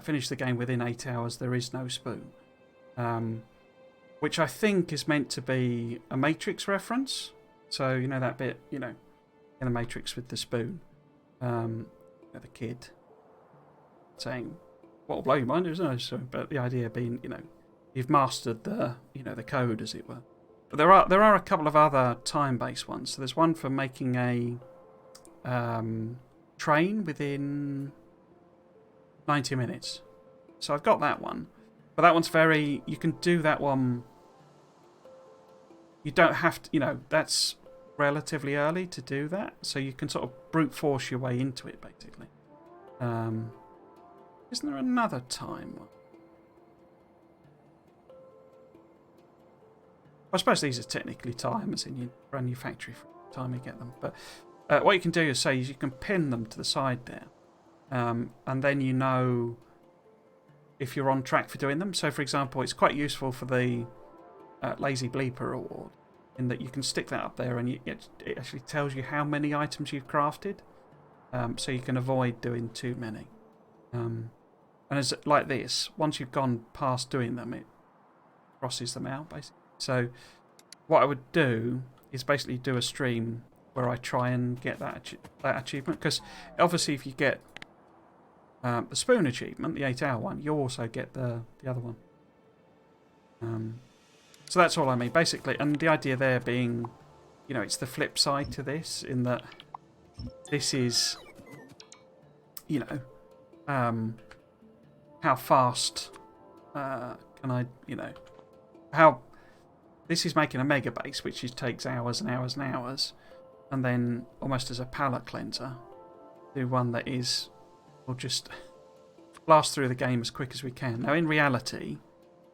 finish the game within 8 hours, there is no spoon. Which I think is meant to be a Matrix reference. So, you know that bit, in the Matrix with the spoon. The kid saying, what'll blow your mind, there's no spoon. But the idea being, you've mastered the code, as it were. But there are a couple of other time-based ones. So there's one for making a train within 90 minutes. So I've got that one. But that one's you can do that one. You don't have to, that's relatively early to do that. So you can sort of brute force your way into it, basically. Isn't there another time one? I suppose these are technically time, as in you run your factory for the time you get them. But what you can do is you can pin them to the side there. And then if you're on track for doing them. So, for example, it's quite useful for the Lazy Bleeper award, in that you can stick that up there and it actually tells you how many items you've crafted, so you can avoid doing too many. And it's like this, once you've gone past doing them, it crosses them out, basically. So what I would do is basically do a stream where I try and get that achievement, because obviously if you get the spoon achievement, the 8-hour one, you also get the other one. So that's all I mean, basically. And the idea there being, it's the flip side to this, in that this is, how fast can I, how this is making a Megabase, which takes hours and hours and hours, and then almost as a palette cleanser, do one that will just blast through the game as quick as we can. Now, in reality,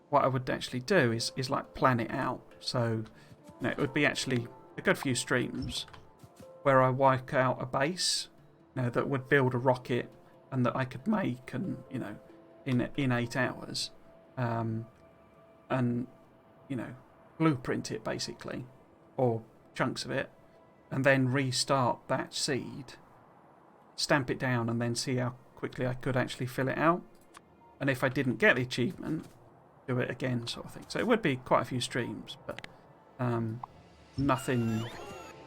what I would actually do is like plan it out. So, it would be actually a good few streams where I work out a base, that would build a rocket and that I could make, and in 8 hours, and blueprint it basically, or chunks of it, and then restart that seed, stamp it down, and then see how quickly I could actually fill it out. And if I didn't get the achievement, do it again, sort of thing. So it would be quite a few streams, but nothing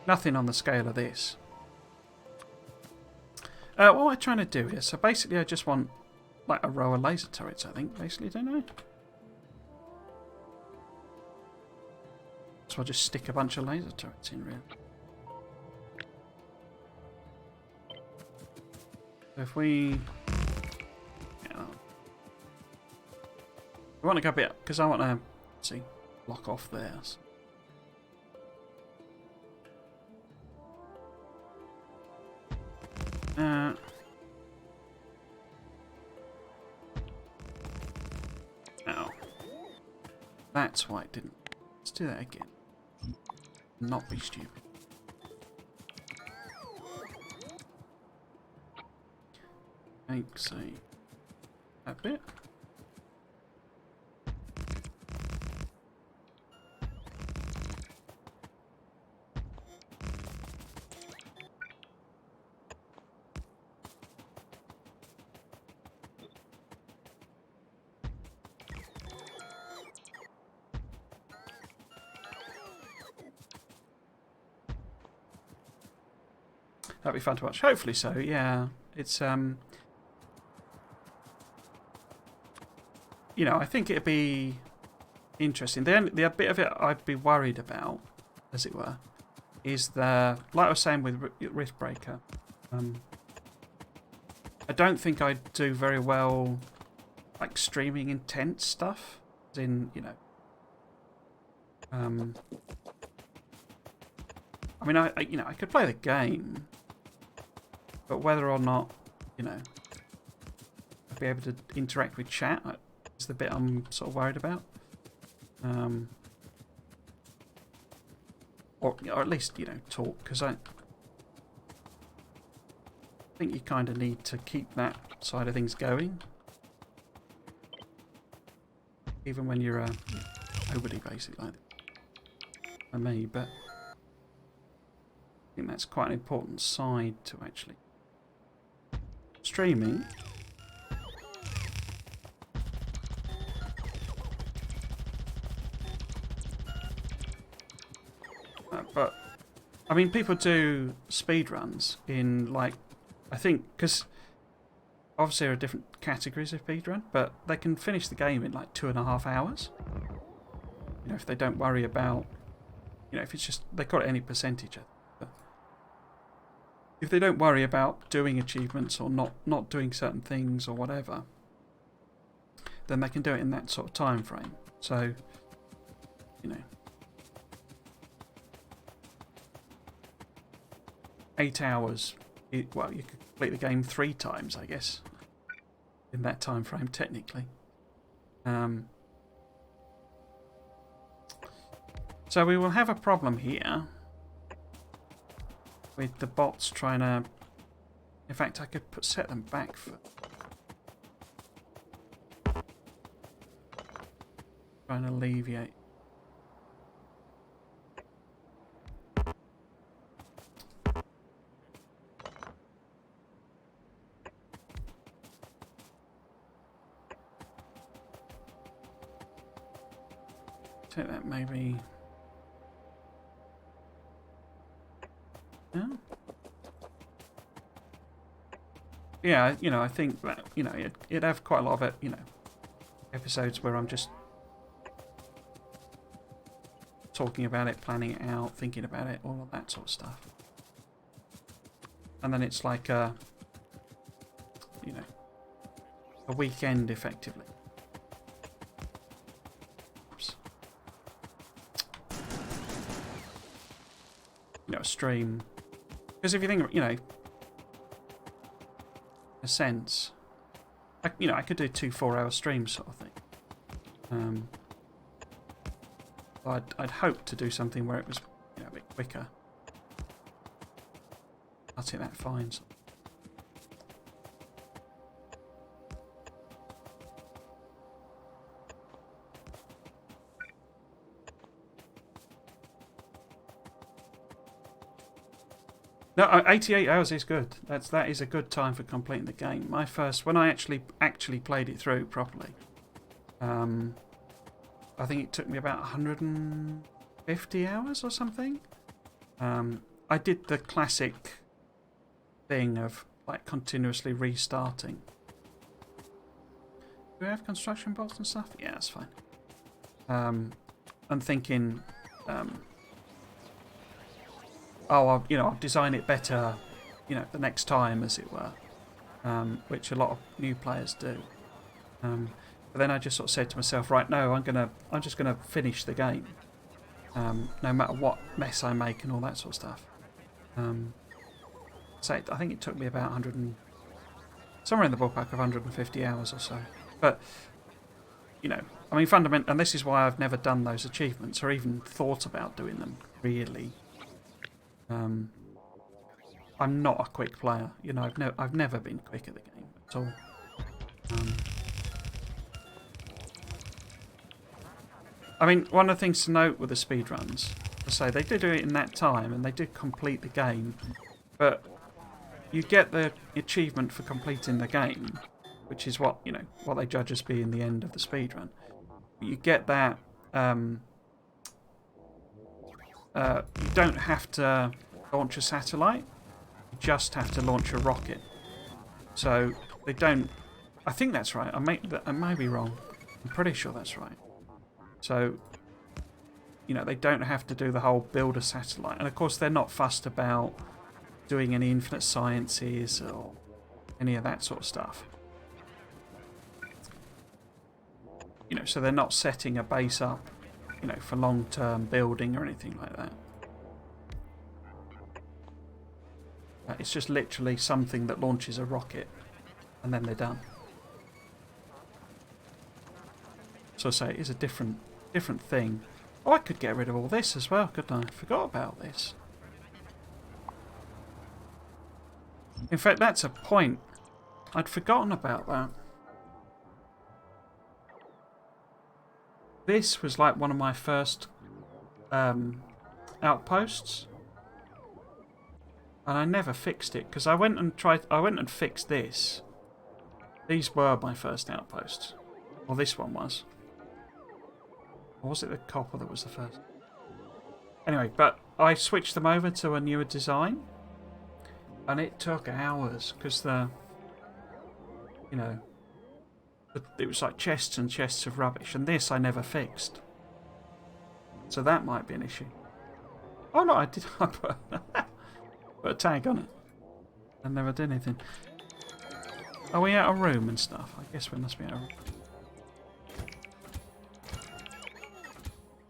on the scale of this. What am I trying to do here? So basically I just want like a row of laser turrets, I think, basically, don't I? So I'll just stick a bunch of laser turrets in, really. So if we want to go a bit, because I want to block off there. So. That's why it didn't. Let's do that again. Not be stupid. Take, say, that bit. That'd be fun to watch. Hopefully so. Yeah, it's you know, I think it'd be interesting. The bit of it I'd be worried about, as it were, is like I was saying with Riftbreaker. I don't think I'd do very well, like streaming intense stuff. As in, you know. I mean, I could play the game, but whether or not, you know, I'd be able to interact with chat is the bit I'm sort of worried about. Or at least, you know, talk, because I think you kind of need to keep that side of things going, even when you're nobody, basically, like me. But I think that's quite an important side to actually streaming. But I mean, people do speedruns in, like, I think, because obviously there are different categories of speedrun, but they can finish the game in like 2.5 hours. You know, if they don't worry about, you know, if it's just, they call it any percentage. But if they don't worry about doing achievements or not doing certain things or whatever, then they can do it in that sort of time frame. So, you know, 8 hours. Well, you could complete the game 3 times, I guess, in that time frame, technically. So we will have a problem here with the bots trying to... In fact, I could set them back for... Trying to alleviate... Take that maybe... Yeah, you know, I think that, you know, it'd have quite a lot of it, you know, episodes where I'm just talking about it, planning it out, thinking about it, all of that sort of stuff. And then it's like a, you know, a weekend effectively. Oops. You know, a stream. Because if you think, you know, a sense, you know, I could do 2 4-hour streams sort of thing. I'd hope to do something where it was, you know, a bit quicker. I'll take that fine. So. No, 88 hours is good. That is a good time for completing the game. My first, when I actually played it through properly, I think it took me about 150 hours or something. I did the classic thing of like continuously restarting. Do we have construction bots and stuff? Yeah, that's fine. I'm thinking, oh, I'll design it better, you know, the next time, as it were, which a lot of new players do. But then I just sort of said to myself, right, no, I'm just gonna finish the game, no matter what mess I make and all that sort of stuff. So I think it took me about somewhere in the ballpark of 150 hours or so. But you know, I mean, fundamentally, and this is why I've never done those achievements or even thought about doing them, really. I'm not a quick player, you know. I've never been quick at the game at all. I mean, one of the things to note with the speedruns, I say they do it in that time and they do complete the game, but you get the achievement for completing the game, which is what, you know, what they judge as being the end of the speedrun. You get that. You don't have to launch a satellite. You just have to launch a rocket. So they don't... I think that's right. I may be wrong. I'm pretty sure that's right. So, you know, they don't have to do the whole build a satellite. And of course, they're not fussed about doing any infinite sciences or any of that sort of stuff. You know, so they're not setting a base up, you know, for long-term building or anything like that. It's just literally something that launches a rocket, and then they're done. So I say it is a different thing. Oh, I could get rid of all this as well, couldn't I? I forgot about this. In fact, that's a point. I'd forgotten about that. This was like one of my first outposts, and I never fixed it because I went and fixed this. These were my first outposts, or this one was. Or was it the copper that was the first? Anyway, but I switched them over to a newer design, and it took hours because you know, it was like chests and chests of rubbish, and this I never fixed. So that might be an issue. Oh no, I did. I put a tag on it. I never did anything. Are we out of room and stuff? I guess we must be out of room.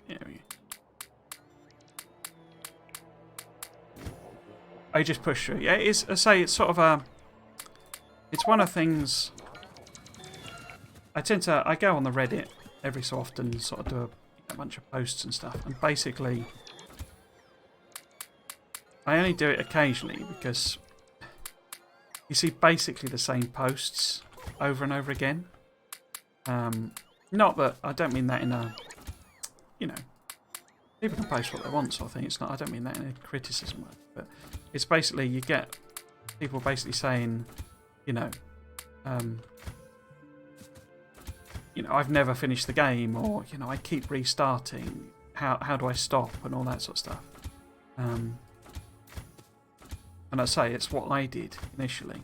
There we go. I just push through. Yeah, it is. I say it's sort of a. It's one of the things. I go on the Reddit every so often and sort of do a bunch of posts and stuff, and basically I only do it occasionally because you see basically the same posts over and over again. Not that I don't mean that in a, you know, people can post what they want sort of thing. It's not. I don't mean that in a criticism way, but it's basically you get people basically saying, you know, I've never finished the game, or you know, I keep restarting. How do I stop and all that sort of stuff. And I say it's what I did initially.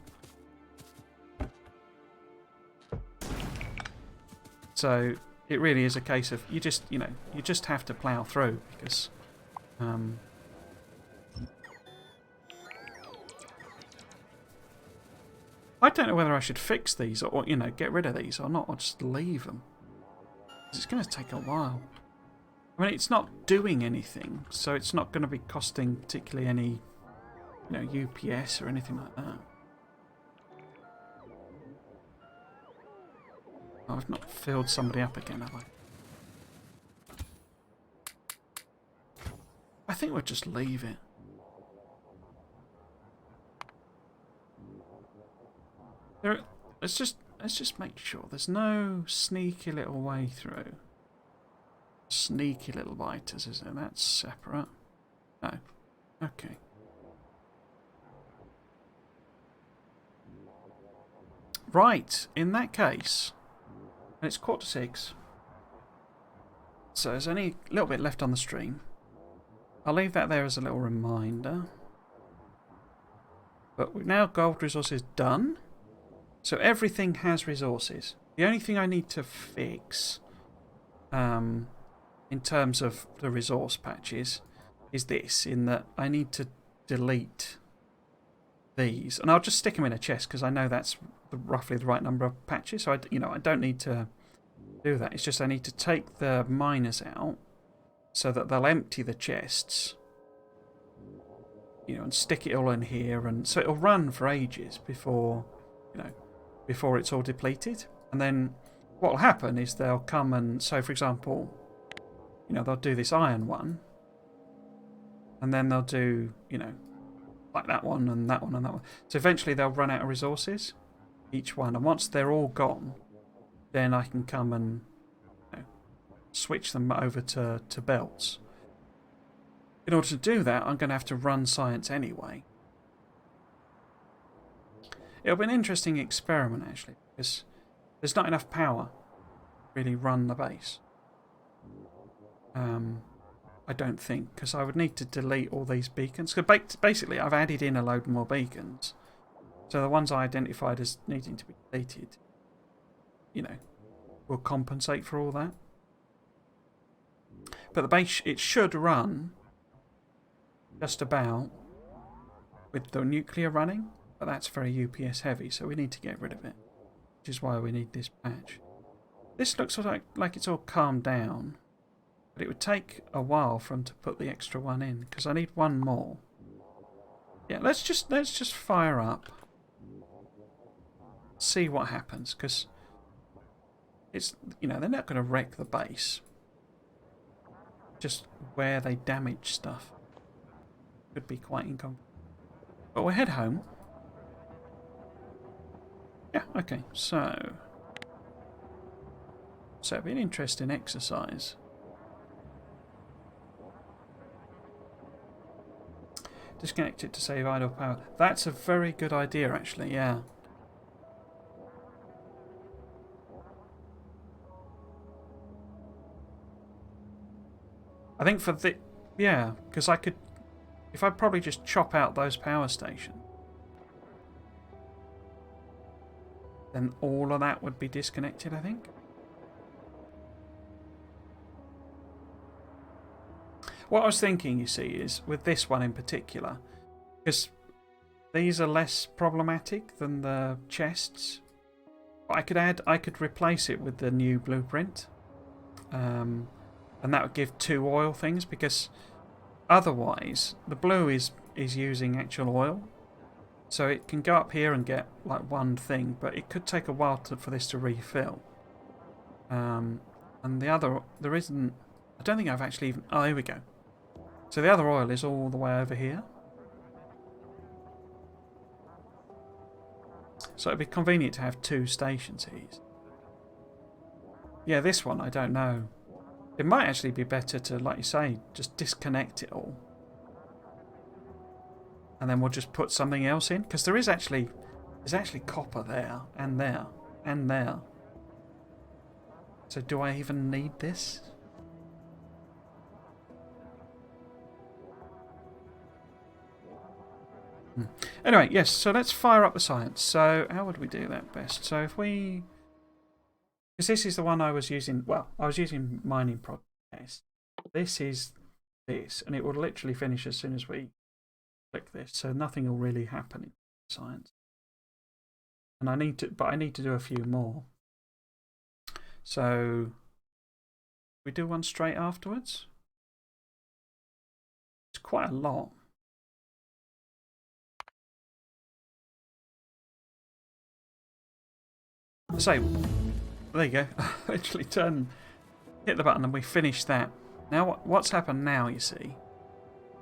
So it really is a case of you just have to plough through because I don't know whether I should fix these or you know, get rid of these or not, or just leave them. It's going to take a while. I mean, it's not doing anything, so it's not going to be costing particularly any, you know, UPS or anything like that. Oh, I've not filled somebody up again, have I? I think we'll just leave it. Let's just make sure there's no sneaky little way through. Sneaky little biters, is there? That's separate. No. Okay. Right, in that case, and it's 5:45, so there's only a little bit left on the stream. I'll leave that there as a little reminder. But we've now gold resources done. So everything has resources. The only thing I need to fix in terms of the resource patches is this, in that I need to delete these. And I'll just stick them in a chest because I know that's roughly the right number of patches. So I don't need to do that. It's just I need to take the miners out so that they'll empty the chests, you know, and stick it all in here, and so it'll run for ages before, you know, before it's all depleted. And then what will happen is they'll come and, so for example, you know, they'll do this iron one, and then they'll do, you know, like that one and that one and that one. So eventually they'll run out of resources, each one, and once they're all gone, then I can come and, you know, switch them over to belts. In order to do that, I'm going to have to run science anyway. It'll be an interesting experiment, actually, because there's not enough power to really run the base. I don't think, because I would need to delete all these beacons. Because basically, I've added in a load more beacons. So the ones I identified as needing to be deleted, you know, will compensate for all that. But the base, it should run just about with the nuclear running, but that's very UPS heavy, so we need to get rid of it, which is why we need this patch. This looks like it's all calmed down, but it would take a while for them to put the extra one in, because I need one more. Yeah, let's just fire up, see what happens, because it's, you know, they're not going to wreck the base. Just where they damage stuff could be quite inconvenient. But we'll head home. Yeah, okay, so it'll be an interesting exercise. Disconnect it to save idle power. That's a very good idea, actually, yeah. I think for the... Yeah, because I could... If I probably just chop out those power stations, then all of that would be disconnected, I think. What I was thinking, you see, is with this one in particular, because these are less problematic than the chests. I could replace it with the new blueprint, and that would give 2 oil things, because otherwise the blue is using actual oil, so it can go up here and get like 1 thing, but it could take a while for this to refill. And the other, there isn't. I don't think I've actually even. Oh, here we go. So the other oil is all the way over here. So it'd be convenient to have 2 stations here. Yeah, this one, I don't know. It might actually be better to, like you say, just disconnect it all. And then we'll just put something else in. Because there's actually copper there, and there, and there. So do I even need this? Anyway, yes, so let's fire up the science. So how would we do that best? So if we... Because this is the one I was using... Well, I was using mining test. This is this, and it will literally finish as soon as we click this. So nothing will really happen in science. And I need to do a few more. So we do one straight afterwards. It's quite a lot. So, there you go. Literally hit the button and we finished that. Now what's happened now, you see,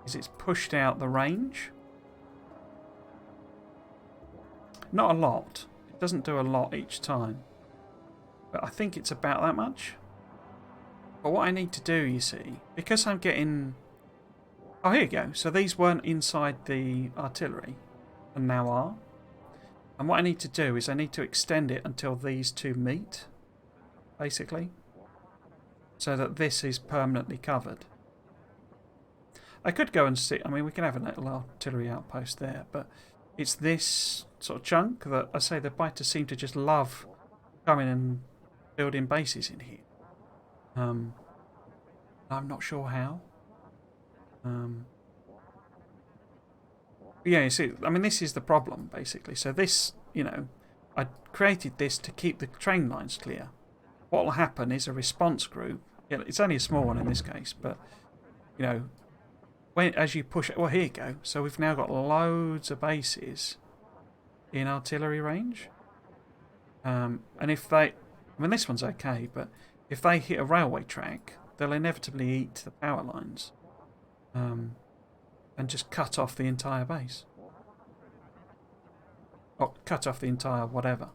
is it's pushed out the range. Not a lot. It doesn't do a lot each time. But I think it's about that much. But what I need to do, you see, because I'm getting... Oh, here you go. So these weren't inside the artillery and now are. And what I need to do is I need to extend it until these 2 meet, basically, so that this is permanently covered. I could go and see, I mean, we can have a little artillery outpost there, but it's this sort of chunk that I say the biters seem to just love coming and building bases in here. I'm not sure how. Yeah, you see, I mean, this is the problem, basically. So this, you know, I created this to keep the train lines clear. What will happen is a response group, it's only a small one in this case, but, you know, as you push it, well, here you go. So we've now got loads of bases in artillery range. And if they, I mean, this one's okay, but if they hit a railway track, they'll inevitably eat the power lines. And just cut off the entire base. Or cut off the entire whatever.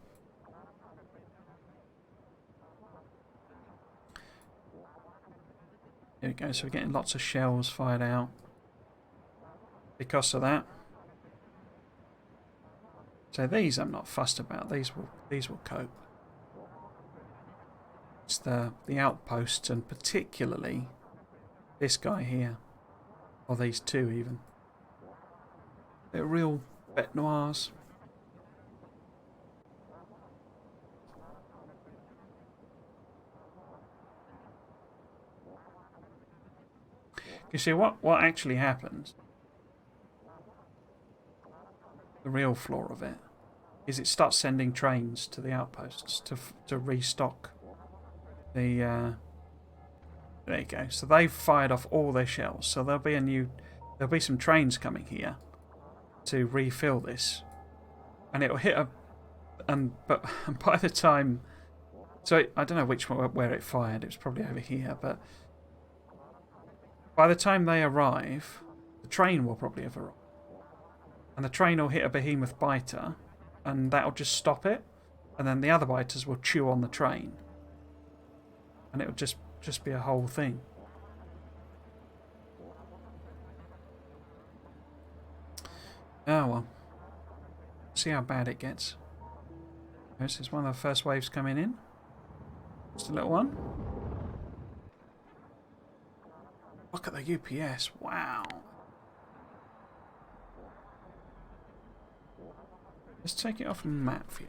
There we go, so we're getting lots of shells fired out because of that. So these I'm not fussed about, these will cope. It's the outposts, and particularly this guy here. Or these two even. They're real bête noirs. You see what actually happens, the real flaw of it, is it starts sending trains to the outposts to restock the there you go. So they've fired off all their shells, so there'll be some trains coming here to refill this, and it'll hit but by the time, so I don't know where it fired, it was probably over here, but by the time they arrive, the train will probably have arrived. And the train will hit a behemoth biter, and that'll just stop it. And then the other biters will chew on the train. And it'll just be a whole thing. Oh well. See how bad it gets. This is one of the first waves coming in. Just a little one. Look at the UPS. Wow. Let's take it off the map for you.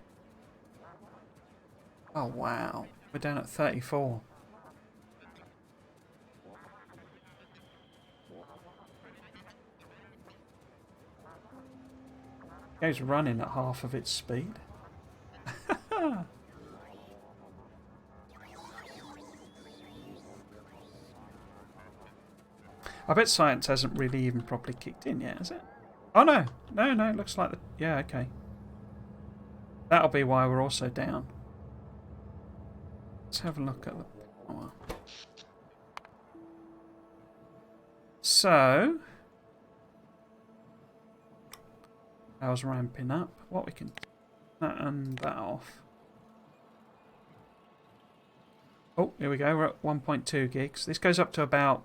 Oh, wow. We're down at 34. It goes running at half of its speed. I bet science hasn't really even properly kicked in yet, has it? Oh no, no, it looks like yeah, okay. That'll be why we're also down. Let's have a look at the power. So, power's ramping up. What we can turn that off. Oh, here we go. We're at 1.2 gigs. This goes up to about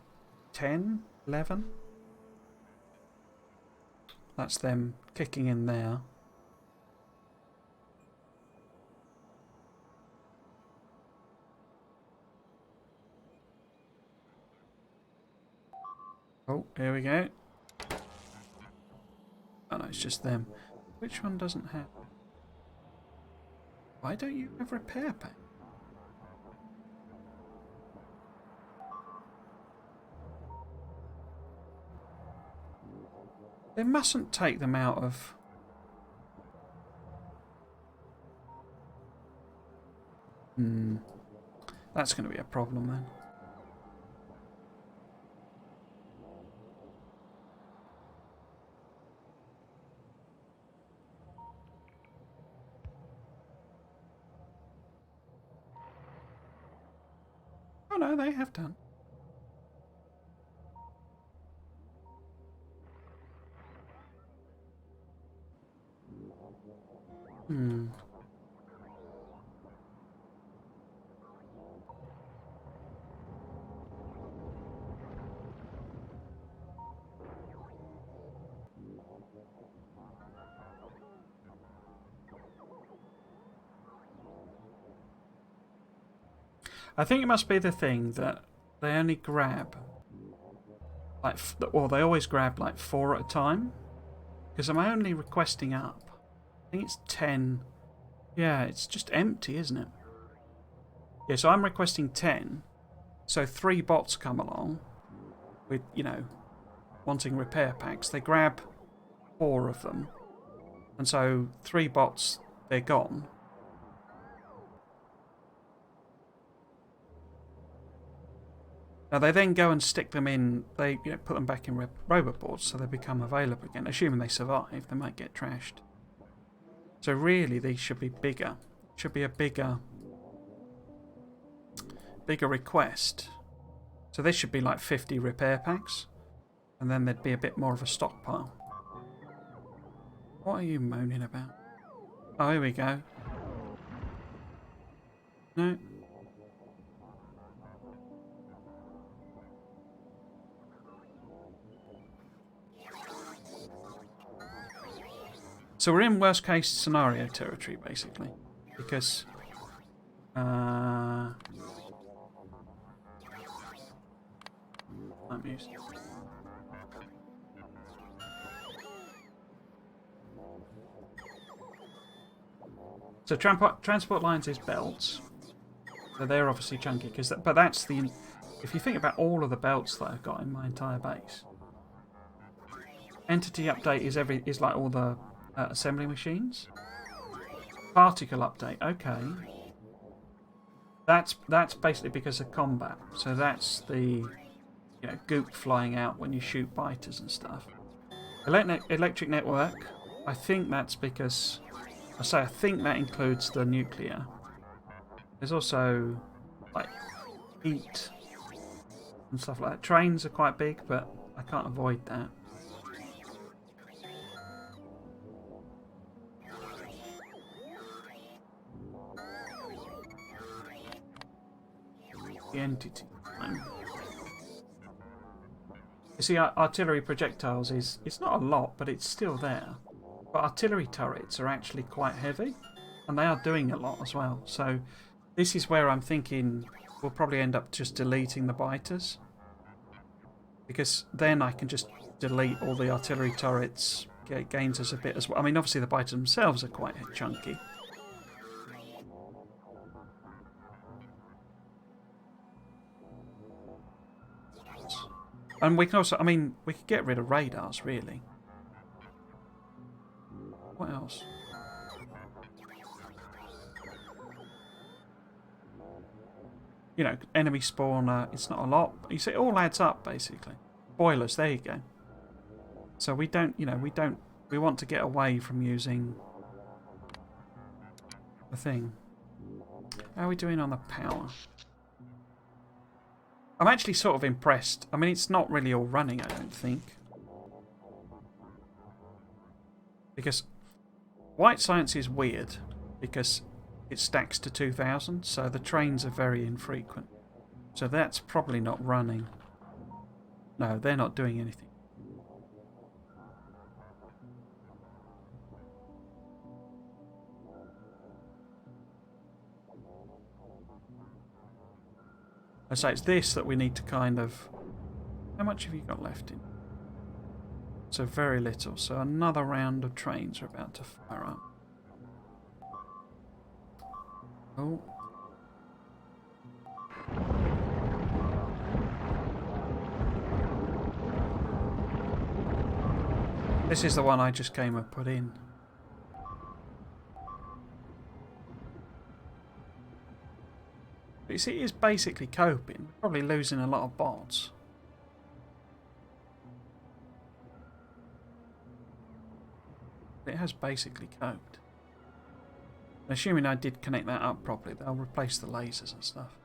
10, 11. That's them kicking in there. Oh, here we go. Oh no, it's just them. Which one doesn't have? Why don't you have repair pack? They mustn't take them out of... That's going to be a problem then. Oh no, they have done. I think it must be the thing that they only grab, like, well, they always grab like 4 at a time. Because I'm only requesting up. I think it's 10. Yeah, it's just empty, isn't it? Yeah, so I'm requesting 10. So 3 bots come along with, you know, wanting repair packs. They grab 4 of them. And so 3 bots, they're gone. Now they then go and stick them in, they put them back in robot boards so they become available again. Assuming they survive, they might get trashed. So really these should be bigger. Should be a bigger request. So this should be like 50 repair packs. And then there'd be a bit more of a stockpile. What are you moaning about? Oh, here we go. No. So we're in worst case scenario territory, basically. Because... I'm used. So transport lines is belts. So they're obviously chunky, but that's the... If you think about all of the belts that I've got in my entire base, entity update is like all the assembly machines. Particle update, okay. That's basically because of combat. So that's the goop flying out when you shoot biters and stuff. Electric network, I think that's because I think that includes the nuclear. There's also like heat and stuff like that. Trains are quite big, but I can't avoid that. The entity time. You see, artillery projectiles it's not a lot, but it's still there. But artillery turrets are actually quite heavy, and they are doing a lot as well. So this is where I'm thinking we'll probably end up just deleting the biters, because then I can just delete all the artillery turrets. It gains us a bit as well. I mean, obviously the biters themselves are quite chunky. And we can also, I mean, we could get rid of radars, really. What else? Enemy spawner, it's not a lot. But you see, it all adds up, basically. Boilers, there you go. So we don't, we want to get away from using the thing. How are we doing on the power? I'm actually sort of impressed. I mean, it's not really all running, I don't think. Because white science is weird, because it stacks to 2,000, so the trains are very infrequent. So that's probably not running. No, they're not doing anything. So it's this that we need to kind of... How much have you got left in? So very little. So another round of trains are about to fire up. Oh. This is the one I just came and put in. But you see, it is basically coping. Probably losing a lot of bots. It has basically coped. Assuming I did connect that up properly, they'll replace the lasers and stuff.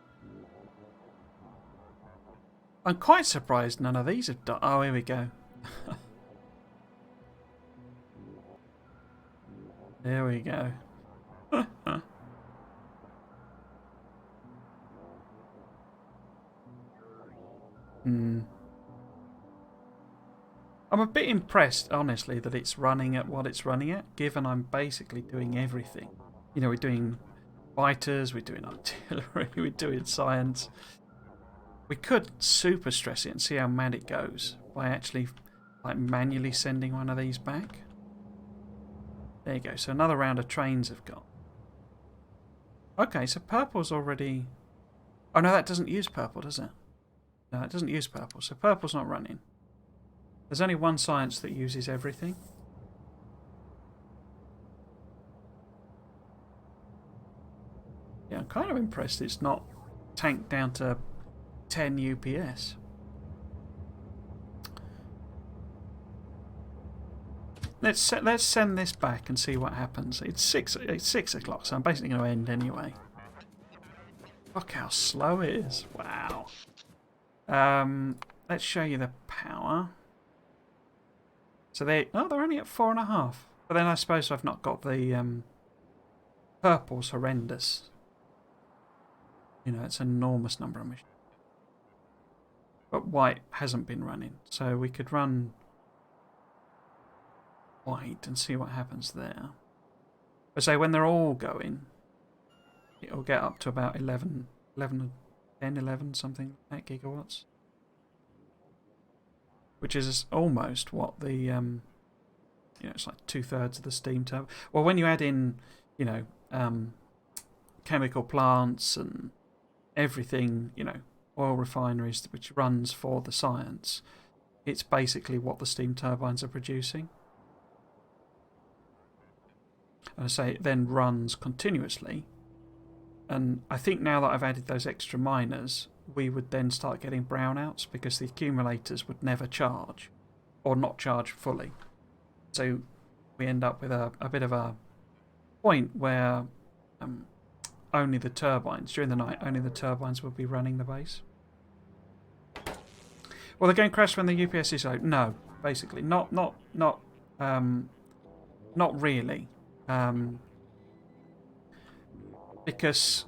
I'm quite surprised none of these have done. Oh, here we go. There we go. I'm a bit impressed, honestly, that it's running at what it's running at, given I'm basically doing everything. We're doing fighters, we're doing artillery, we're doing science. We could super stress it and see how mad it goes by actually manually sending one of these back. There you go. So another round of trains have got. Okay, so purple's already... Oh no, that doesn't use purple, does it? No, it doesn't use purple, so purple's not running. There's only one science that uses everything. Yeah, I'm kind of impressed it's not tanked down to 10 UPS. Let's send this back and see what happens. It's 6 o'clock, so I'm basically going to end anyway. Look how slow it is. Wow. Let's show you the power. So they're only at 4.5. But then I suppose I've not got the purple's horrendous. It's an enormous number of machines. But white hasn't been running, so we could run white and see what happens there. But say when they're all going, it'll get up to about 11 something like that gigawatts. which is almost what the it's like 2/3 of the steam turbine. Well, when you add in chemical plants and everything, oil refineries, which runs for the science, it's basically what the steam turbines are producing. And I say it then runs continuously. And I think now that I've added those extra miners, we would then start getting brownouts because the accumulators would never charge or not charge fully. So we end up with a bit of a point where only the turbines, during the night, only the turbines will be running the base. Well, they're going to crash when the UPS is out. No, basically. Not really. Because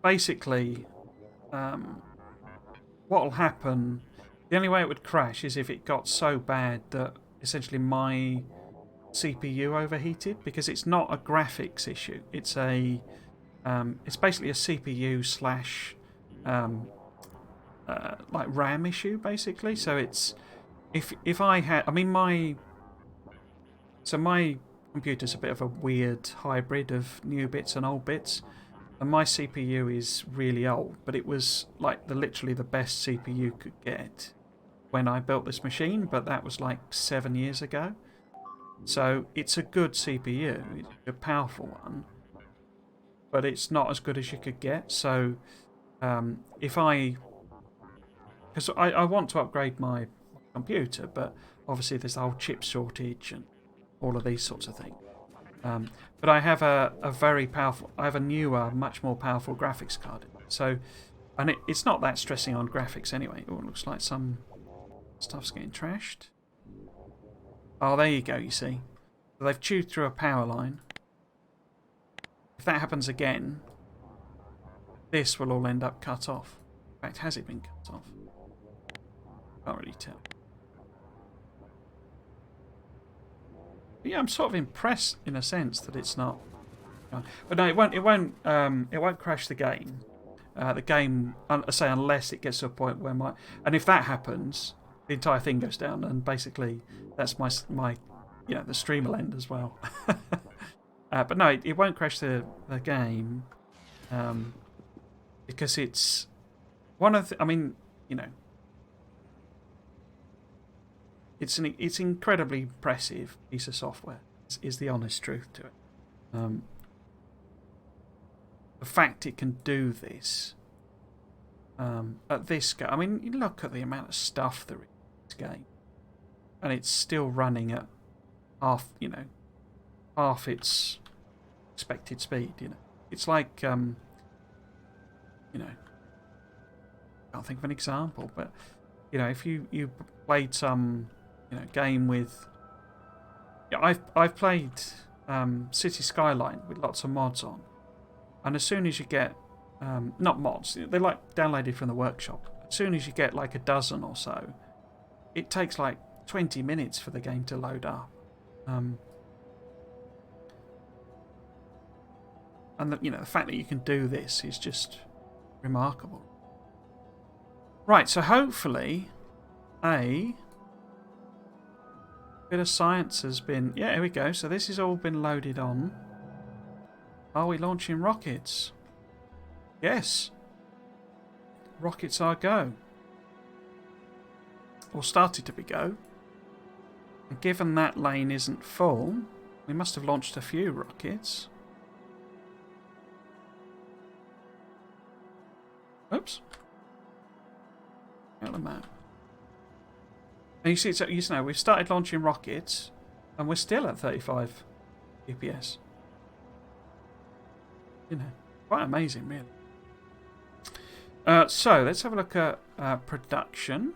basically what will happen, the only way it would crash is if it got so bad that essentially my CPU overheated, because it's not a graphics issue. It's it's basically a CPU slash like RAM issue, basically. So it's if I had, I mean my computer's a bit of a weird hybrid of new bits and old bits, and my CPU is really old, but it was like literally the best CPU you could get when I built this machine, but that was like 7 years ago. So it's a good CPU, it's a powerful one, but it's not as good as you could get. So because I want to upgrade my computer, but obviously there's the whole chip shortage and all of these sorts of things. But I have a very powerful, I have a newer, much more powerful graphics card. So, and it's not that stressing on graphics anyway. Oh, it looks like some stuff's getting trashed. Oh, there you go, you see. So they've chewed through a power line. If that happens again, this will all end up cut off. In fact, has it been cut off? Can't really tell. But yeah, I'm sort of impressed in a sense that it's not. But no, it won't crash the game. The game, I say, unless it gets to a point where and if that happens, the entire thing goes down, and basically that's my the stream will end as well. But no, it won't crash the game because it's one of the, I mean, it's incredibly impressive piece of software. Is the honest truth to it. The fact it can do this at this scale. I mean, you look at the amount of stuff there is in this game, and it's still running at half its expected speed. It's like can't think of an example, but if you played some game with. I've played City Skyline with lots of mods on, and as soon as you get not mods, they're like downloaded from the workshop. As soon as you get like a dozen or so, it takes like 20 minutes for the game to load up. And the fact that you can do this is just remarkable. Right, so hopefully a bit of science has been... Yeah, here we go. So this has all been loaded on. Are we launching rockets? Yes. Rockets are go. Or started to be go. And given that lane isn't full, we must have launched a few rockets. Oops. Out the map. And you see, so we've started launching rockets, and we're still at 35 FPS. Quite amazing, really. So let's have a look at production.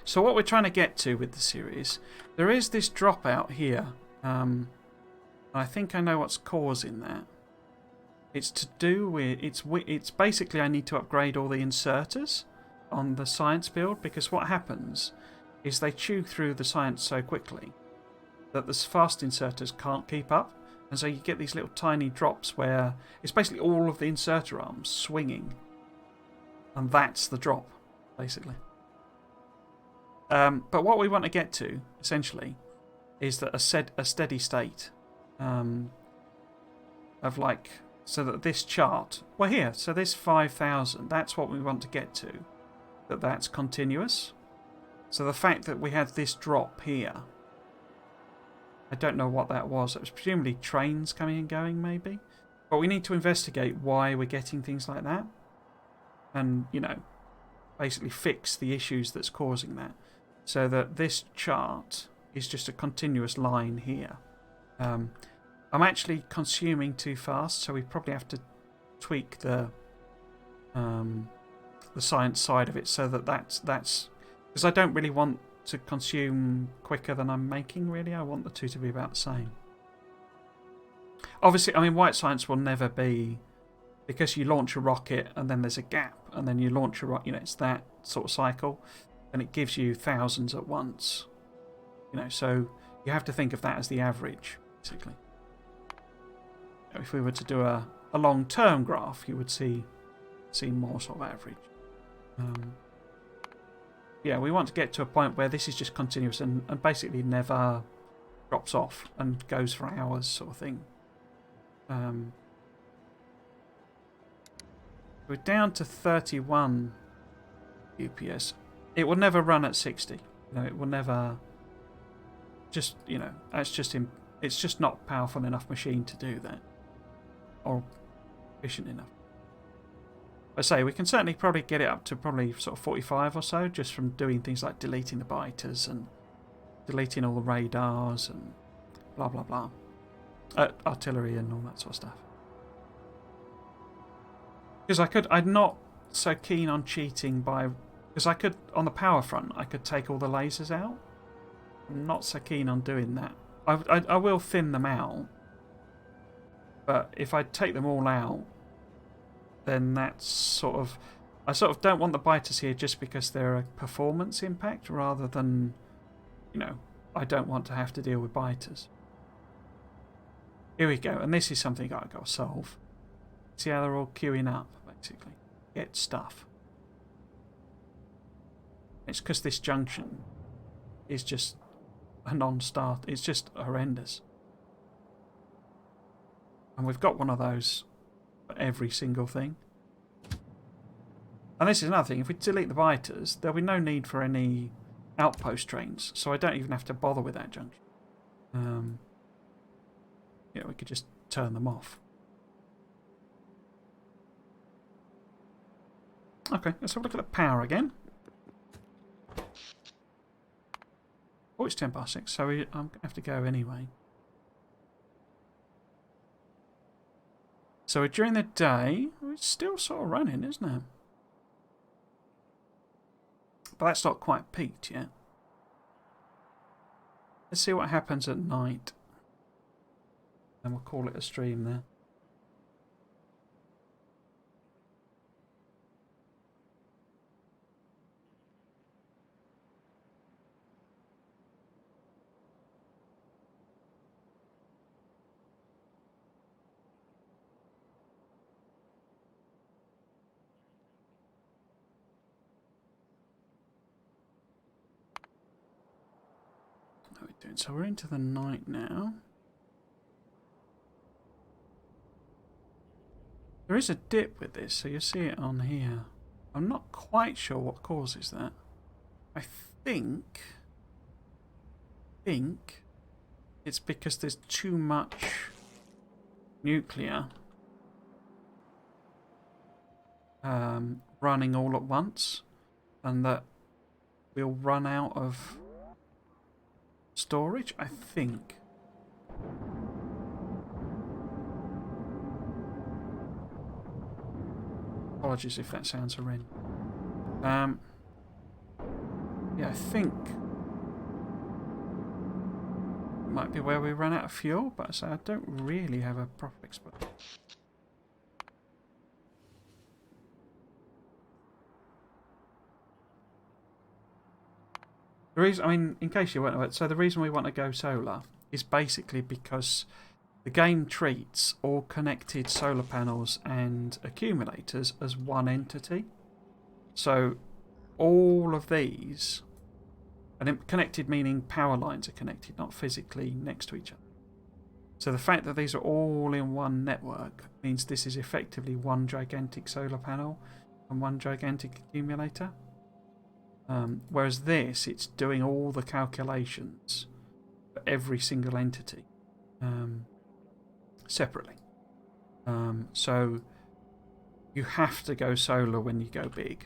So what we're trying to get to with the series, there is this dropout here. I think I know what's causing that. It's to do with it's basically I need to upgrade all the inserters on the science build, because what happens is they chew through the science so quickly that the fast inserters can't keep up, and so you get these little tiny drops where it's basically all of the inserter arms swinging, and that's the drop, basically. But what we want to get to, essentially, is that a steady state of like, so that this chart, well here, so this 5,000, that's what we want to get to, that's continuous. So the fact that we had this drop here, I don't know what that was. It was presumably trains coming and going, maybe. But we need to investigate why we're getting things like that. And, you know, basically fix the issues that's causing that. So that this chart is just a continuous line here. I'm actually consuming too fast, so we probably have to tweak the science side of it so that that's because I don't really want to consume quicker than I'm making, really. I want the two to be about the same. Obviously, I mean, white science will never be, because you launch a rocket and then there's a gap and then you launch a rocket, you know, it's that sort of cycle, and it gives you thousands at once. You know, so you have to think of that as the average, basically. If we were to do a long-term graph, you would see more sort of average. Yeah, we want to get to a point where this is just continuous and basically never drops off and goes for hours, sort of thing. We're down to 31 UPS. It will never run at 60. You know, it will never. Just, you know, it's just not powerful enough machine to do that, or efficient enough. I say we can certainly probably get it up to probably sort of 45 or so, just from doing things like deleting the biters and deleting all the radars and blah blah blah, artillery and all that sort of stuff. Because I'm not so keen on cheating because I could, on the power front, I could take all the lasers out. I'm not so keen on doing that. I will thin them out, but if I take them all out, then that's sort of, I sort of don't want the biters here just because they're a performance impact rather than, you know, I don't want to have to deal with biters. Here we go, and this is something I've got to solve. See how they're all queuing up, basically. Get stuff. It's because this junction is just a non-start. It's just horrendous. And we've got one of those for every single thing. And this is another thing. If we delete the biters, there'll be no need for any outpost trains. So I don't even have to bother with that junction. Yeah, we could just turn them off. Okay, let's have a look at the power again. Oh, it's 10 past 6, so I'm going to have to go anyway. So during the day, it's still sort of running, isn't it? But that's not quite peaked yet. Let's see what happens at night. And we'll call it a stream there. How are we doing? So we're into the night now. There is a dip with this, so you'll see it on here. I'm not quite sure what causes that. I think it's because there's too much nuclear running all at once, and that we'll run out of storage, I think. Apologies if that sounds horrendous. Yeah, I think it might be where we run out of fuel, but I don't really have a proper explanation. The reason, I mean, in case you weren't aware, so the reason we want to go solar is basically because the game treats all connected solar panels and accumulators as one entity. So all of these And connected meaning power lines are connected, not physically next to each other. So the fact that these are all in one network means this is effectively one gigantic solar panel and one gigantic accumulator. Whereas this, it's doing all the calculations for every single entity separately. So you have to go solar when you go big,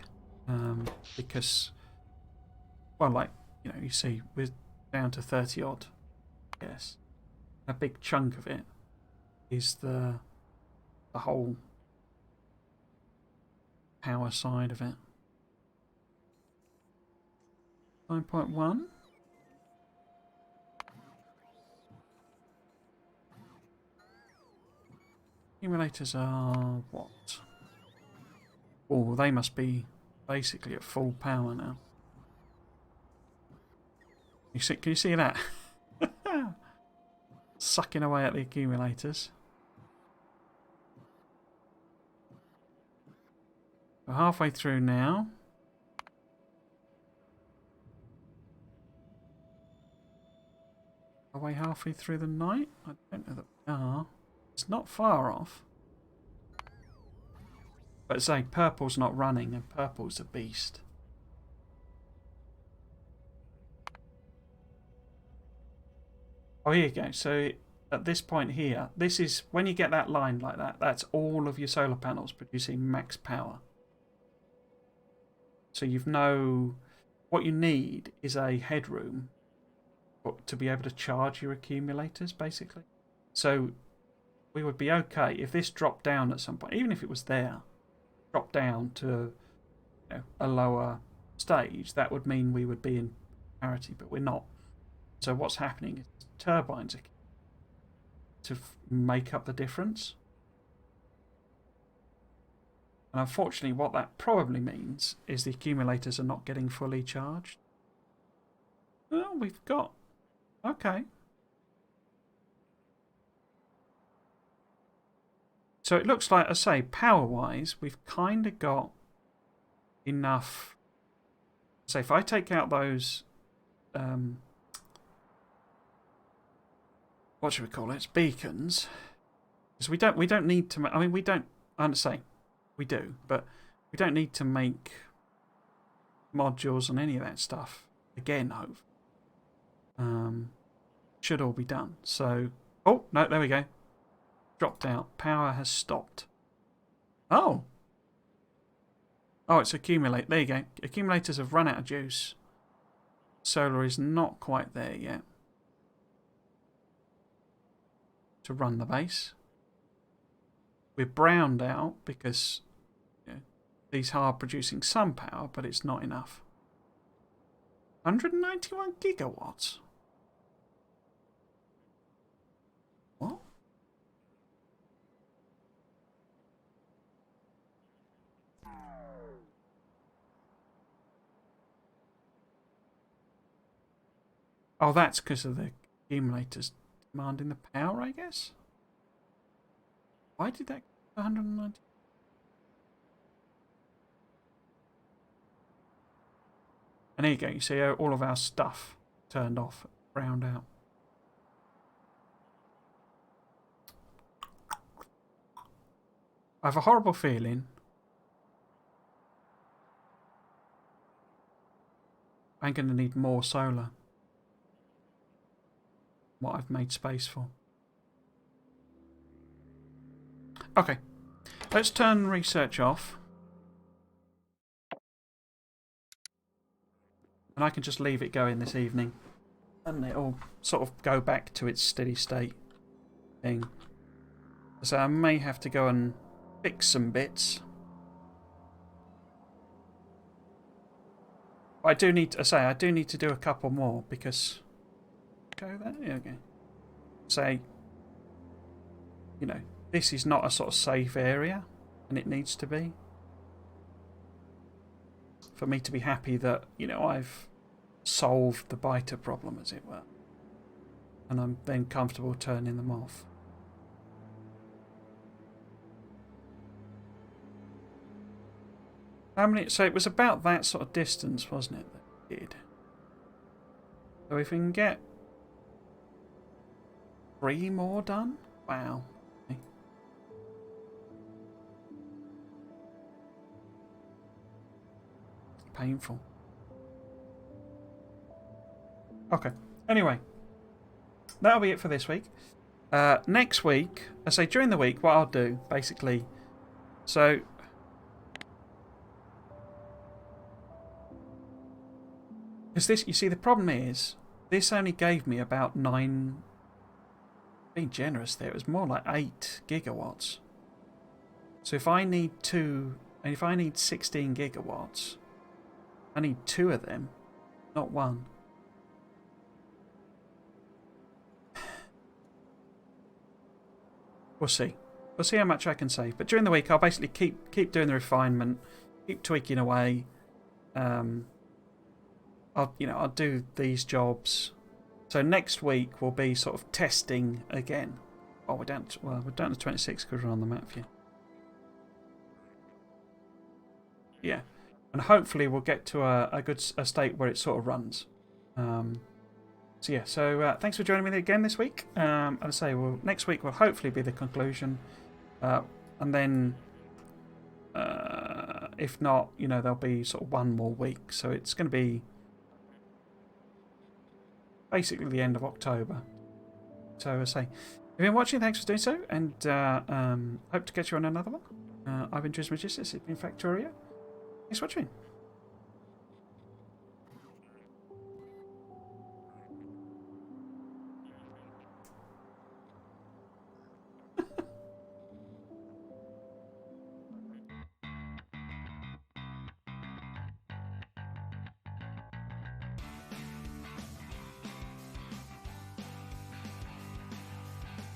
because, well, like, you know, you see we're down to 30 odd. Yes, a big chunk of it is the whole power side of it. 9.1. Accumulators are what? Oh, they must be basically at full power now. You see? Can you see that? Sucking away at the accumulators. We're halfway through now. Are we halfway through the night? I don't know that we are. It's not far off. But say, purple's not running, and purple's a beast. Oh, here you go. So at this point here, this is when you get that line like that, that's all of your solar panels producing max power. So what you need is a headroom to be able to charge your accumulators, basically. So we would be okay if this dropped down at some point, even if it was there, dropped down to a lower stage, that would mean we would be in parity, but we're not. So what's happening is turbines are to make up the difference. And unfortunately, what that probably means is the accumulators are not getting fully charged. Well, we've got... Okay. So it looks like, I say, power-wise, we've kind of got enough. So if I take out those... what should we call it? It's beacons. Because we don't need to... I mean, we don't... I say we do, but we don't need to make modules and any of that stuff. Again, hope. Should all be done. So... Oh, no, there we go. Dropped out. Power has stopped. Oh. Oh, it's accumulate. There you go. Accumulators have run out of juice. Solar is not quite there yet to run the base. We're browned out because these are producing some power, but it's not enough. 191 gigawatts. What? Oh, that's because of the accumulators demanding the power, I guess? Why did that 190? And there you go. You see all of our stuff turned off, browned out. I have a horrible feeling I'm going to need more solar. What I've made space for. Okay, let's turn research off. And I can just leave it going this evening. And it'll sort of go back to its steady state thing. So I may have to go and fix some bits. I do need to do a couple more because... Go there? Yeah, okay. Say, this is not a sort of safe area, and it needs to be. For me to be happy that, I've solved the biter problem, as it were. And I'm then comfortable turning them off. How many? So it was about that sort of distance, wasn't it, that it did? So if we can get 3 more done, wow. Okay. Painful. Okay. Anyway, that'll be it for this week. Next week, I say during the week, what I'll do basically. So. Because this, you see, the problem is, this only gave me about 9. Being generous there, it was more like 8 gigawatts. So if I need 16 gigawatts, I need 2 of them, not 1. We'll see. We'll see how much I can save. But during the week, I'll basically keep doing the refinement, keep tweaking away. I'll do these jobs. So next week will be sort of testing again. Oh, we're down to 26 because we're on the map here. Yeah, and hopefully we'll get to a good state where it sort of runs. So thanks for joining me again this week. And I say, next week will hopefully be the conclusion, and then if not, there'll be sort of 1 more week. So it's going to be basically the end of October. So I say, if you've been watching, thanks for doing so, and hope to catch you on another one. I've been Tris Magis, it's been Factorio. Thanks for watching.